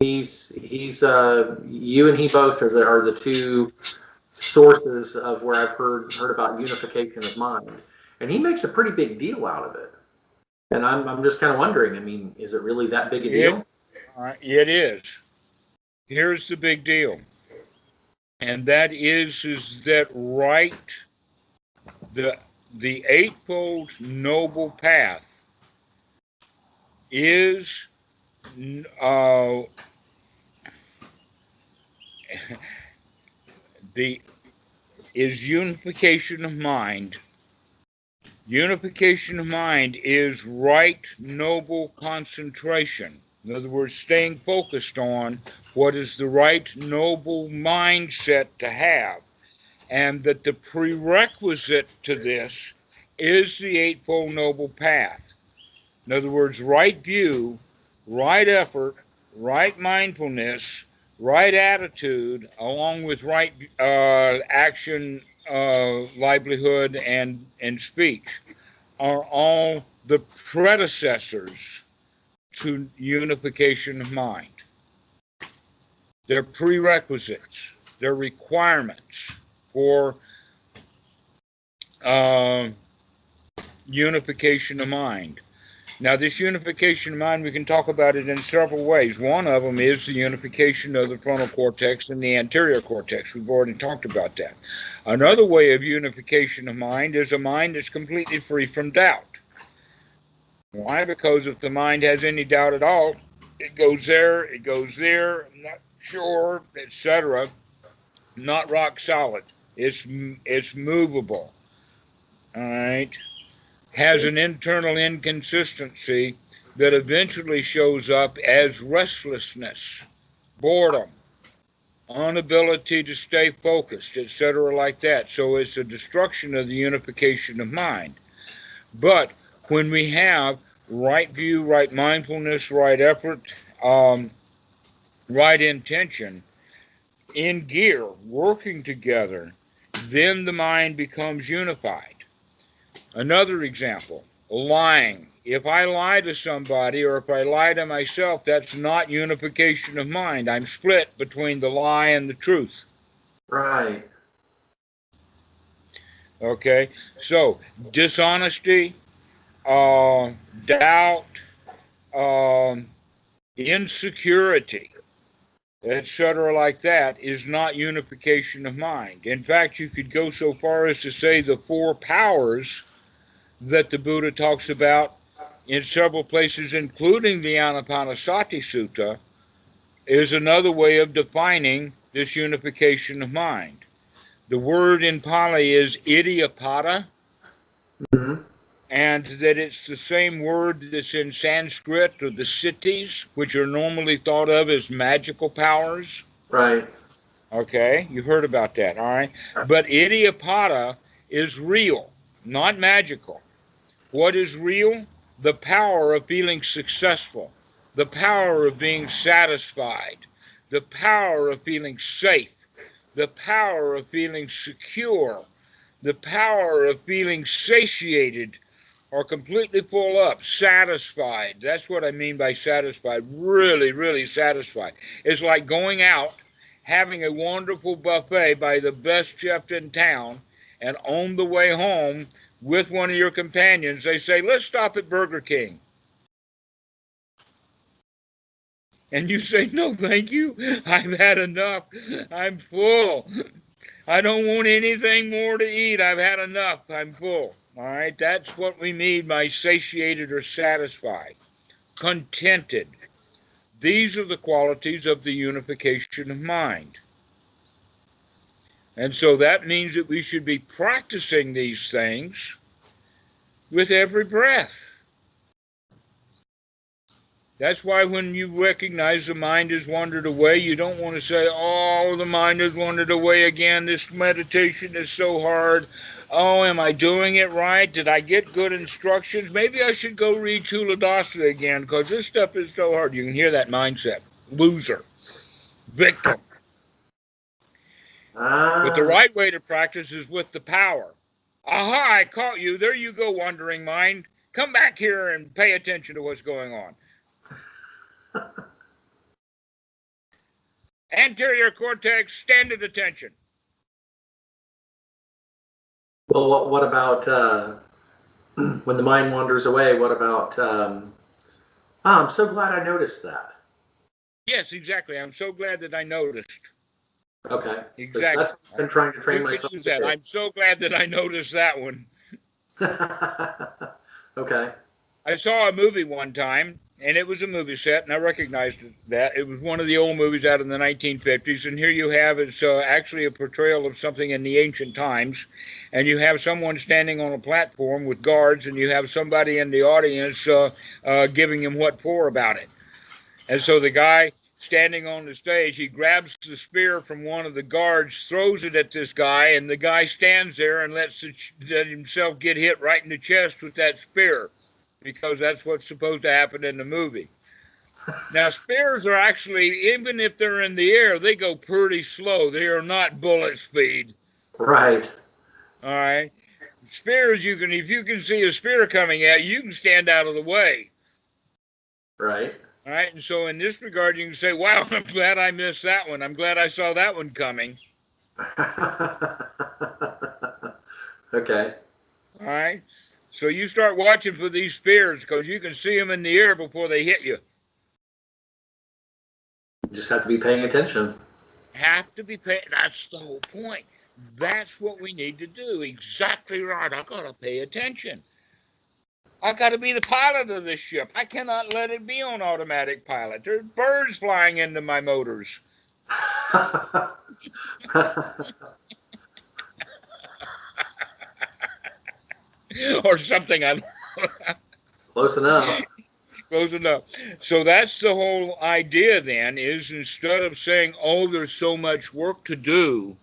He's you and he both are the two sources of where I've heard about unification of mind, and he makes a pretty big deal out of it. And I'm just kind of wondering, I mean, is it really that big a deal? It is. Here's the big deal, and that is that the Eightfold Noble Path is unification of mind. Unification of mind is right noble concentration. In other words, staying focused on what is the right noble mindset to have. And that the prerequisite to this is the Eightfold Noble Path. In other words, right view, right effort, right mindfulness, right attitude, along with right action, livelihood, and speech, are all the predecessors to unification of mind. They're prerequisites, they're requirements for unification of mind. Now, this unification of mind, we can talk about it in several ways. One of them is the unification of the frontal cortex and the anterior cortex. We've already talked about that. Another way of unification of mind is a mind that's completely free from doubt. Why? Because if the mind has any doubt at all, it goes there, I'm not sure, etc. Not rock solid. It's movable. All right. Has an internal inconsistency that eventually shows up as restlessness, boredom, inability to stay focused, etc. like that. So it's a destruction of the unification of mind. But when we have right view, right mindfulness, right effort, right intention, in gear, working together, then the mind becomes unified. Another example, lying. If I lie to somebody or if I lie to myself, that's not unification of mind. I'm split between the lie and the truth. Right. Okay, so dishonesty, doubt, insecurity, etc. like that is not unification of mind. In fact, you could go so far as to say the four powers that the Buddha talks about in several places, including the Anapanasati Sutta, is another way of defining this unification of mind. The word in Pali is iddhipada, Mm-hmm. and that it's the same word that's in Sanskrit, or the siddhis, which are normally thought of as magical powers. Right. Okay, you've heard about that, all right? But iddhipada is real, not magical. What is real? the power of feeling successful, the power of being satisfied, the power of feeling safe, the power of feeling secure, the power of feeling satiated or completely full up, satisfied. That's what I mean by satisfied. Really, really satisfied. It's like going out, having a wonderful buffet by the best chef in town, and on the way home with one of your companions, they say, let's stop at Burger King. And you say, no, thank you. I've had enough. I'm full. I don't want anything more to eat. I've had enough. I'm full. All right. That's what we mean by satiated or satisfied. Contented. These are the qualities of the unification of mind. And so that means that we should be practicing these things with every breath. That's why when you recognize the mind has wandered away, you don't want to say, oh, the mind has wandered away again. This meditation is so hard. Oh, am I doing it right? Did I get good instructions? Maybe I should go read Chuladasa again because this stuff is so hard. You can hear that mindset. Loser. Victim. But the right way to practice is with the power. Aha, I caught you. There you go, wandering mind. Come back here and pay attention to what's going on. Anterior cortex, stand at attention. Well, what about when the mind wanders away? What about, I'm so glad I noticed that. Yes, exactly. I'm so glad that I noticed. Okay. Exactly. That's what I've been trying to train myself to do. I'm so glad that I noticed that one. Okay. I saw a movie one time, and it was a movie set, and I recognized that. It was one of the old movies out in the 1950s, and here you have it's actually a portrayal of something in the ancient times, and you have someone standing on a platform with guards, and you have somebody in the audience giving him what for about it. And so the guy standing on the stage, he grabs the spear from one of the guards, throws it at this guy, and the guy stands there and lets himself get hit right in the chest with that spear, because that's what's supposed to happen in the movie. Now, spears are actually, even if they're in the air, they go pretty slow. They are not bullet speed. Right. All right. Spears, if you can see a spear coming at you, you can stand out of the way. Right. All right. And so in this regard, you can say, wow, I'm glad I missed that one. I'm glad I saw that one coming. Okay. All right. So you start watching for these spears because you can see them in the air before they hit you. You just have to be paying attention. Have to be paying. That's the whole point. That's what we need to do. Exactly right. I got to pay attention. I got to be the pilot of this ship. I cannot let it be on automatic pilot. There's birds flying into my motors. Or something. Close enough. Close enough. So that's the whole idea then, is instead of saying, oh, there's so much work to do,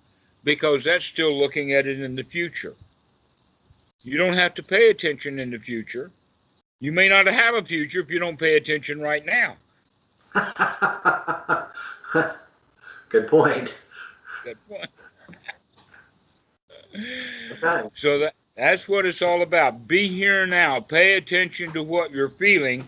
because that's still looking at it in the future. You don't have to pay attention in the future. You may not have a future if you don't pay attention right now. Good point. Good point. Okay. So that's what it's all about. Be here now. Pay attention to what you're feeling,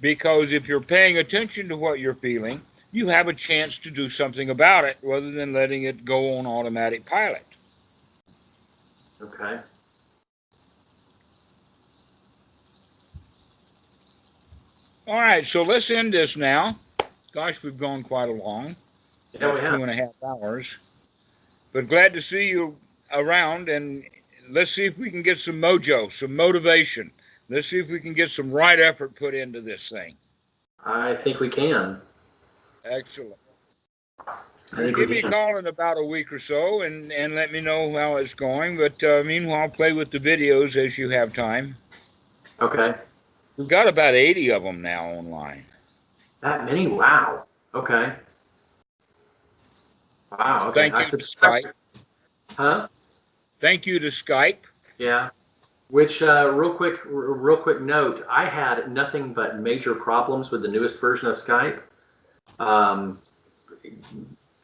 because if you're paying attention to what you're feeling, you have a chance to do something about it rather than letting it go on automatic pilot. Okay. All right, so let's end this now. Gosh, we've gone quite along. Yeah, we have. 2.5 hours. But glad to see you around, and let's see if we can get some mojo, some motivation. Let's see if we can get some right effort put into this thing. I think we can. Excellent. Give me a call in about a week or so and let me know how it's going. But meanwhile, play with the videos as you have time. Okay. We've got about 80 of them now online. That many? Wow. Okay. Wow. Okay. Thank you to Skype. Huh? Thank you to Skype. Yeah. Which, real quick note, I had nothing but major problems with the newest version of Skype. Um,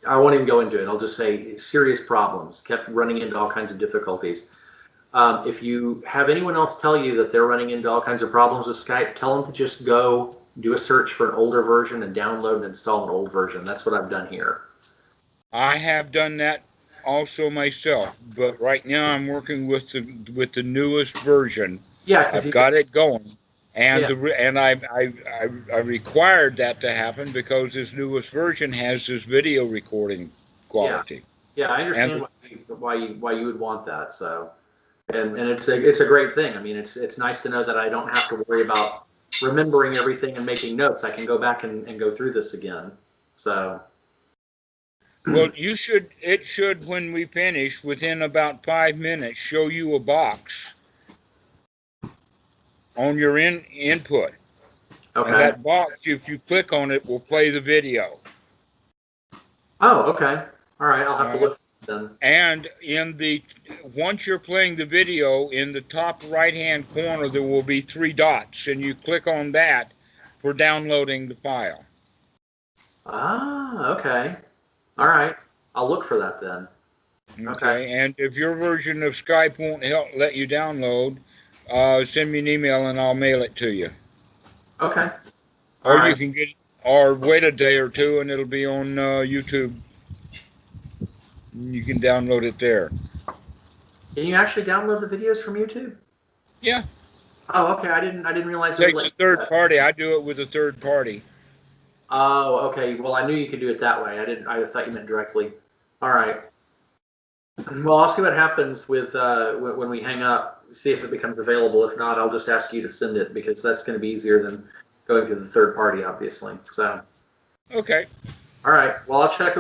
I won't even go into it. I'll just say serious problems. Kept running into all kinds of difficulties. If you have anyone else tell you that they're running into all kinds of problems with Skype, tell them to just go do a search for an older version and download and install an old version. That's what I've done here. I have done that also myself, but right now I'm working with the newest version. Yeah, I've got it going, and yeah. I required that to happen because this newest version has this video recording quality. Yeah, I And understand why you would want that. So, and it's a great thing. I mean, it's nice to know that I don't have to worry about remembering everything and making notes. I can go back and go through this again. So, well, it should, when we finish, within about 5 minutes, show you a box on your input. okay. And that box, if you click on it, will play the video. Oh, okay. All right. I'll have to look then. And once you're playing the video, in the top right-hand corner, there will be 3 dots, and you click on that for downloading the file. Ah, okay. All right. I'll look for that then. Okay. And if your version of Skype won't let you download, send me an email and I'll mail it to you. Okay. Or you can or wait a day or two and it'll be on YouTube. You can download it there. Can you actually download the videos from YouTube? Yeah. Oh, okay. I didn't realize It takes a third party. I do it with a third party. Oh, okay. Well, I knew you could do it that way. I thought you meant directly. All right. Well, I'll see what happens with when we hang up. See if it becomes available. If not, I'll just ask you to send it because that's going to be easier than going through the third party, obviously. So. Okay. All right. Well, I'll check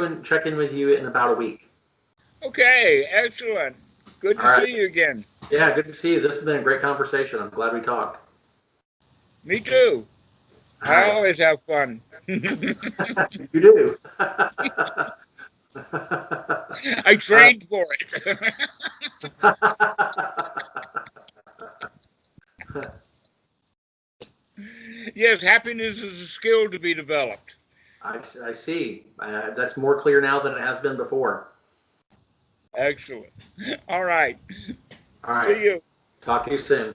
in with you in about a week. Okay. Excellent. Good to see you again. Yeah, good to see you. This has been a great conversation. I'm glad we talked. Me too. I always have fun. You do. I trained for it. Yes, happiness is a skill to be developed. I see. That's more clear now than it has been before. Excellent. All right. All right. See you. Talk to you soon.